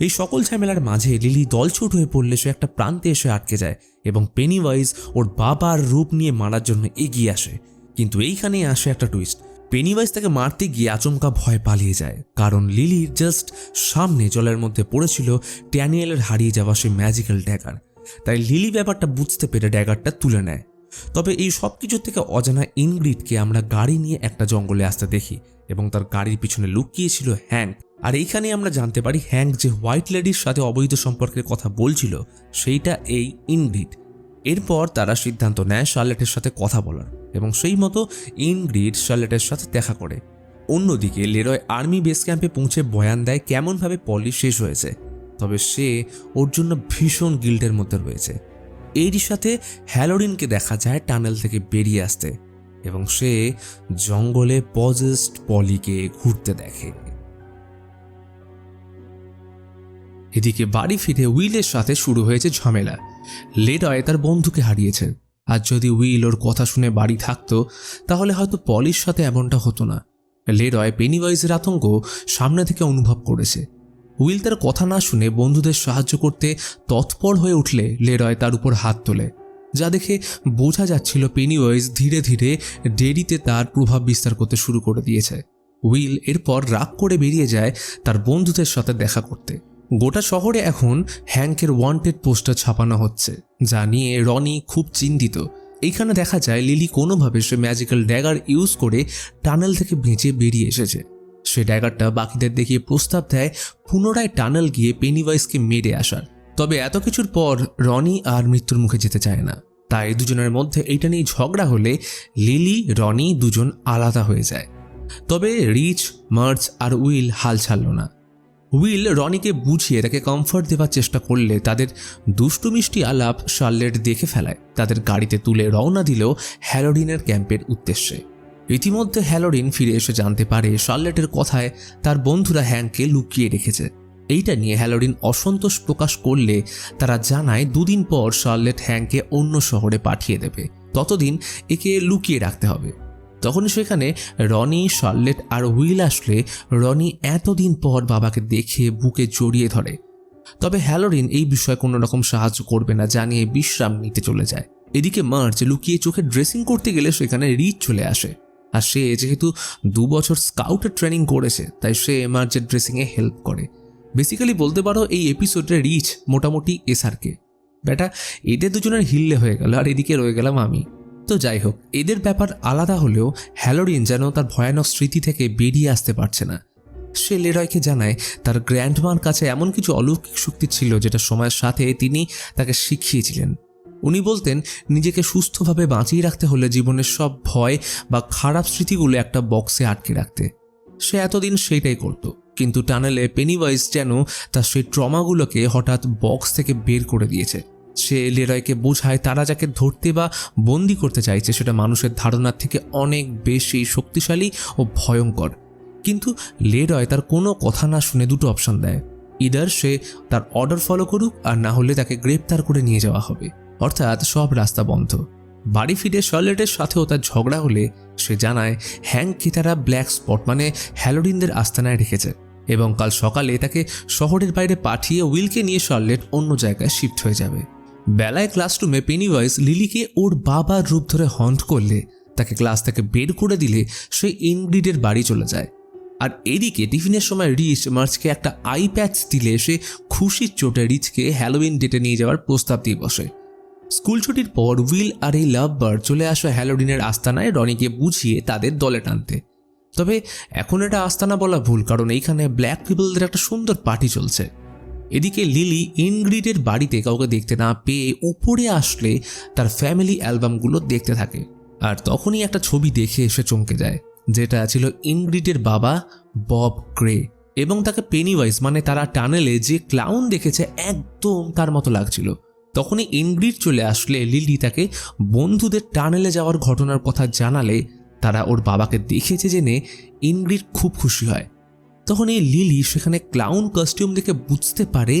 এই সকল ঝামেলার মাঝে লিলি দলছুট হয়ে পড়লে সে একটা প্রান্তে এসে আটকে যায় এবং পেনিওয়াইজ ওর বাবার রূপ নিয়ে মারার জন্য এগিয়ে আসে। কিন্তু এইখানেই আসে একটা টুইস্ট। পেনিওয়াইজ তাকে মারতে গিয়ে আচমকা ভয় পালিয়ে যায়, কারণ লিলির জাস্ট সামনে জলের মধ্যে পড়েছিল ড্যানিয়েলের হারিয়ে যাওয়া সেই ম্যাজিক্যাল ড্যাগার। তাই লিলি ব্যাপারটা বুঝতে পেরে ড্যাগারটা তুলে নেয়। তবে এই সব কিছুর থেকে অজানা ইনগ্রিডকে আমরা গাড়ি নিয়ে একটা জঙ্গলে আসতে দেখি এবং তার গাড়ির পিছনে লুকিয়েছিল হ্যাঙ্ক। আর এইখানে আমরা জানতে পারি হ্যাঙ্ক যে হোয়াইট লেডির সাথে অবৈধ সম্পর্কের কথা বলছিল সেইটা এই ইনগ্রিড। এরপর তারা সিদ্ধান্ত নেয় শার্লেটের সাথে কথা বলার এবং সেই মতো ইনগ্রিড শার্লেটের সাথে দেখা করে। অন্যদিকে লেরয় আর্মি বেস ক্যাম্পে পৌঁছে বয়ান দেয় কেমনভাবে পলি শেষ হয়েছে, তবে সে ওর জন্য ভীষণ গিল্টের মধ্যে রয়েছে। এরই সাথে হ্যালোরিনকে দেখা যায় টানেল থেকে বেরিয়ে আসতে এবং সে জঙ্গলে পজেসড পলিকে ঘুরতে দেখে। এদিকে বাড়ি ফিরে উইলের সাথে শুরু হয়েছে ঝামেলা। লেরয় তার বন্ধুকে হারিয়েছে, আর যদি উইল ওর কথা শুনে বাড়ি থাকতো তাহলে হয়তো পলির সাথে এমনটা হতো না। লেরয় পেনিওয়াইজের আতঙ্ক সামনে থেকে অনুভব করেছে। উইল তার কথা না শুনে বন্ধুদের সাহায্য করতে তৎপর হয়ে উঠলে লেরয় তার উপর হাত তোলে, যা দেখে বোঝা যাচ্ছিল পেনিওয়াইজ ধীরে ধীরে ডেরিতে তার প্রভাব বিস্তার করতে শুরু করে দিয়েছে। উইল এরপর রাগ করে বেরিয়ে যায় তার বন্ধুদের সাথে দেখা করতে। গোটা শহরে এখন হ্যাঙ্কের ওয়ান্টেড পোস্টার ছাপানো হচ্ছে, যা নিয়ে রনি খুব চিন্তিত। এইখানে দেখা যায় লিলি কোনোভাবে সে ম্যাজিক্যাল ড্যাগার ইউজ করে টানেল থেকে বেঁচে বেরিয়ে এসেছে। সে ড্যাগারটা বাকিদের দেখিয়ে প্রস্তাব দেয় পুনরায় টানেল গিয়ে পেনিওয়াইজকে মেরে আসার। তবে এত কিছুর পর রনি আর মৃত্যুর মুখে যেতে চায় না, তাই দুজনের মধ্যে এইটা নিয়ে ঝগড়া হলে লিলি রনি দুজন আলাদা হয়ে যায়। তবে রিচ, মার্চ আর উইল হাল ছাড়ল না। উইল রনিকে বুঝিয়ে তাকে কমফর্ট দেওয়ার চেষ্টা করলে তাদের দুষ্টু মিষ্টি আলাপ শার্লেট দেখে ফেলায়। তাদের গাড়িতে তুলে রওনা দিল হ্যালোরিনের ক্যাম্পের উদ্দেশ্যে। ইতিমধ্যে হ্যালোরিন ফিরে এসে জানতে পারে শার্লেটের কথায় তার বন্ধুরা হ্যাঙ্ককে লুকিয়ে রেখেছে। এইটা নিয়ে হ্যালোরিন অসন্তোষ প্রকাশ করলে তারা জানায় 2 দিন পর শার্লেট হ্যাঙ্ককে অন্য শহরে পাঠিয়ে দেবে, ততদিন একে লুকিয়ে রাখতে হবে। তখন সেখানে রনি, শার্লেট আর উইল আসলে রনি এতদিন পর বাবাকে দেখে বুকে জড়িয়ে ধরে। তবে হ্যালোরিন এই বিষয়ে কোনো রকম সাহায্য করবে না জানিয়ে বিশ্রাম নিতে চলে যায়। এদিকে মার্চ লুকিয়ে চোখে ড্রেসিং করতে গেলে সেখানে রিচ চলে আসে, আর সে যেহেতু 2 বছর স্কাউটের ট্রেনিং করেছে তাই সে মার্চের ড্রেসিংয়ে হেল্প করে। বেসিক্যালি বলতে পারো এই এপিসোডের রিচ মোটামুটি এসআরকে। বেটা এদের দুজনের হিল্লে হয়ে গেল, আর এদিকে রয়ে গেলাম আমি। তো যাই হোক, এদের ব্যাপার আলাদা হলেও হ্যালোরিন যেন তার ভয়ানক স্মৃতি থেকে বেরিয়ে আসতে পারছে না। সে লেরয়কে জানায় তার গ্র্যান্ডমার কাছে এমন কিছু অলৌকিক শক্তি ছিল যেটা সময়ের সাথে তিনি তাকে শিখিয়েছিলেন। উনি বলতেন নিজেকে সুস্থভাবে বাঁচিয়ে রাখতে হলে জীবনের সব ভয় বা খারাপ স্মৃতিগুলো একটা বক্সে আটকে রাখতে। সে এতদিন সেইটাই করত, কিন্তু টানেলে পেনিওয়াইজ যেন তার সেই ট্রমাগুলোকে হঠাৎ বক্স থেকে বের করে দিয়েছে। সে লেরয়কে বোঝায় তারা যাকে ধরতে বা বন্দি করতে চাইছে সেটা মানুষের ধারণার থেকে অনেক বেশি শক্তিশালী ও ভয়ঙ্কর। কিন্তু লেরয় তার কোনো কথা না শুনে দুটো অপশন দেয়, ইদার সে তার অর্ডার ফলো করুক, আর না হলে তাকে গ্রেপ্তার করে নিয়ে যাওয়া হবে। অর্থাৎ সব রাস্তা বন্ধ। বাড়ি ফিরে শার্লেটের সাথেও তার ঝগড়া হলে সে জানায় হ্যাংককে তারা ব্ল্যাক স্পট মানে হ্যালোরিনদের আস্তানায় রেখেছে এবং কাল সকালে তাকে শহরের বাইরে পাঠিয়ে উইলকে নিয়ে শার্লেট অন্য জায়গায় শিফট হয়ে যাবে। বেলায় ক্লাসরুমে পেনিওয়াইজ লিলিকে ওর বাবার রূপ ধরে হন্ট করলে তাকে ক্লাস থেকে বের করে দিলে সে ইনগ্রিডের বাড়ি চলে যায়। আর এদিকে টিফিনের সময় রিচ মার্চকে একটা আই প্যাচ দিলে সে খুশির চোটে রিচকে হ্যালোউইন ডেটে নিয়ে যাওয়ার প্রস্তাব দিয়ে বসে। স্কুল ছুটির পর উইল আর এই লাভ বার্ড চলে আসে হ্যালোডিনের আস্তানায় রনিকে বুঝিয়ে তাদের দলে টানতে। তবে এখন এটা আস্তানা বলা ভুল, কারণ এইখানে ব্ল্যাক পিপলদের একটা সুন্দর পার্টি চলছে। এদিকে লিলি ইনগ্রিডের বাড়িতে কাউকে দেখতে না পেয়ে উপরে আসলে তার ফ্যামিলি অ্যালবামগুলো দেখতে থাকে, আর তখনই একটা ছবি দেখে এসে চমকে যায়, যেটা ছিল ইনগ্রিডের বাবা বব গ্রে, এবং তাকে পেনিওয়াইজ মানে তারা টানেলে যে ক্লাউন দেখেছে একদম তার মতো লাগছিল। তখনই ইনগ্রিড চলে আসলে লিলি তাকে বন্ধুদের টানেলে যাওয়ার ঘটনার কথা জানালে তারা ওর বাবাকে দেখেছে জেনে ইনগ্রিড খুব খুশি হয়। তখন এই লিলি সেখানে ক্লাউন কস্টিউম দেখে বুঝতে পারে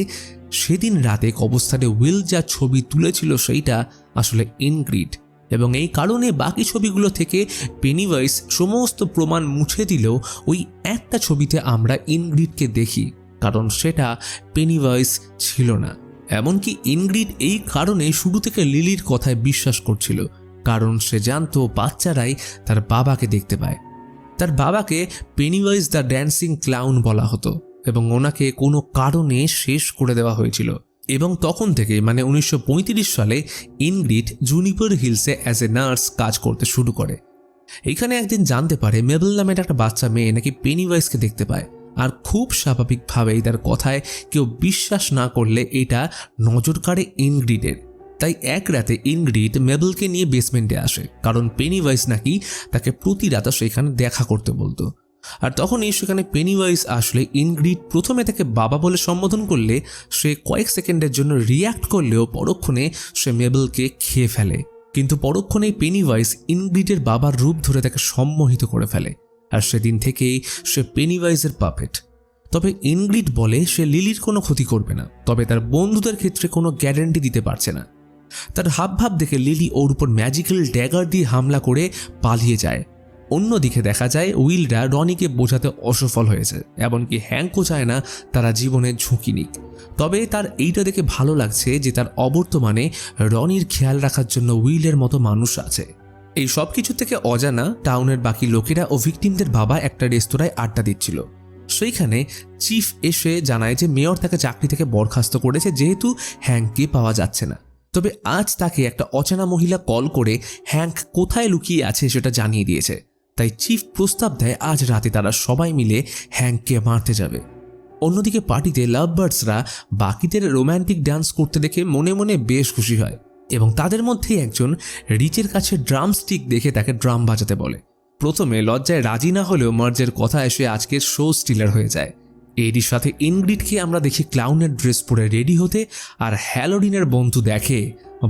সেদিন রাতে কবরস্থানে উইল যা ছবি তুলেছিল সেইটা আসলে ইনগ্রিড, এবং এই কারণে বাকি ছবিগুলো থেকে পেনিওয়াইজ সমস্ত প্রমাণ মুছে দিলেও ওই একটা ছবিতে আমরা ইনগ্রিডকে দেখি, কারণ সেটা পেনিওয়াইজ ছিল না। এমনকি ইনগ্রিড এই কারণে শুরু থেকে লিলির কথায় বিশ্বাস করছিল, কারণ সে জানতো বাচ্চারাই তার বাবাকে দেখতে পায়। তার বাবাকে পেনিওয়াইজ দ্য ড্যান্সিং ক্লাউন বলা হতো এবং ওনাকে কোনো কারণে শেষ করে দেওয়া হয়েছিল। এবং তখন থেকে মানে 1935 সালে ইনগ্রিড জুনিপার হিলসে অ্যাজ এ নার্স কাজ করতে শুরু করে। এইখানে একদিন জানতে পারে মেবেল নামের একটা বাচ্চা মেয়ে নাকি পেনিওয়াইজকে দেখতে পায়, আর খুব স্বাভাবিকভাবেই তার কথায় কেউ বিশ্বাস না করলে এটা নজর কাড়ে ইনগ্রিডের। তাই এক রাতে ইনগ্রিড মেবেলকে নিয়ে বেসমেন্টে আসে, কারণ পেনিওয়াইজ নাকি তাকে প্রতি রাতে সেখানে দেখা করতে বলতো। আর তখনই সেখানে পেনিওয়াইজ আসলে ইনগ্রিড প্রথমে তাকে বাবা বলে সম্বোধন করলে সে কয়েক সেকেন্ডের জন্য রিয়্যাক্ট করলেও পরক্ষণে সে মেবেলকে খেয়ে ফেলে। কিন্তু পরক্ষণেই পেনিওয়াইজ ইনগ্রিডের বাবার রূপ ধরে তাকে সম্মোহিত করে ফেলে, আর সেদিন থেকেই সে পেনিওয়াইজের পাপেট। তবে ইনগ্রিড বলে সে লিলির কোনো ক্ষতি করবে না, তবে তার বন্ধুদের ক্ষেত্রে কোনো গ্যারান্টি দিতে পারছে না। তার হাবভাব দেখে লিলি ওর উপর ম্যাজিক্যাল ড্যাগার দিয়ে হামলা করে পালিয়ে যায়। অন্যদিকে দেখা যায় উইলরা রনিকে বোঝাতে অসফল হয়েছে, এমনকি হ্যাংকও চায় না তারা জীবনের ঝুঁকি নিক। তবে তার এইটা দেখে ভালো লাগছে যে তার অবর্তমানে রনির খেয়াল রাখার জন্য উইলের মতো মানুষ আছে। এই সব কিছু থেকে অজানা টাউনের বাকি লোকেরা ও ভিকটিমদের বাবা একটা রেস্তোরাঁয় আড্ডা দিচ্ছিল। সেইখানে চিফ এসে জানায় যে মেয়র তাকে চাকরি থেকে বরখাস্ত করেছে যেহেতু হ্যাংককে পাওয়া যাচ্ছে না। তবে আজ তাকে একটা অচেনা মহিলা কল করে হ্যাংক কোথায় লুকিয়ে আছে সেটা জানিয়ে দিয়েছে। তাই চিফ প্রস্তাব দেয় আজ রাতে তারা সবাই মিলে হ্যাংককে মারতে যাবে। অন্যদিকে পার্টিতে লাভ বার্ডসরা বাকিদের রোম্যান্টিক ডান্স করতে দেখে মনে মনে বেশ খুশি হয়, এবং তাদের মধ্যে একজন রিচের কাছে ড্রাম স্টিক দেখে তাকে ড্রাম বাজাতে বলে। প্রথমে লজ্জায় রাজি না হলেও মার্জের কথা এসে আজকের শো স্টিলার হয়ে যায়। এরই সাথে ইনগ্রিডকে আমরা দেখি ক্লাউনের ড্রেস পরে রেডি হতে, আর হ্যালোডিনের বন্ধু দেখে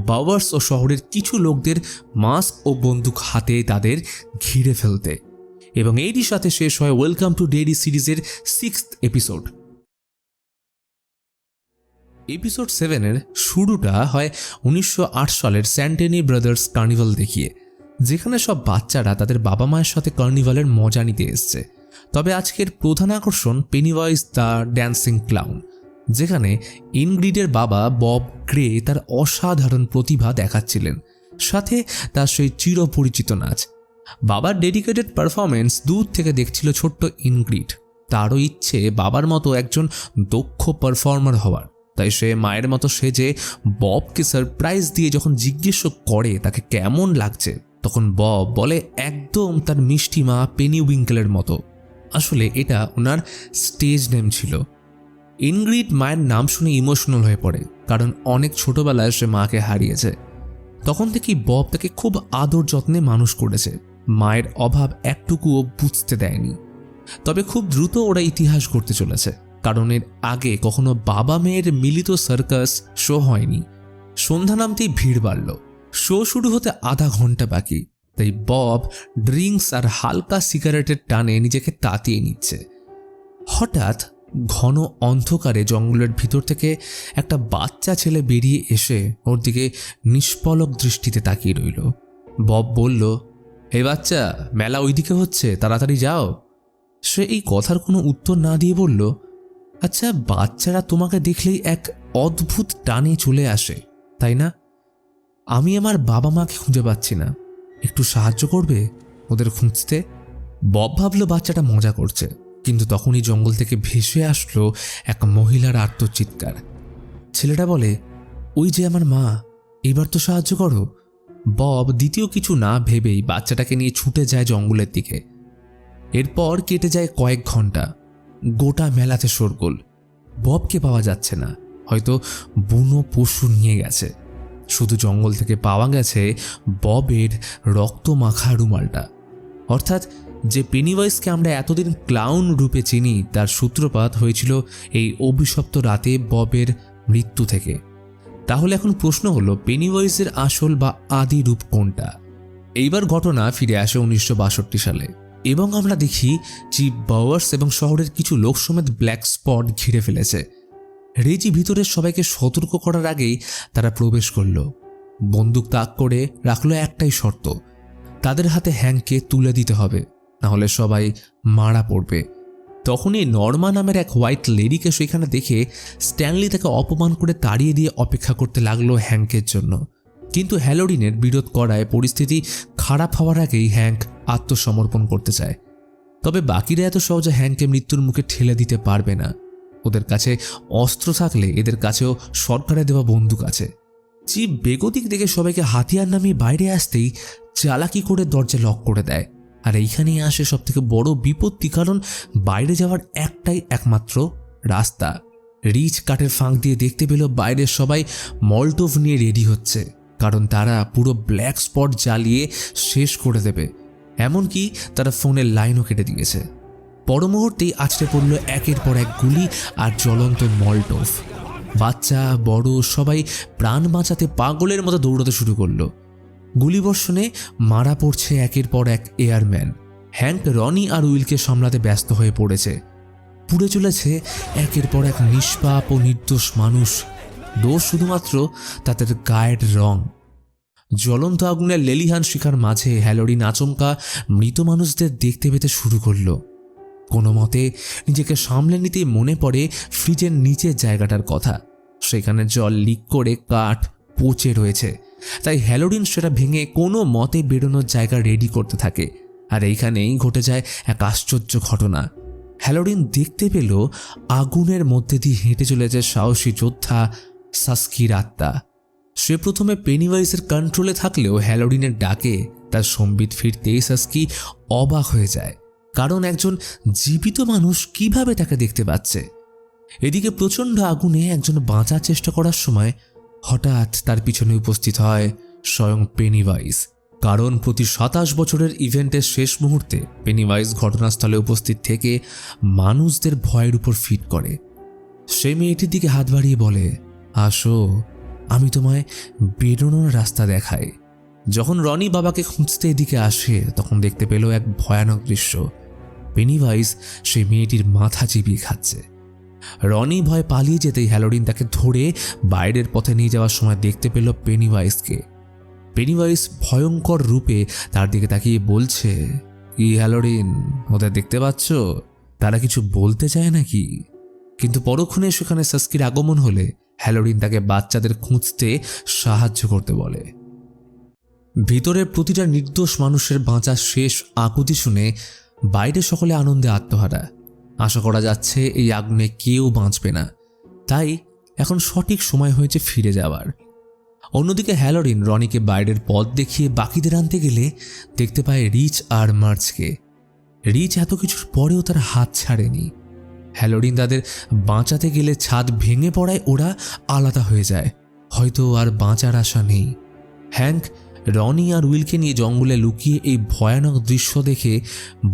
বাওয়ার্স ও শহরের কিছু লোকদের মাস্ক ও বন্দুক হাতে তাদের ঘিরে ফেলতে। এবং এরই সাথে শেষ হয় ওয়েলকাম টু ডেরি সিরিজের 6th এপিসোড। এপিসোড 7-এর শুরুটা হয় 1908 সালের স্যান্টেনি ব্রাদার্স কার্নিভাল দেখিয়ে, যেখানে সব বাচ্চারা তাদের বাবা মায়ের সাথে কার্নিভালের মজা নিতে এসছে। তবে আজকের প্রধান আকর্ষণ পেনিওয়াইজ দ্য ড্যান্সিং ক্লাউন, যেখানে ইনগ্রিডের বাবা বব গ্রে তার অসাধারণ প্রতিভা দেখাচ্ছিলেন, সাথে তার সেই চিরপরিচিত নাচ। বাবার ডেডিকেটেড পারফরমেন্স দূর থেকে দেখছিল ছোট্ট ইনগ্রিড। তারও ইচ্ছে বাবার মতো একজন দক্ষ পারফর্মার হওয়ার। তাই সে মায়ের মতো সেজে ববকে সারপ্রাইজ দিয়ে যখন জিজ্ঞেস করে তাকে কেমন লাগছে, তখন বব বলে একদম তার মিষ্টি মা পেনি উইঙ্কেলের মতো। আসলে এটা ওনার স্টেজ নেম ছিল। ইনগ্রিড মায়ের নাম শুনে ইমোশনাল হয়ে পড়ে, কারণ অনেক ছোটবেলায় সে মাকে হারিয়েছে। তখন থেকেই বব তাকে খুব আদর যত্নে মানুষ করেছে, মায়ের অভাব একটুকুও বুঝতে দেয়নি। তবে খুব দ্রুত ওরা ইতিহাস গড়তে চলেছে, কারণ এর আগে কখনো বাবা মেয়ের মিলিত সার্কাস শো হয়নি। সন্ধ্যা নামতেই ভিড় বাড়ল। শো শুরু হতে আধা ঘন্টা বাকি, তাই বব ড্রিঙ্কস আর হালকা সিগারেটের টানে নিজেকে তাতিয়ে নিচ্ছে। হঠাৎ ঘন অন্ধকারে জঙ্গলের ভিতর থেকে একটা বাচ্চা ছেলে বেরিয়ে এসে ওর দিকে নিষ্পলক দৃষ্টিতে তাকিয়ে রইল। বব বলল, হে বাচ্চা, মেলা ওইদিকে হচ্ছে, তাড়াতাড়ি যাও। সে এই কথার কোনো উত্তর না দিয়ে বলল, আচ্ছা, বাচ্চারা তোমাকে দেখলেই এক অদ্ভুত টানে চলে আসে, তাই না? আমি আমার বাবা মাকে খুঁজে পাচ্ছি না, একটু সাহায্য করবে ওদের খুঁজতে? বব ভাবল বাচ্চাটা মজা করছে, কিন্তু তখনই জঙ্গল থেকে ভেসে আসলো এক মহিলার আর্তচিৎকার। ছেলেটা বলে, ওই যে আমার মা, এবার তো সাহায্য করো। বব দ্বিতীয় কিছু না ভেবেই বাচ্চাটাকে নিয়ে ছুটে যায় জঙ্গলের দিকে। এরপর কেটে যায় কয়েক ঘন্টা। গোটা মেলাতে শোরগোল। ববকে পাওয়া যাচ্ছে না, হয়তো বুনো পশু নিয়ে গেছে। শুধু জঙ্গল থেকে পাওয়া গেছে ববের রক্ত মাখা রুমালটা। অর্থাৎ যে পেনিওয়াইজকে আমরা এতদিন ক্লাউন রূপে চিনি, তার সূত্রপাত হয়েছিল এই অভিশপ্ত রাতে ববের মৃত্যু থেকে। তাহলে এখন প্রশ্ন হলো, পেনিওয়াইজের আসল বা আদি রূপ কোনটা? এইবার ঘটনা ফিরে আসে 1962 সালে, এবং আমরা দেখি চিফ বাওয়ার্স এবং শহরের কিছু লোক সমেত ব্ল্যাক স্পট ঘিরে ফেলেছে। রেজি ভিতরের সবাইকে সতর্ক করার আগেই তারা প্রবেশ করল। বন্দুক তাক করে রাখলো একটাই শর্ত, তাদের হাতে হ্যাংকে তুলে দিতে হবে, নাহলে সবাই মারা পড়বে। তখনই নর্মা নামের এক হোয়াইট লেডিকে সেখানে দেখে স্ট্যানলি তাকে অপমান করে তাড়িয়ে দিয়ে অপেক্ষা করতে লাগলো হ্যাংকের জন্য। কিন্তু হ্যালোডিনের বিরোধ করায় পরিস্থিতি খারাপ হওয়ার আগেই হ্যাংক আত্মসমর্পণ করতে চায়। তবে বাকিরা এত সহজে হ্যাংকে মৃত্যুর মুখে ঠেলে দিতে পারবে না। ওদের কাছে অস্ত্র থাকলে এদের কাছেও সরকারের দেওয়া বন্দুক আছে। চিফ বেগতিক দেখে সবাইকে হাতিয়ার নামিয়ে বাইরে আসতেই চালাকি করে দরজা লক করে দেয়। আর এইখানেই আসে সবথেকে বড় বিপত্তি, কারণ বাইরে যাওয়ার একটাই একমাত্র রাস্তা। রিচ কাঠের ফাঁক দিয়ে দেখতে পেল বাইরের সবাই মলটোভ নিয়ে রেডি হচ্ছে, কারণ তারা পুরো ব্ল্যাক স্পট জ্বালিয়ে শেষ করে দেবে। এমনকি তারা ফোনের লাইনও কেটে দিয়েছে। পর মুহূর্তেই আছড়ে পড়ল একের পর এক গুলি আর জ্বলন্ত মলটোভ। বাচ্চা বড় সবাই প্রাণ বাঁচাতে পাগলের মতো দৌড়াতে শুরু করলো। গুলিবর্ষণে মারা পড়ছে একের পর এক এয়ারম্যান। হ্যাংক রনি আর উইলকে সামলাতে ব্যস্ত হয়ে পড়েছে। পুড়ে চলেছে একের পর এক নিষ্পাপ ও নির্দোষ মানুষ। দোষ শুধুমাত্র তাদের গায়ের রং। জ্বলন্ত আগুনের লেলিহান শিখার মাঝে হ্যালোডিন আচমকা মৃত মানুষদের দেখতে পেতে শুরু করলো। কোনো মতে নিজেকে সামলে নিতেই মনে পড়ে ফ্রিজের নিচের জায়গাটার কথা। সেখানে জল লিক করে কাঠ পচে রয়েছে, তাই হ্যালোডিন সেটা ভেঙে কোনো মতে বেরোনোর জায়গা রেডি করতে থাকে। আর এইখানেই ঘটে যায় এক আশ্চর্য ঘটনা। হ্যালোডিন দেখতে পেল আগুনের মধ্যে দিয়ে হেঁটে চলেছে সাহসী যোদ্ধা সাস্কির আত্মা। সে প্রথমে পেনিওয়াইজের কন্ট্রোলে থাকলেও হ্যালোডিনের ডাকে তার সম্বিত ফিরতেই সাস্কি অবাক হয়ে যায়, কারণ একজন জীবিত মানুষ কিভাবে তাকে দেখতে পাচ্ছে। এদিকে প্রচণ্ড আগুনে একজন বাঁচার চেষ্টা করার সময় হঠাৎ তার পিছনে উপস্থিত হয় স্বয়ং পেনিওয়াইজ। কারণ প্রতি 27 বছরের ইভেন্টের শেষ মুহূর্তে পেনিওয়াইজ ঘটনাস্থলে উপস্থিত থেকে মানুষদের ভয়ের উপর ফিট করে। সে মেয়েটির দিকে হাত বাড়িয়ে বলে, আসো, আমি তোমায় বেরোনোর রাস্তা দেখাই। যখন রনি বাবাকে খুঁজতে এদিকে আসে, তখন দেখতে পেল এক ভয়ানক দৃশ্য। পেনিওয়াইজ সেই মেয়েটির মাথা চিবিয়ে খাচ্ছে। রনি ভয় পালিয়ে যেতেই হ্যালোডিন তাকে ধরে বাইরের পথে নিয়ে যাওয়ার সময় দেখতে পেল পেনিওয়াইজকে। পেনিওয়াইজ ভয়ঙ্কর রূপে তার দিকে তাকিয়ে বলছে, কি হ্যালোডিন, ওদের দেখতে পাচ্ছ? তারা কিছু বলতে চায় নাকি? কিন্তু পরক্ষণে সেখানে সাস্কির আগমন হলে হ্যালোডিন তাকে বাচ্চাদের খুঁজতে সাহায্য করতে বলে। ভিতরের প্রতিটা নির্দোষ মানুষের বাঁচার শেষ আকুতি শুনে বাইরে সকলে আনন্দে আত্মহারা। আশা করা যাচ্ছে এই আগুনে কেউ বাঁচবে না, তাই এখন সঠিক সময় হয়েছে ফিরে যাওয়ার। অন্যদিকে হ্যালোরিন রনিকে বাইরের পথ দেখিয়ে বাকিদের আনতে গেলে দেখতে পায় রিচ আর মার্চকে। রিচ এত কিছুর পরেও তার হাত ছাড়েনি। হ্যালোরিন তাদের বাঁচাতে গেলে ছাদ ভেঙে পড়ায় ওরা আলাদা হয়ে যায়, হয়তো আর বাঁচার আশা নেই। হ্যাঙ্ক রনি আর উইলকে নিয়ে জঙ্গলে লুকিয়ে এই ভয়ানক দৃশ্য দেখে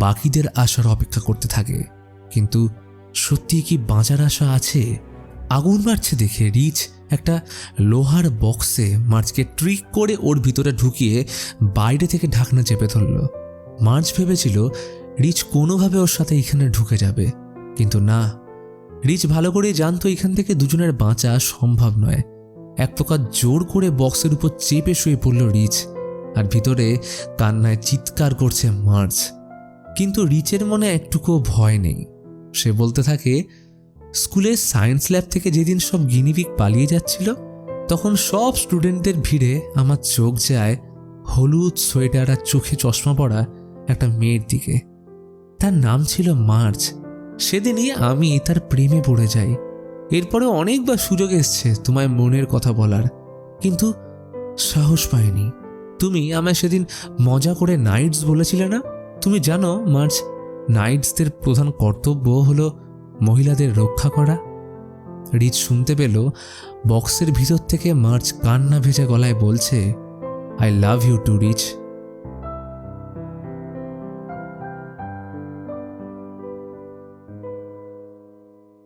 বাকিদের আসার অপেক্ষা করতে থাকে। কিন্তু সত্যি কি বাঁচার আশা আছে? আগুন মারছে দেখে রিচ একটা লোহার বক্সে মার্চকে ট্রিক করে ওর ভিতরে ঢুকিয়ে বাইরে থেকে ঢাকনা চেপে ধরল। মার্চ ভেবেছিল রিচ কোনোভাবে ওর সাথে এখানে ঢুকে যাবে, কিন্তু না, রিচ ভালো করে জানতো এখান থেকে দুজনের বাঁচা সম্ভব নয়। এক প্রকার জোর করে বক্সের উপর চেপে শুয়ে পড়ল রিচ, আর ভিতরে কান্নায় চিৎকার করছে মার্চ। কিন্তু রিচের মনে একটুকুও ভয় নেই। সে বলতে থাকে, স্কুলের সায়েন্স ল্যাব থেকে যেদিন সব গিনিপিগ পালিয়ে যাচ্ছিল, তখন সব স্টুডেন্টদের ভিড়ে আমার চোখ যায় হলুদ সোয়েটার আর চোখে চশমা পরা একটা মেয়ের দিকে। তার নাম ছিল মার্চ। সেদিনই আমি তার প্রেমে পড়ে যাই। এরপরে অনেকবার সুযোগ এসছে তোমায় মনের কথা বলার, কিন্তু সাহস পাইনি। তুমি আমায় সেদিন মজা করে নাইটস বলেছিলে না? তুমি জানো মার্চ, নাইটসদের প্রধান কর্তব্য হলো মহিলাদের রক্ষা করা। রিচ শুনতে পেল বক্সের ভিতর থেকে মার্চ কান্না ভেজা গলায় বলছে, I love you too Rich.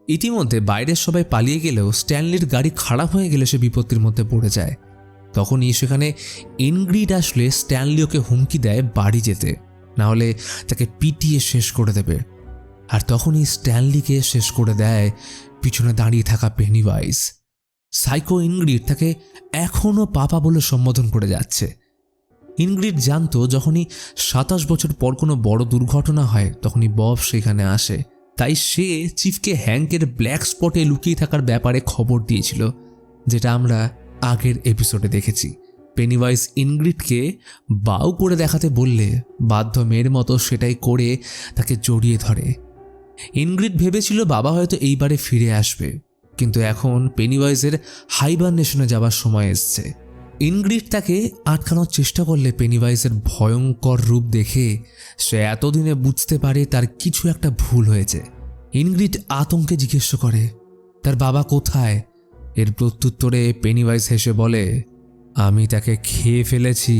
ইতিমধ্যে বাইরের সবাই পালিয়ে গেলেও স্ট্যানলির গাড়ি খারাপ হয়ে গেলে সে বিপত্তির মধ্যে পড়ে যায়। তখনই সেখানে ইনগ্রিড আসলে স্ট্যানলি ওকে হুমকি দেয় বাড়ি যেতে, না হলে তাকে পিটিয়ে শেষ করে দেবে। আর তখনই স্ট্যানলিকে শেষ করে দেয় পিছনে দাঁড়িয়ে থাকা পেনিওয়াইজ। সাইকো ইনগ্রিড তাকে এখনও পাপা বলে সম্বোধন করে যাচ্ছে। ইনগ্রিড জানতো যখনই 27 বছর পর কোনো বড় দুর্ঘটনা হয় তখনই বব সেখানে আসে, তাই সে চিফকে হ্যাঙ্কের ব্ল্যাক স্পটে লুকিয়ে থাকার ব্যাপারে খবর দিয়েছিল, যেটা আমরা আগের এপিসোডে দেখেছি। পেনিওয়াইজ ইনগ্রিডকে বাউ করে দেখাতে বললে বাধ্য মেয়ের মতো সেটাই করে তাকে জড়িয়ে ধরে। ইনগ্রিড ভেবেছিল বাবা হয়তো এইবারে ফিরে আসবে, কিন্তু এখন পেনিওয়াইজের হাইবারনেশনে যাবার সময় এসছে। ইনগ্রিড তাকে আটকানোর চেষ্টা করলে পেনিওয়াইজের ভয়ঙ্কর রূপ দেখে সে এতদিনে বুঝতে পারে তার কিছু একটা ভুল হয়েছে। ইনগ্রিড আতঙ্কে জিজ্ঞেস করে, তার বাবা কোথায়? এর প্রত্যুত্তরে পেনিওয়াইজ হেসে বলে, আমি তাকে খেয়ে ফেলেছি।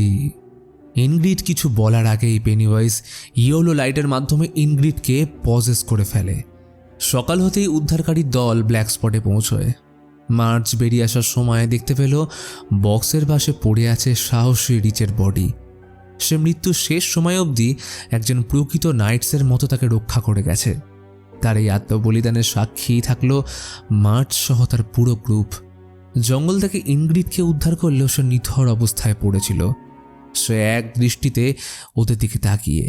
ইনগ্রিড কিছু বলার আগেই পেনিওয়াইজ ইয়েলো লাইটের মাধ্যমে ইনগ্রিডকে পজেস করে ফেলে। সকাল হতেই উদ্ধারকারীর দল ব্ল্যাক স্পটে পৌঁছয়। মার্চ বেরিয়ে আসার সময় দেখতে পেল বক্সের পাশে পড়ে আছে সাহসী রিচের বডি। সে মৃত্যুর শেষ সময় অবধি একজন প্রকৃত নাইটসের মতো তাকে রক্ষা করে গেছে। তার এই আত্মবলিদানের সাক্ষী থাকলো মার্চ সহ তার পুরো গ্রুপ। জঙ্গল থেকে ইনগ্রিডকে উদ্ধার করলেও সে নিথর অবস্থায় পড়েছিল। সে এক দৃষ্টিতে ওদের দিকে তাকিয়ে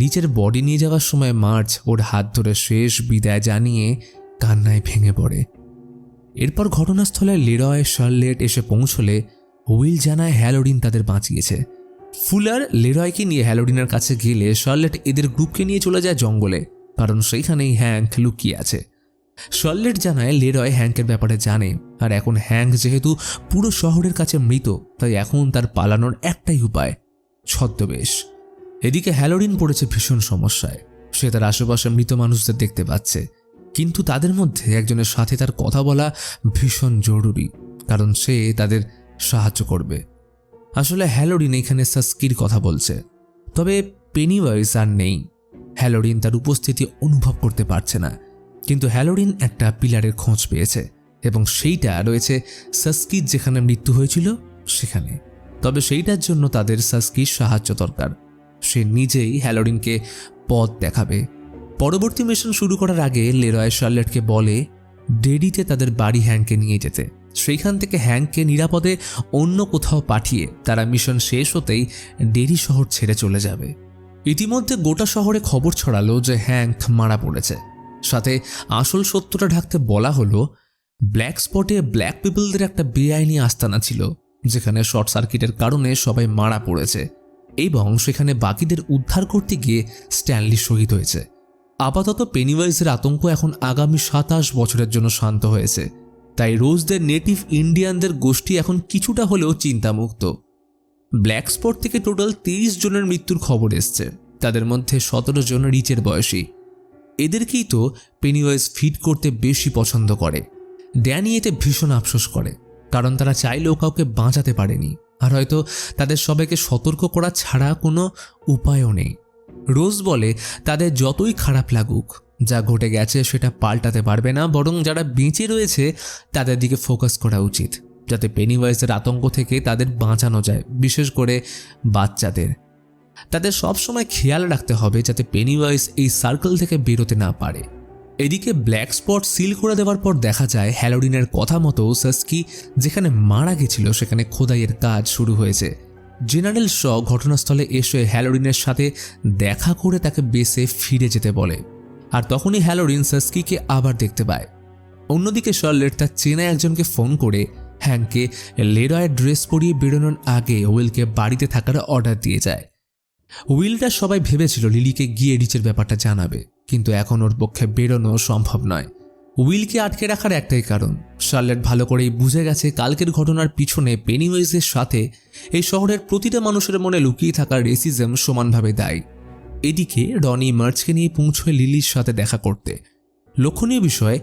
রিচের বডি নিয়ে যাওয়ার সময় মার্চ ওর হাত ধরে শেষ বিদায় জানিয়ে কান্নায় ভেঙে পড়ে। এরপর ঘটনাস্থলে লেরয় শার্লেট এসে পৌঁছলে উইল জানায় হ্যালোরিন তাদের বাঁচিয়েছে। ফুলার লেরয়কে নিয়ে হ্যালোরিনের কাছে গেলে শার্লেট এদের গ্রুপকে নিয়ে চলে যায় জঙ্গলে, কারণ সেইখানেই হ্যাঙ্ক লুকিয়ে আছে। শার্লেট জানায় লেরয় হ্যাঙ্কের ব্যাপারে জানে, আর এখন হ্যাঙ্ক যেহেতু পুরো শহরের কাছে মৃত, তাই এখন তার পালানোর একটাই উপায়, ছদ্মবেশ। এদিকে হ্যালোরিন পড়েছে ভীষণ সমস্যায়। সে তার আশেপাশে মৃত মানুষদের দেখতে পাচ্ছে, কিন্তু তাদের মধ্যে একজনের সাথে তার কথা বলা ভীষণ জরুরি, কারণ সে তাদের সাহায্য করবে। আসলে হ্যালোরিন এখানে সাস্কির কথা বলছে, তবে পেনিওয়াইজ আর নেই। হ্যালোরিন তার উপস্থিতি অনুভব করতে পারছে না, কিন্তু হ্যালোরিন একটা পিলারের খোঁজ পেয়েছে এবং সেইটা রয়েছে সাস্কির যেখানে মৃত্যু হয়েছিল সেখানে। তবে সেইটার জন্য তাদের সাস্কির সাহায্য দরকার। সে নিজেই হ্যালোরিনকে পথ দেখাবে। পরবর্তী মিশন শুরু করার আগে লেরয় শার্লেটকে বলে ডেডিতে তাদের বাড়ি হ্যাঙ্ককে নিয়ে যেতে। সেইখান থেকে হ্যাঙ্ককে নিরাপদে অন্য কোথাও পাঠিয়ে তারা মিশন শেষ হতেই ডেরি শহর ছেড়ে চলে যাবে। ইতিমধ্যে গোটা শহরে খবর ছড়ালো যে হ্যাঙ্ক মারা পড়েছে। সাথে আসল সত্যটা ঢাকতে বলা হলো ব্ল্যাক স্পটে ব্ল্যাক পিপলদের একটা বেআইনি আস্তানা ছিল, যেখানে শর্ট সার্কিটের কারণে সবাই মারা পড়েছে এবং সেখানে বাকিদের উদ্ধার করতে গিয়ে স্ট্যানলি শহীদ হয়েছে। আপাতত পেনিওয়াইজের আতঙ্ক এখন আগামী 27 বছরের জন্য শান্ত হয়েছে, তাই রোজদের নেটিভ ইন্ডিয়ানদের গোষ্ঠী এখন কিছুটা হলেও চিন্তামুক্ত। ব্ল্যাক স্পট থেকে টোটাল 30 জনের মৃত্যুর খবর এসছে, তাদের মধ্যে 17 জন রিচের বয়সী। এদেরকেই তো পেনিওয়াইজ ফিড করতে বেশি পছন্দ করে। ড্যানি এতে ভীষণ আফসোস করে, কারণ তারা চাইলেও কাউকে বাঁচাতে পারেনি, আর হয়তো তাদের সবাইকে সতর্ক করা ছাড়া কোনো উপায়ও নেই। রোজ বলে তাদের যতই খারাপ লাগুক, যা ঘটে গেছে সেটা পাল্টাতে পারবে না, বরং যারা বেঁচে রয়েছে তাদের দিকে ফোকাস করা উচিত, যাতে পেনিওয়াইজের আতঙ্ক থেকে তাদের বাঁচানো যায়, বিশেষ করে বাচ্চাদের। তাদের সবসময় খেয়াল রাখতে হবে যাতে পেনিওয়াইজ এই সার্কেল থেকে বেরোতে না পারে। এদিকে ব্ল্যাক স্পট সিল করে দেওয়ার পর দেখা যায় হ্যালোডিনের কথা মতো সাস্কি যেখানে মারা গেছিল সেখানে খোদাইয়ের কাজ শুরু হয়েছে। জেনারেল শ ঘটনাস্থলে এসে হ্যালোডিনের সাথে দেখা করে তাকে বেসে ফিরে যেতে বলে, আর তখনই হ্যালোডিন সাস্কিকে আবার দেখতে পায়। অন্যদিকে শার্লেট তার চেনা একজনকে ফোন করে হ্যাংকে লেরয়ের ড্রেস পরিয়ে বেরোনোর আগে উইলকে বাড়িতে থাকার অর্ডার দিয়ে যায়। উইলটা সবাই ভেবেছিল লিলিকে গিয়ে রিচের ব্যাপারটা জানাবে, কিন্তু এখন ওর পক্ষে বেরোনো সম্ভব নয়। উইলকে আটকে রাখার একটাই কারণ, শার্লেট ভালো করেই বুঝে গেছে কালকের ঘটনার পিছনে পেনিওয়াইজের সাথে এই শহরের প্রতিটা মানুষের মনে লুকিয়ে থাকা রেসিজম সমানভাবে দায়ী। এদিকে রনি মার্চকে নিয়ে পৌঁছয় লিলির সাথে দেখা করতে। লক্ষণীয় বিষয়,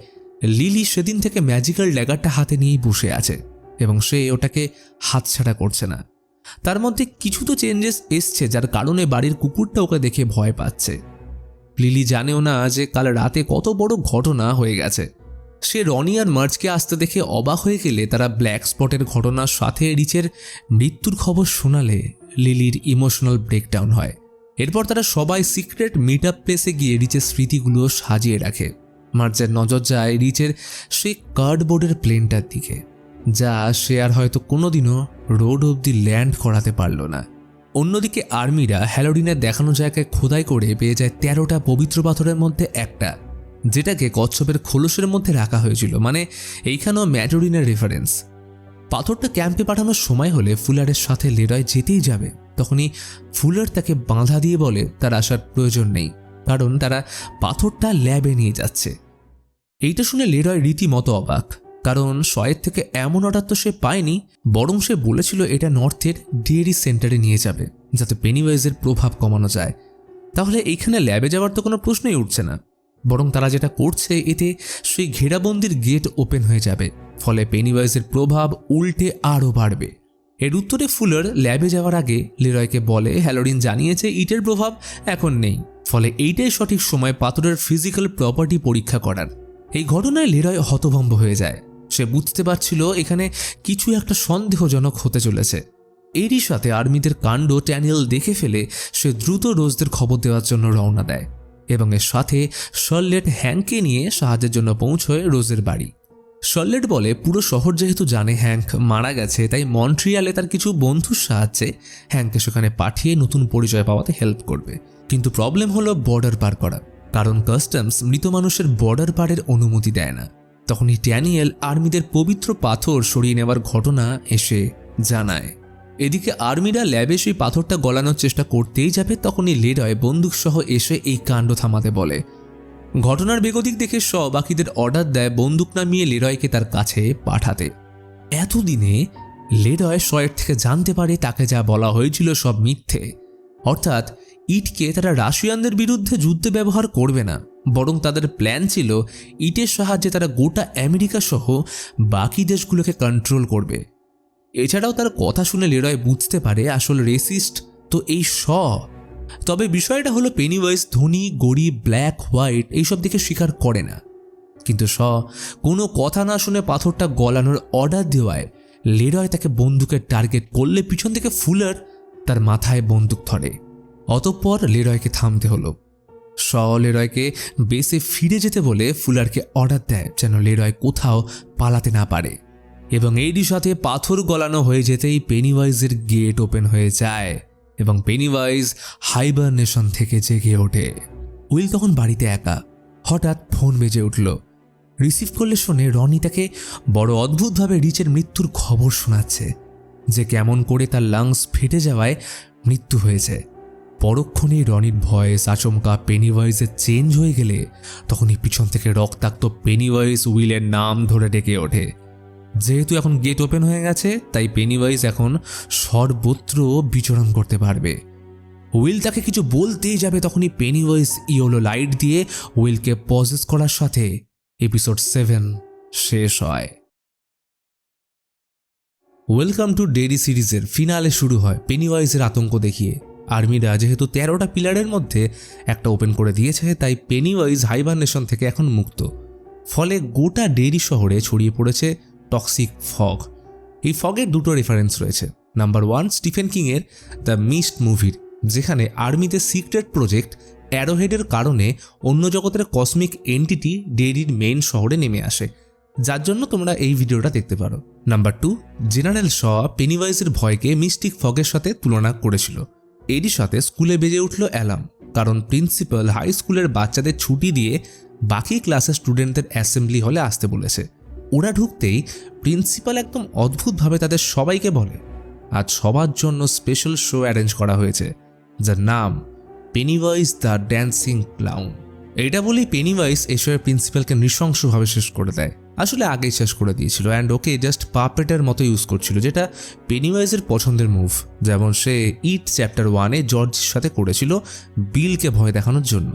লিলি সেদিন থেকে ম্যাজিক্যাল ড্যাগারটা হাতে নিয়েই বসে আছে এবং সে ওটাকে হাতছাড়া করছে না। তার মধ্যে কিছু তো চেঞ্জেস এসছে, যার কারণে বাড়ির কুকুরটা ওকে দেখে ভয় পাচ্ছে। লিলি জানেও না যে কাল রাতে কত বড় ঘটনা হয়ে গেছে। সে রনি আর মার্চকে আসতে দেখে অবাক হয়ে গেলে তারা ব্ল্যাক স্পটের ঘটনার সাথে রিচের মৃত্যুর খবর শোনালে লিলির ইমোশনাল ব্রেকডাউন হয়। এরপর তারা সবাই সিক্রেট মিট আপ প্লেসে গিয়ে রিচের স্মৃতিগুলো সাজিয়ে রাখে। মার্চের নজর যায় রিচের সেই কার্ডবোর্ডের প্লেনটার দিকে, যা সে আর হয়তো কোনোদিনও রোড অবধি ল্যান্ড করাতে পারল না। অন্যদিকে আর্মিরা হ্যালোডিনের দেখানো জায়গায় খোদাই করে পেয়ে যায় 13টা পবিত্র পাথরের মধ্যে একটা, যেটাকে কচ্ছপের খোলসের মধ্যে রাখা হয়েছিল, মানে এইখানেও ম্যাটোরিনের রেফারেন্স। পাথরটা ক্যাম্পে পাঠানোর সময় হলে ফুলারের সাথে লেরয় যেতেই যাবে, তখনই ফুলার তাকে বাঁধা দিয়ে বলে তার আসার প্রয়োজন নেই, কারণ তারা পাথরটা ল্যাবে নিয়ে যাচ্ছে। এইটা শুনে লেরয় রীতিমতো অবাক, কারণ শয়ের থেকে এমন অর্ডার তো সে পায়নি, বরং সে বলেছিল এটা নর্থের ডেয়ারি সেন্টারে নিয়ে যাবে যাতে পেনিওয়াইজের প্রভাব কমানো যায়। তাহলে এইখানে ল্যাবে যাওয়ার তো কোনো প্রশ্নই উঠছে না, বরং তারা যেটা করছে এতে সেই ঘেরাবন্দির গেট ওপেন হয়ে যাবে, ফলে পেনিওয়াইজের প্রভাব উল্টে আরও বাড়বে। এর উত্তরে ফুলার ল্যাবে যাওয়ার আগে লেরয়কে বলে হ্যালোডিন জানিয়েছে ইটের প্রভাব এখন নেই, ফলে এইটাই সঠিক সময় পাথরের ফিজিক্যাল প্রপার্টি পরীক্ষা করার। এই ঘটনায় লেরয় হতভম্ব হয়ে যায়। সে বুঝতে পারছিল এখানে কিছু একটা সন্দেহজনক হতে চলেছে। এরই সাথে আর্মিদের কাণ্ড ট্যানিয়েল দেখে ফেলে সে দ্রুত রোজদের খবর দেওয়ার জন্য রওনা দেয় এবং এর সাথে শার্লেট হ্যাংকে নিয়ে সাহায্যের জন্য পৌঁছয় রোজের বাড়ি। শার্লেট বলে পুরো শহর যেহেতু জানে হ্যাংক মারা গেছে, তাই মন্ট্রিয়ালে তার কিছু বন্ধুর সাহায্যে হ্যাংকে সেখানে পাঠিয়ে নতুন পরিচয় পাওয়াতে হেল্প করবে। কিন্তু প্রবলেম হলো বর্ডার পার করা, কারণ কাস্টমস মৃত মানুষের বর্ডার পারের অনুমতি দেয় না। তখনই ড্যানিয়েল আর্মিদের পবিত্র পাথর সরিয়ে নেওয়ার ঘটনা এসে জানায়। এদিকে আর্মিরা ল্যাবে সেই পাথরটা গলানোর চেষ্টা করতেই যাবে, তখনই লেরয় বন্দুকসহ এসে এই কাণ্ড থামাতে বলে। ঘটনার বেগতিক দেখে শ বাকিদের অর্ডার দেয় বন্দুক নামিয়ে লেরয়কে তার কাছে পাঠাতে। এতদিনে লেরয় শয়ের থেকে জানতে পারে তাকে যা বলা হয়েছিল সব মিথ্যে, অর্থাৎ ইটকে তারা রাশিয়ানদের বিরুদ্ধে যুদ্ধে ব্যবহার করবে না, বরং তাদের প্ল্যান ছিল ইটের সাহায্যে তারা গোটা আমেরিকা সহ বাকি দেশগুলোকে কন্ট্রোল করবে। এছাড়াও তার কথা শুনে লেরয় বুঝতে পারে আসল রেসিস্ট তো এই শ। তবে বিষয়টা হলো পেনিওয়াইজ ধনী গরিব ব্ল্যাক হোয়াইট এইসব দিকে স্বীকার করে না, কিন্তু শ কোনো কথা না শুনে পাথরটা গলানোর অর্ডার দেওয়ায় লেরয় তাকে বন্দুকের টার্গেট করলে পিছন থেকে ফুলার তার মাথায় বন্দুক ধরে। অতঃপর লেরয়কে থামতে হলো। শ লেরয়কে বেসে ফিরে যেতে বলে ফুলারকে অর্ডার দেয় যেন লেরয় কোথাও পালাতে না পারে, এবং এরই সাথে পাথর গলানো হয়ে যেতেই পেনিওয়াইজের গেট ওপেন হয়ে যায় এবং পেনিওয়াইজ হাইবারনেশন থেকে জেগে ওঠে। উইল তখন বাড়িতে একা। হঠাৎ ফোন বেজে উঠল। রিসিভ করলে শুনে রনি তাকে বড় অদ্ভুতভাবে রিচের মৃত্যুর খবর শোনাচ্ছে, যে কেমন করে তার লাংস ফেটে যাওয়ায় মৃত্যু হয়েছে। পরক্ষণেই রনির ভয়েস আচমকা পেনিওয়াইজে চেঞ্জ হয়ে গেলে তখনই পিছন থেকে রক্তাক্ত পেনিওয়াইজ উইলের নাম ধরে ডেকে ওঠে। যেহেতু এখন গেট ওপেন হয়ে গেছে, তাই পেনিওয়াইজ এখন সর্বত্র বিচরণ করতে পারবে। উইল তাকে কিছু বলতেই যাবে, তখনই পেনিওয়াইজ ইয়েলো লাইট দিয়ে উইলকে পজেস করার সাথে এপিসোড 7 শেষ হয়। ওয়েলকাম টু ডেরি সিরিজের ফিনালে শুরু হয় পেনিওয়াইজের আতঙ্ক দেখিয়ে। আর্মিরা যেহেতু 13টা পিলারের মধ্যে একটা ওপেন করে দিয়েছে, তাই পেনিওয়াইজ হাইবারনেশন থেকে এখন মুক্ত। ফলে গোটা ডেরি শহরে ছড়িয়ে পড়েছে টক্সিক ফগ। এই ফগের দুটো রেফারেন্স রয়েছে। নাম্বার 1 স্টিফেন কিংয়ের দ্য মিস্ট মুভির, যেখানে আর্মিতে সিক্রেট প্রজেক্ট অ্যারোহেডের কারণে অন্য জগতের কসমিক এন্টিটি ডেরির মেইন শহরে নেমে আসে, যার জন্য তোমরা এই ভিডিওটা দেখতে পারো। নাম্বার 2 জেনারেল শ পেনিওয়াইজের ভয়কে মিস্টিক ফগের সাথে তুলনা করেছিল। এরই সাথে স্কুলে বেজে উঠল অ্যালার্ম, কারণ প্রিন্সিপাল হাই স্কুলের বাচ্চাদের ছুটি দিয়ে বাকি ক্লাসের স্টুডেন্টদের অ্যাসেম্বলি হলে আসতে বলেছে। ওরা ঢুকতেই প্রিন্সিপাল একদম অদ্ভুতভাবে তাদের সবাইকে বলে, আজ সবার জন্য স্পেশাল শো অ্যারেঞ্জ করা হয়েছে, যার নাম পেনিওয়াইজ দ্য ড্যান্সিং ক্লাউন। এটা বলেই পেনিওয়াইজ এসে প্রিন্সিপালকে নৃশংসভাবে শেষ করে দেয়। আসলে আগেই শেষ করে দিয়েছিল, অ্যান্ড ওকে জাস্ট পাপেটের মতো ইউজ করছিল, যেটা পেনিওয়াইজের পছন্দের মুভ, যেমন সে ইট চ্যাপ্টার 1-এ জর্জের সাথে করেছিল বিলকে ভয় দেখানোর জন্য।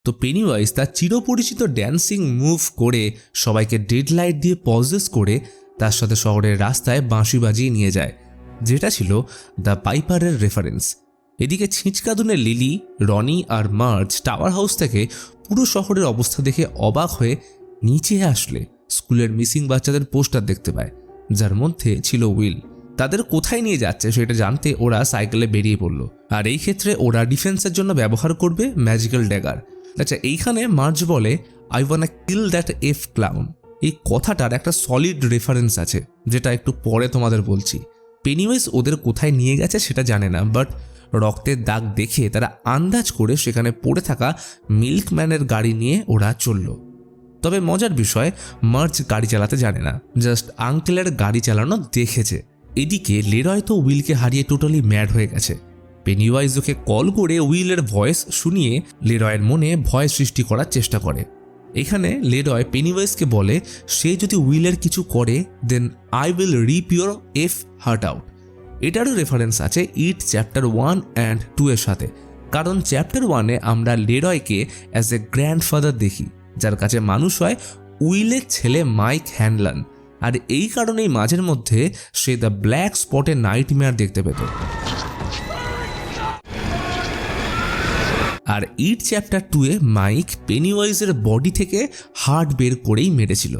তো পেনিওয়াইজ তার চিরপরিচিত ড্যান্সিং মুভ করে সবাইকে ডেড লাইট দিয়ে পজেস করে তার সাথে শহরের রাস্তায় বাঁশি বাজিয়ে নিয়ে যায়, যেটা ছিল দ্য পাইপারের রেফারেন্স। এদিকে ছিঁচকাদুনে লিলি, রনি আর মার্জ টাওয়ার হাউস থেকে পুরো শহরের অবস্থা দেখে অবাক হয়ে নিচে আসলে স্কুলের মিসিং বাচ্চাদের পোস্টার দেখতে পায়, যার মধ্যে ছিল উইল। তাদের কোথায় নিয়ে যাচ্ছে সেটা জানতে ওরা সাইকেলে বেরিয়ে পড়ল, আর এই ক্ষেত্রে ওরা ডিফেন্সের জন্য ব্যবহার করবে ম্যাজিক্যাল ড্যাগার। আচ্ছা, এইখানে মার্জ বলে I ওয়ান্না kill that F clown. এই কথাটার একটা সলিড রেফারেন্স আছে, যেটা একটু পরে তোমাদের বলছি। পেনিওয়াইজ ওদের কোথায় নিয়ে গেছে সেটা জানে না, বাট রক্তের দাগ দেখে তারা আন্দাজ করে সেখানে পড়ে থাকা মিল্কম্যানের গাড়ি নিয়ে ওরা চলল। তবে মজার বিষয়, মার্জ গাড়ি চালাতে জানে না, জাস্ট আঙ্কেলের গাড়ি চালানো দেখেছে। এদিকে লেরয় তো উইলকে হারিয়ে টোটালি ম্যাড হয়ে গেছে। পেনিওয়াইজ ওকে কল করে উইলের ভয়েস শুনিয়ে লেরয়ের মনে ভয় সৃষ্টি করার চেষ্টা করে। এখানে লেরয় পেনিওয়াইজকে বলে সে যদি উইলের কিছু করে then I will rip your F heart out. এটারও রেফারেন্স আছে ইট চ্যাপ্টার 1 অ্যান্ড 2 এর সাথে, কারণ চ্যাপ্টার 1-এ আমরা লেরয়কে অ্যাজ এ গ্র্যান্ডফাদার দেখি, যার কাছে মানুষ হয় উইলের ছেলে মাইক হ্যানলান, আর এই কারণেই মাঝের মধ্যে সে দ্য ব্ল্যাক স্পটে নাইটমেয়ার দেখতে পেত। আর ইট চ্যাপ্টার 2-এ মাইক পেনিওয়াইজের বডি থেকে হার্ট বের করেই মেরেছিল।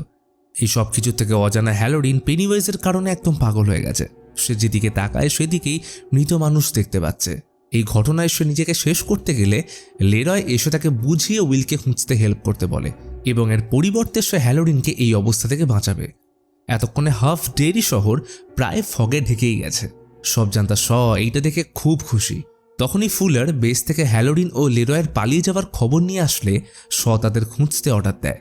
এই সব কিছুর থেকে অজানা হ্যালোডিন পেনিওয়াইজের কারণে একদম পাগল হয়ে গেছে। সে যেদিকে তাকায় সেদিকেই মৃত মানুষ দেখতে পাচ্ছে। এই ঘটনায় সে নিজেকে শেষ করতে গেলে লেরয় এসে তাকে বুঝিয়ে উইলকে খুঁজতে হেল্প করতে বলে, এবং এর পরিবর্তে সে হ্যালোডিনকে এই অবস্থা থেকে বাঁচাবে। এতক্ষণে হাফ ডেরি শহর প্রায় ফগে ঢেকেই গেছে। সব জানতা শ এইটা দেখে খুব খুশি। তখনই ফুলার বেস থেকে হ্যালোডিন ও লেরয়ের পালিয়ে যাওয়ার খবর নিয়ে আসলে শ তাদের খুঁজতে অর্ডার দেয়।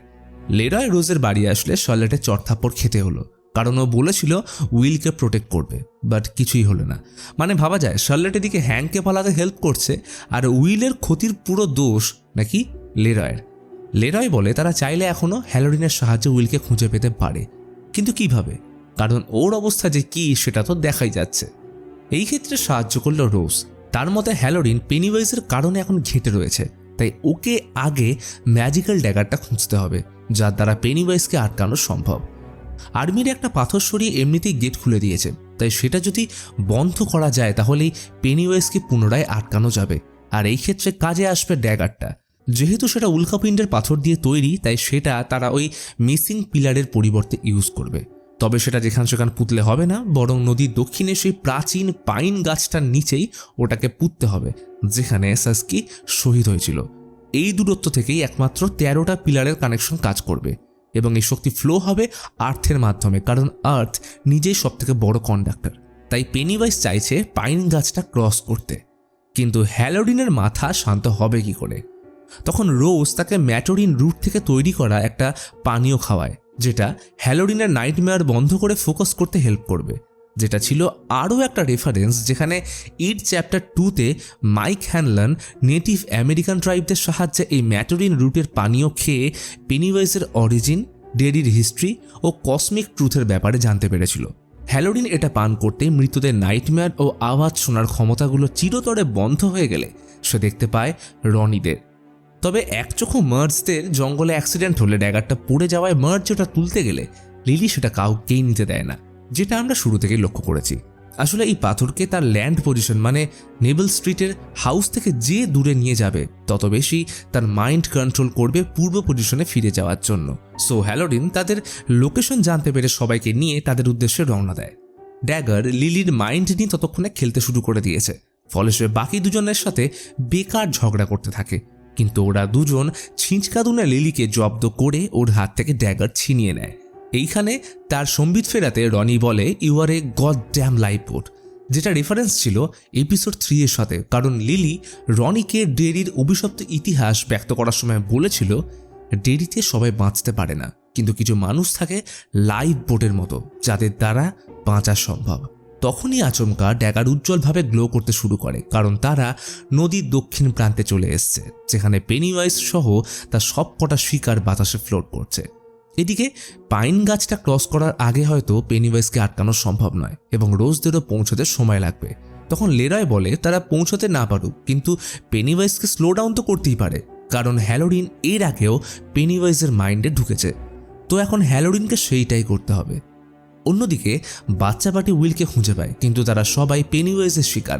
লেরয় রোজের বাড়ি আসলে শার্লেটের চড়থাপ্পড় খেতে হলো, কারণ ও বলেছিল উইলকে প্রোটেক্ট করবে, বাট কিছুই হলো না। মানে ভাবা যায় শার্লেট এদিকে হ্যাংকে পালাতে হেল্প করছে, আর উইলের ক্ষতির পুরো দোষ নাকি লেরয়ের। লেরয় বলে তারা চাইলে এখনও হ্যালোডিনের সাহায্যে উইলকে খুঁজে পেতে পারে, কিন্তু কিভাবে, কারণ ওর অবস্থা যে কি সেটা তো দেখাই যাচ্ছে। এই ক্ষেত্রে সাহায্য করল রোজ। তার মতে হ্যালোডিন পেনিওয়াইজের কারণে এখন ঘেঁটে রয়েছে, তাই ওকে আগে ম্যাজিক্যাল ড্যাগারটা খুঁজতে হবে, যার দ্বারা পেনিওয়াইজকে আটকানো সম্ভব। আর্মির একটা পাথর সরিয়ে এমনিতেই গেট খুলে দিয়েছে, তাই সেটা যদি বন্ধ করা যায় তাহলেই পেনিওয়াইজকে পুনরায় আটকানো যাবে। আর এই ক্ষেত্রে কাজে আসবে ড্যাগারটা। যেহেতু সেটা উল্কাপিণ্ডের পাথর দিয়ে তৈরি, তাই সেটা তারা ওই মিসিং পিলারের পরিবর্তে ইউজ করবে। তবে সেটা যেখান সেখান পুঁতলে হবে না, বরং নদীর দক্ষিণে সেই প্রাচীন পাইন গাছটার নিচেই ওটাকে পুঁততে হবে, যেখানে সাসকি শহীদ হয়েছিল। এই দূরত্ব থেকেই একমাত্র 13টা পিলারের কানেকশন কাজ করবে, এবং এই শক্তি ফ্লো হবে আর্থের মাধ্যমে, কারণ আর্থ নিজেই সবথেকে বড় কন্ডাক্টর। তাই পেনিওয়াইজ চাইছে পাইন গাছটা ক্রস করতে, কিন্তু হ্যালোডিনের মাথা শান্ত হবে কি করে? তখন রোজ তাকে ম্যাটোরিন রুট থেকে তৈরি করা একটা পানীয় খাওয়ায়, যেটা হ্যালোডিনের নাইটমেয়ার বন্ধ করে ফোকাস করতে হেল্প করবে, যেটা ছিল আরও একটা রেফারেন্স, যেখানে ইট চ্যাপ্টার 2-তে মাইক হ্যানলন নেটিভ আমেরিকান ট্রাইবদের সাহায্যে এই ম্যাটোরিন রুটের পানীয় খেয়ে পেনিওয়াইজের অরিজিন, ডেরির হিস্ট্রি ও কসমিক ট্রুথের ব্যাপারে জানতে পেরেছিল। হ্যালোডিন এটা পান করতে মৃতদের নাইটমেয়ার ও আওয়াজ শোনার ক্ষমতাগুলো চিরতরে বন্ধ হয়ে গেলে সে দেখতে পায় রনিদের। তবে একচক্ষু মার্জদের জঙ্গলে অ্যাক্সিডেন্ট হলে ড্যাগারটা পড়ে যাওয়ায় মার্জ ওটা তুলতে গেলে লিলি সেটা কাউকেই নিতে দেয় না, যেটা আমরা শুরু থেকেই লক্ষ্য করেছি। আসলে এই পাথরকে তার ল্যান্ড পজিশন মানে নেভেল স্ট্রিটের হাউস থেকে যে দূরে নিয়ে যাবে তত বেশি তার মাইন্ড কন্ট্রোল করবে পূর্ব পজিশনে ফিরে যাওয়ার জন্য। সো হ্যালোডিন তাদের লোকেশন জানতে পেরে সবাইকে নিয়ে তাদের উদ্দেশ্যে রওনা দেয়। ড্যাগার লিলির মাইন্ড নিয়ে ততক্ষণে খেলতে শুরু করে দিয়েছে, ফলে সে বাকি দুজনের সাথে বেকার ঝগড়া করতে থাকে। কিন্তু ওরা দুজন ছিঁচকাদুনে লিলিকে জব্দ করে ওর হাত থেকে ড্যাগার ছিনিয়ে নেয়। এইখানে তার সম্বিত ফেরাতে রনি বলে, you are a god damn lifeboat, যেটা রেফারেন্স ছিল এপিসোড 3 এর সাথে। কারণ লিলি রনিকে ডেরির অভিশপ্ত ইতিহাস ব্যক্ত করার সময় বলেছিল, ডেরিতে সবাই বাঁচতে পারে না, কিন্তু কিছু মানুষ থাকে লাইফ বোটের মতো যাদের দ্বারা বাঁচা সম্ভব। তখনই আচমকা ড্যাগার উজ্জ্বলভাবে গ্লো করতে শুরু করে, কারণ তারা নদীর দক্ষিণ প্রান্তে চলে এসছে, যেখানে পেনিওয়াইজ সহ তার সবকটা শিকার বাতাসে ফ্লোট করছে। এদিকে পাইন গাছটা ক্রস করার আগে হয়তো পেনিওয়াইজকে আটকানো সম্ভব নয় এবং রোজদেরও পৌঁছতে সময় লাগবে। তখন লেরয় বলে তারা পৌঁছতে না পারুক, কিন্তু পেনিওয়াইজকে স্লো ডাউন তো করতেই পারে, কারণ হ্যালোডিন এর আগেও পেনিওয়াইজের মাইন্ডে ঢুকেছে। তো এখন হ্যালোডিনকে সেইটাই করতে হবে। অন্যদিকে বাচ্চা পার্টি উইলকে খুঁজে পায়, কিন্তু তারা সবাই পেনিওয়াইজের শিকার।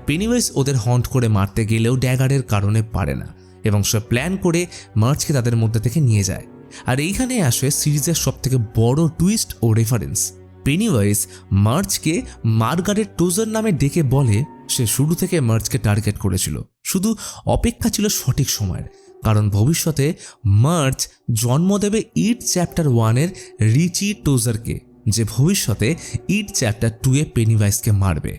পেনিওয়াইজ ওদের হন্ট করে মারতে গেলেও ড্যাগারের কারণে পারে না এবং সে প্ল্যান করে মার্চকে তাদের মধ্যে থেকে নিয়ে যায়। আর এইখানে আসে সিরিজের সবথেকে বড় টুইস্ট ও রেফারেন্স। পেনিওয়াইজ মার্চকে মার্গারেট টোজার নামে ডেকে বলে সে শুরু থেকে মার্চকে টার্গেট করেছিল, শুধু অপেক্ষা ছিল সঠিক সময়ের, কারণ ভবিষ্যতে মার্চ জন্ম দেবে ইট চ্যাপ্টার 1-এর রিচি টোজারকে, যে ভবিষ্যতে ইট চ্যাপ্টার 2-এ পেনিওয়াইজকে মারবে।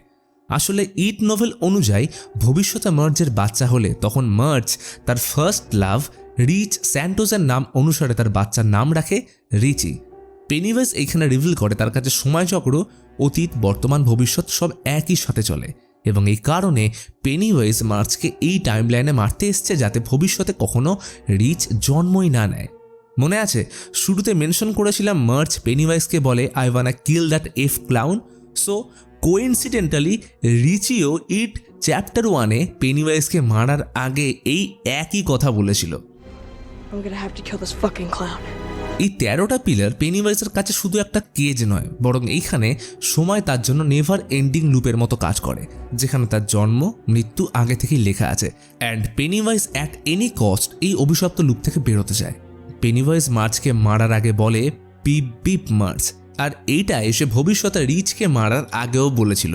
আসলে ইট নোভেল অনুযায়ী ভবিষ্যতে মার্চের বাচ্চা হলে তখন মার্চ তার ফার্স্ট লাভ রিচ স্যান্টোজের নাম অনুসারে তার বাচ্চার নাম রাখে রিচি। পেনিওয়াইজ এইখানে রিভিল করে তার কাছে সময়চক্র, অতীত, বর্তমান, ভবিষ্যৎ সব একই সাথে চলে এবং এই কারণে পেনিওয়াইজ মার্চকে এই টাইমলাইনে মারতে এসছে যাতে ভবিষ্যতে কখনো রিচ জন্মই না নেয়। মনে আছে শুরুতে মেনশন করেছিলাম মার্চ পেনিওয়াইজকে বলে, I wanna kill that F clown. So coincidentally রিচিও ইট চ্যাপ্টার 1-এ পেনিওয়াইজকে মারার আগে এই একই কথা বলেছিল। এই 13টা পিলার পেনিওয়াইজের কাছে শুধু একটা কেজ নয়, বরং এইখানে সময় তার জন্য নেভার এন্ডিং লুপের মতো কাজ করে, যেখানে তার জন্ম মৃত্যু আগে থেকেই লেখা আছে। অ্যান্ড পেনিওয়াইজ অ্যাট এনি কস্ট এই অভিশপ্ত লুপ থেকে বেরোতে চায়। পেনিওয়াইজ মার্চকে মারার আগে বলে পিপ পিপ মার্চ, আর এইটা এসে ভবিষ্যতে রিচকে মারার আগেও বলেছিল।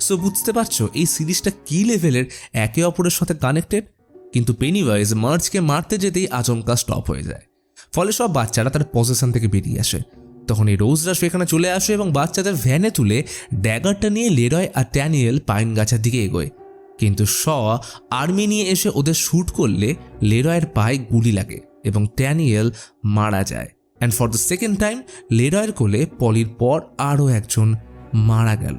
সো বুঝতে পারছো এই সিরিজটা কি লেভেলের একে অপরের সাথে কানেক্টেড। কিন্তু পেনিওয়াইজ মার্চকে মারতে যেতেই আচমকা স্টপ হয়ে যায়, ফলে সব বাচ্চারা তার পজিশন থেকে বেরিয়ে আসে। তখন এই রোজরা সেখানে চলে আসে এবং বাচ্চাদের ভ্যানে তুলে ড্যাগারটা নিয়ে লেরয় আর ট্যানিয়েল পাইন গাছের দিকে এগোয়। কিন্তু শ আর্মি নিয়ে এসে ওদের শ্যুট করলে লেরয়ের পায়ে গুলি লাগে এবং ট্যানিয়েল মারা যায়। And for the second time লেরয়ের কোলে পলির পর আরও একজন মারা গেল।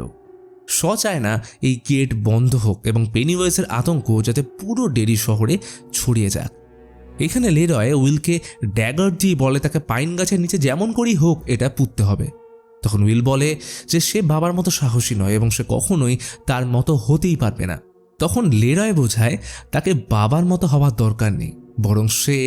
শ চায় না এই গেট বন্ধ হোক এবং পেনিওয়াইজের আতঙ্ক যাতে পুরো ডেরি শহরে ছড়িয়ে যাক। এখানে লেরয় উইলকে ড্যাগার দিয়ে বলে তাকে পাইন গাছের নিচে যেমন করেই হোক এটা পুঁততে হবে। তখন উইল বলে যে সে বাবার মতো সাহসী নয় এবং সে কখনোই তার মতো হতেই পারবে না। তখন লেরয় বোঝায় তাকে বাবার মতো হওয়ার দরকার নেই, বরং সে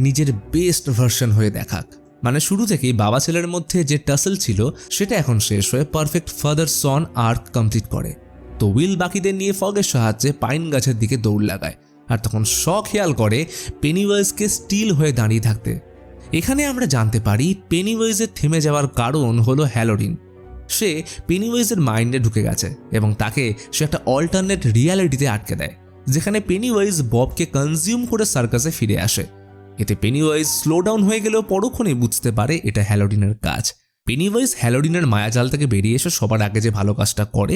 নিজের বেস্ট ভার্সন হয়ে দেখাক। মানে শুরু থেকেই বাবা ছেলের মধ্যে যে টাসেল ছিল সেটা এখন শেষ হয়ে পারফেক্ট ফাদার সন আর্ক কমপ্লিট করে। তো উইল বাকিদের নিয়ে ফগের সাহায্যে পাইন গাছের দিকে দৌড় লাগায়, আর তখন শ খেয়াল করে পেনিওয়াইজকে স্টিল হয়ে দাঁড়িয়ে থাকতে। এখানে আমরা জানতে পারি পেনিওয়াইজের থেমে যাওয়ার কারণ হলো হ্যালোডিন। সে পেনিওয়াইজের মাইন্ডে ঢুকে গেছে এবং তাকে সে একটা অল্টারনেট রিয়ালিটিতে আটকে দেয়, যেখানে পেনিওয়াইজ ববকে কনজিউম করে সার্কাসে ফিরে আসে। এতে পেনিওয়াইজ স্লো ডাউন হয়ে গেলেও পরক্ষণেই বুঝতে পারে এটা হ্যালোডিনের কাজ। পেনিওয়াইজ হ্যালোডিনের মায়াজাল থেকে বেরিয়ে এসে সবার আগে যে ভালো কাজটা করে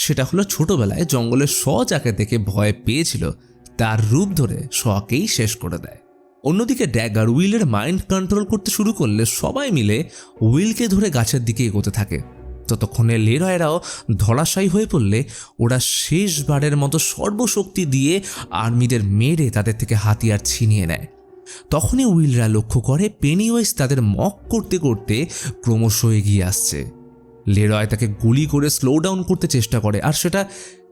সেটা হলো ছোটবেলায় জঙ্গলের শ যাকে দেখে ভয় পেয়েছিল তার রূপ ধরে শকেই শেষ করে দেয়। অন্যদিকে ড্যাগার উইলের মাইন্ড কন্ট্রোল করতে শুরু করলে সবাই মিলে উইলকে ধরে গাছের দিকে এগোতে থাকে। ততক্ষণে লেরয়েরাও ধরাশায়ী হয়ে পড়লে ওরা শেষবারের মতো সর্বশক্তি দিয়ে আর্মিদের মেরে তাদের থেকে হাতিয়ার ছিনিয়ে নেয়। তখনই উইলরা লক্ষ্য করে পেনিওয়াইজ তাদের মক করতে করতে ক্রমশ এগিয়ে আসছে। লেরয় তাকে গুলি করে স্লো ডাউন করতে চেষ্টা করে, আর সেটা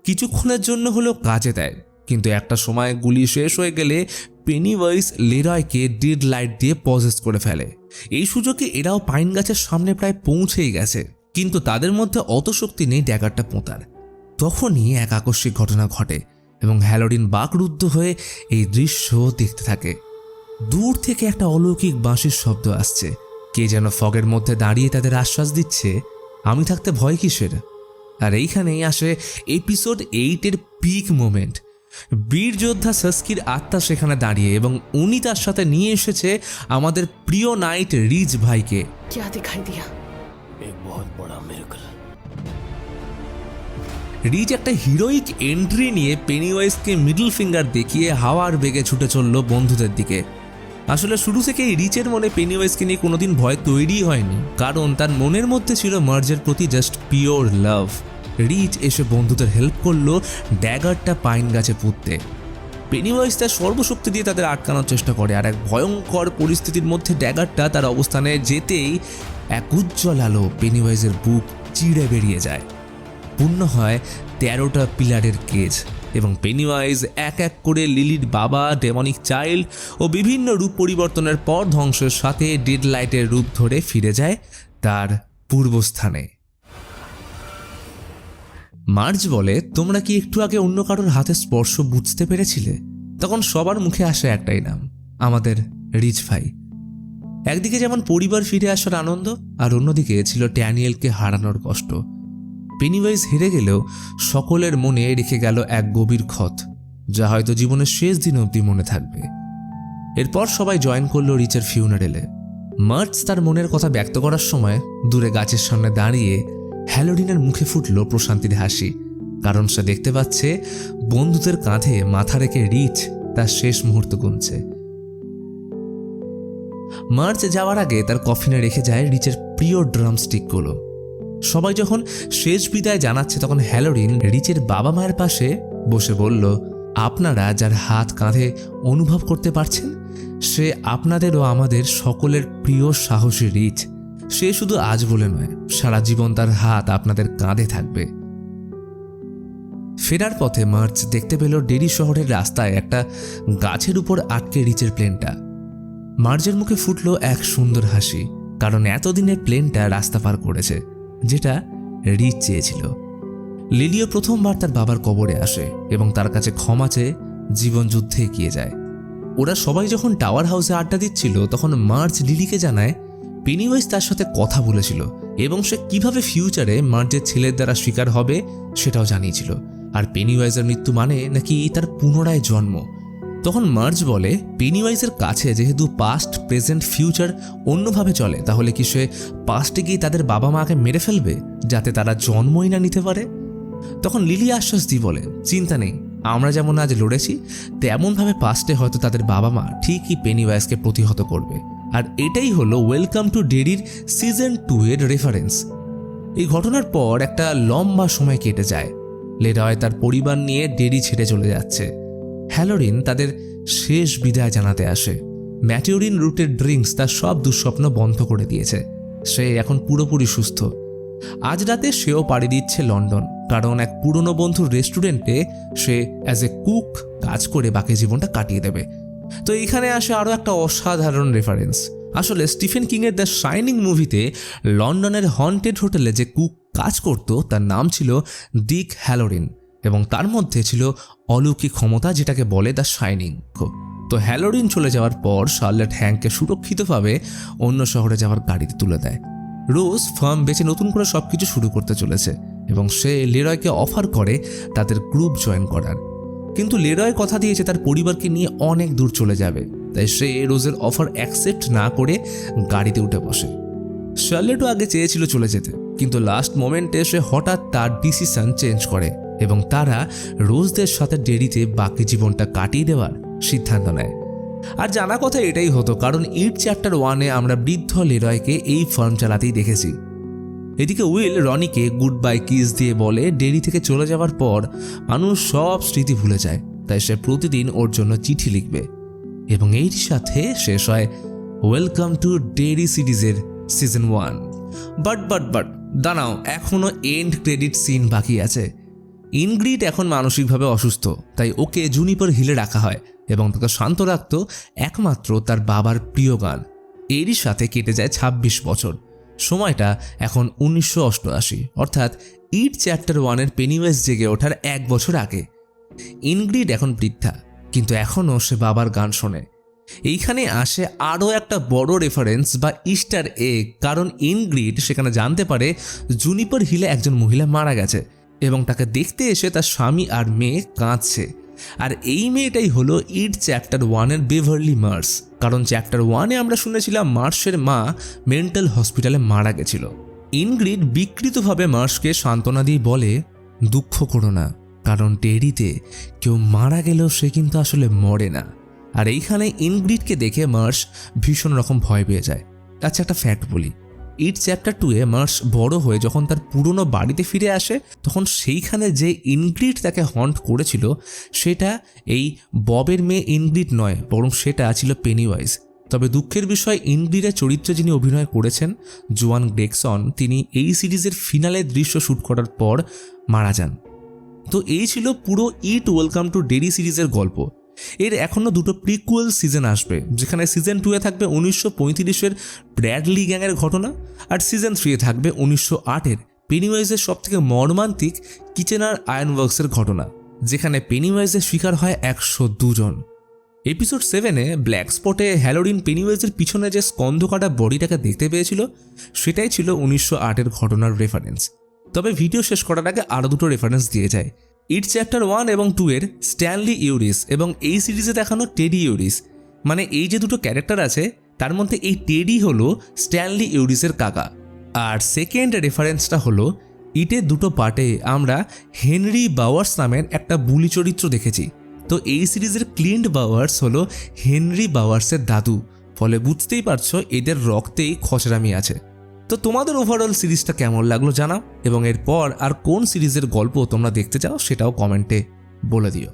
কিছুক্ষণের জন্য হলেও কাজে দেয়। কিন্তু একটা সময় গুলি শেষ হয়ে গেলে পেনিওয়াইজ লেরয়কে ডেড লাইট দিয়ে পজেস করে ফেলে। এই সুযোগে এরাও পাইন গাছের সামনে প্রায় পৌঁছেই গেছে, কিন্তু তাদের মধ্যে অত শক্তি নেই ড্যাগারটা পোঁতার। তখনই এক আকস্মিক ঘটনা ঘটে এবং হ্যালোডিন বাকরুদ্ধ হয়ে এই দৃশ্য দেখতে থাকে। দূর থেকে একটা অলৌকিক বাঁশির শব্দ আসছে। কে যেন ফগের মধ্যে দাঁড়িয়ে তাদের আশ্বাস দিচ্ছে, আমি থাকতে ভয় কিসের। আর এইখানেই আসে এপিসোড 8-এর পিক মোমেন্ট। বীর যোদ্ধা সাস্কির আত্মা সেখানে দাঁড়িয়ে এবং উনি তার সাথে নিয়ে এসেছে আমাদের প্রিয় নাইট রিজ ভাইকে। রিজ একটা হিরোইক এন্ট্রি নিয়ে পেনিওয়াইজকে মিডল ফিঙ্গার দেখিয়ে হাওয়ার বেগে ছুটে চলল বন্ধুদের দিকে। আসলে শুরু থেকেই রিচের মনে পেনিওয়াইজকে নিয়ে কোনোদিন ভয় তৈরি হয়নি, কারণ তার মনের মধ্যে ছিল মার্জের প্রতি জাস্ট পিওর লাভ। রিচ এসে বন্ধুদের হেল্প করলো ড্যাগারটা পাইন গাছে পুঁততে। পেনিওয়াইজ তার সর্বশক্তি দিয়ে তাদের আটকানোর চেষ্টা করে, আর এক ভয়ঙ্কর পরিস্থিতির মধ্যে ড্যাগারটা তার অবস্থানে যেতেই এক উজ্জ্বল আলো পেনিওয়াইজের বুক চিড়ে বেরিয়ে যায়। পূর্ণ হয় 13টা পিলারের কেজ, এবং পেনিওয়াইজ এক এক করে লিলির বাবা, ডেমনিক চাইল্ড ও বিভিন্ন রূপ পরিবর্তনের পর ধ্বংসের সাথে ডেড লাইটের রূপ ধরে ফিরে যায় তার পূর্বস্থানে। মার্জ বলে, তোমরা কি একটু আগে অন্য কারোর হাতে স্পর্শ বুঝতে পেরেছিলে? তখন সবার মুখে আসে একটাই নাম, আমাদের রিচ ভাই। একদিকে যেমন পরিবার ফিরে আসার আনন্দ, আর অন্যদিকে ছিল ড্যানিয়েলকে হারানোর কষ্ট। পেনিওয়াইজ হেরে গেলেও সকলের মনে রেখে গেল এক গভীর ক্ষত, যা হয়তো জীবনের শেষ দিন অবধি মনে থাকবে। এরপর সবাই জয়েন করলো রিচের ফিউনারেলে। মার্জ তার মনের কথা ব্যক্ত করার সময় দূরে গাছের সামনে দাঁড়িয়ে হ্যালোডিনের মুখে ফুটল প্রশান্তির হাসি, কারণ সে দেখতে পাচ্ছে বন্ধুদের কাঁধে মাথা রেখে রিচ তার শেষ মুহূর্ত গুনছে। মার্জ যাওয়ার আগে তার কফিনে রেখে যায় রিচের প্রিয় ড্রামস্টিকগুলো। সবাই যখন শেষ বিদায় জানাচ্ছে, তখন হ্যালোডিন রিচের বাবা মায়ের পাশে বসে বলল, আপনারা যার হাত কাঁধে অনুভব করতে পারছেন, সে আপনাদের ও আমাদের সকলের প্রিয় সাহসী রিচ। সে শুধু আজ বলে নয়, সারা জীবন তার হাত আপনাদের কাঁধে থাকবে। ফেরার পথে মার্চ দেখতে পেল ডেরি শহরের রাস্তায় একটা গাছের উপর আটকে রিচের প্লেনটা। মার্চের মুখে ফুটল এক সুন্দর হাসি, কারণ এতদিনের প্লেনটা রাস্তা পার করেছে, যেটা রিচ চেয়েছিল। লিলিও প্রথমবার তার বাবার কবরে আসে এবং তার কাছে ক্ষমা চেয়ে জীবন যুদ্ধে এগিয়ে যায়। ওরা সবাই যখন টাওয়ার হাউসে আড্ডা দিচ্ছিল, তখন মার্চ লিলিকে জানায় পেনিওয়াইজ তার সাথে কথা বলেছিল এবং সে কিভাবে ফিউচারে মার্চের ছেলের দ্বারা শিকার হবে সেটাও জানিয়েছিল। আর পেনিওয়াইজের মৃত্যু মানে নাকি তার পুনরায় জন্ম। তখন মার্চ বলে, পেনিওয়াইজের কাছে যেহেতু পাস্ট, প্রেজেন্ট, ফিউচার অন্যভাবে চলে, তাহলে কি সে পাস্টে গিয়ে তাদের বাবা মাকে মেরে ফেলবে যাতে তারা জন্মই না নিতে পারে? তখন লিলি আশ্বাস দিয়ে বলে, চিন্তা নেই, আমরা যেমন আজ লড়েছি তেমনভাবে পাস্টে হয়তো তাদের বাবা মা ঠিকই পেনিওয়াইজকে প্রতিহত করবে। আর এটাই হলো ওয়েলকাম টু ডেরির সিজন 2 এর রেফারেন্স। এই ঘটনার পর একটা লম্বা সময় কেটে যায়। লেরয় তার পরিবার নিয়ে ডেরি ছেড়ে চলে যাচ্ছে। হ্যালোডিন তাদের শেষ বিদায় জানাতে আসে। ম্যাটিওরিন রুটের ড্রিঙ্কস তার সব দুঃস্বপ্ন বন্ধ করে দিয়েছে। সে এখন পুরোপুরি সুস্থ। আজ রাতে সেও পাড়ি দিচ্ছে লন্ডন, কারণ এক পুরনো বন্ধুর রেস্টুরেন্টে সে অ্যাজ এ কুক কাজ করে বাকি জীবনটা কাটিয়ে দেবে। তো এখানে আসে আরও একটা অসাধারণ রেফারেন্স। আসলে স্টিফেন কিংয়ের দ্য শাইনিং মুভিতে লন্ডনের হন্টেড হোটেলে যে কুক কাজ করত তার নাম ছিল ডিক হ্যালোডিন, এবং তার মধ্যে ছিল অলৌকিক ক্ষমতা যেটাকে বলে দ্য শাইনিং। তো হ্যালোডিন চলে যাওয়ার পর শার্লেট হ্যাংকে সুরক্ষিতভাবে অন্য শহরে যাওয়ার গাড়িতে তুলে দেয়। রোজ ফার্ম বেচে নতুন করে সবকিছু শুরু করতে চলেছে এবং সে লেরয়কে অফার করে তাদের গ্রুপ জয়েন করার। কিন্তু লেরয় কথা দিয়েছে তার পরিবারকে নিয়ে অনেক দূর চলে যাবে, তাই সে রোজের অফার অ্যাকসেপ্ট না করে গাড়িতে উঠে বসে। শার্লেটও আগে চেয়েছিল চলে যেতে, কিন্তু লাস্ট মোমেন্টে সে হঠাৎ তার ডিসিশন চেঞ্জ করে এবং তারা রোজদের সাথে ডেরিতে বাকি জীবনটা কাটিয়ে দেওয়ার সিদ্ধান্ত নেয়। আর জানা কথা এটাই হতো, কারণ ইট চ্যাপ্টার 1-এ আমরা বৃদ্ধ লেরয়কে এই ফার্ম চালাতেই দেখেছি। এদিকে উইল রনিকে গুড বাই কিস দিয়ে বলে ডেরি থেকে চলে যাওয়ার পর মানুষ সব স্মৃতি ভুলে যায়, তাই সে প্রতিদিন ওর জন্য চিঠি লিখবে। এবং এর সাথে শেষ হয় ওয়েলকাম টু ডেরি সিরিজের সিজন 1। বাট দাঁড়াও, এখনো এন্ড ক্রেডিট সিন বাকি আছে। ইনগ্রিড এখন মানসিকভাবে অসুস্থ, তাই ওকে জুনিপার হিলে রাখা হয় এবং তাকে শান্ত রাখত একমাত্র তার বাবার প্রিয় গান। এরই সাথে কেটে যায় 26 বছর। সময়টা এখন 1988, অর্থাৎ ইট চ্যাপ্টার 1-এর পেনিওয়াইজ জেগে ওঠার 1 বছর আগে। ইনগ্রিড এখন বৃদ্ধা, কিন্তু এখনও সে বাবার গান শোনে। এইখানে আসে আরও একটা বড় রেফারেন্স বা ইস্টার এগ, কারণ ইনগ্রিড সেখানে জানতে পারে জুনিপার হিলে একজন মহিলা মারা গেছে এবং তাকে দেখতে এসে তার স্বামী আর মেয়ে কাঁদছে। আর এই মেয়েটাই হলো ইট চ্যাপ্টার 1-এর বেভারলি মার্স, কারণ চ্যাপ্টার 1-এ আমরা শুনেছিলাম মার্সের মা মেন্টাল হসপিটালে মারা গেছিল। ইনগ্রিড বিকৃতভাবে মার্সকে সান্ত্বনা দিয়ে বলে, দুঃখ করো না, কারণ ডেরিতে কেউ মারা গেলেও সে কিন্তু আসলে মরে না। আর এইখানে ইনগ্রিডকে দেখে মার্স ভীষণ রকম ভয় পেয়ে যায়। আচ্ছা, একটা ফ্যাক্ট বলি, ইট চ্যাপ্টার 2-এ মার্স বড় হয়ে যখন তার পুরনো বাড়িতে ফিরে আসে, তখন সেইখানে যে ইনগ্রিড তাকে হন্ট করেছিল সেটা এই ববের মেয়ে ইনগ্রিড নয়, বরং সেটা ছিল পেনিওয়াইজ। তবে দুঃখের বিষয়, ইনগ্রিডের চরিত্রে যিনি অভিনয় করেছেন জোয়ান গ্রেগসন, তিনি এই সিরিজের ফিনালের দৃশ্য শ্যুট করার পর মারা যান। তো এই ছিল পুরো ইট ওয়েলকাম টু ডেরি সিরিজের গল্প। এর এখনও 2টো প্রিকুয়েল সিজন আসবে, যেখানে সিজন 2-এ থাকবে 1935-এর ব্র্যাডলি গ্যাংয়ের ঘটনা, আর সিজন 3-এ থাকবে 1908-এর পেনিওয়াইজের সবথেকে মর্মান্তিক কিচেনার আয়রনওয়ার্কসের ঘটনা, যেখানে পেনিওয়াইজের শিকার হয় 102 জন। এপিসোড 7-এ ব্ল্যাক স্পটে হ্যালোরিন পেনিওয়াইজের পিছনে যে স্কন্ধ কাটা বডিটাকে দেখতে পেয়েছিল, সেটাই ছিল 1908-এর ঘটনার রেফারেন্স। তবে ভিডিও শেষ করার আগে আরও 2টো রেফারেন্স দিয়ে যায়। ইট চ্যাপ্টার 1 এবং 2-এর স্ট্যানলি ইউরিস এবং এই সিরিজে দেখানো টেডি ইউরিস, মানে এই যে 2টো ক্যারেক্টার আছে তার মধ্যে এই টেডি হলো স্ট্যানলি ইউরিসের কাকা। আর সেকেন্ড রেফারেন্সটা হলো ইটের 2টো পার্টে আমরা হেনরি বাওয়ার্স নামের একটা বুলি চরিত্র দেখেছি। তো এই সিরিজের ক্লিন্ট বাওয়ার্স হলো হেনরি বাওয়ার্সের দাদু, ফলে বুঝতেই পারছো এদের রক্তেই খসড়ামি আছে। তো তোমাদের ওভারঅল সিরিজটা কেমন লাগলো জানাও, এবং এরপর আর কোন সিরিজের গল্প তোমরা দেখতে চাও সেটাও কমেন্টে বলে দিও।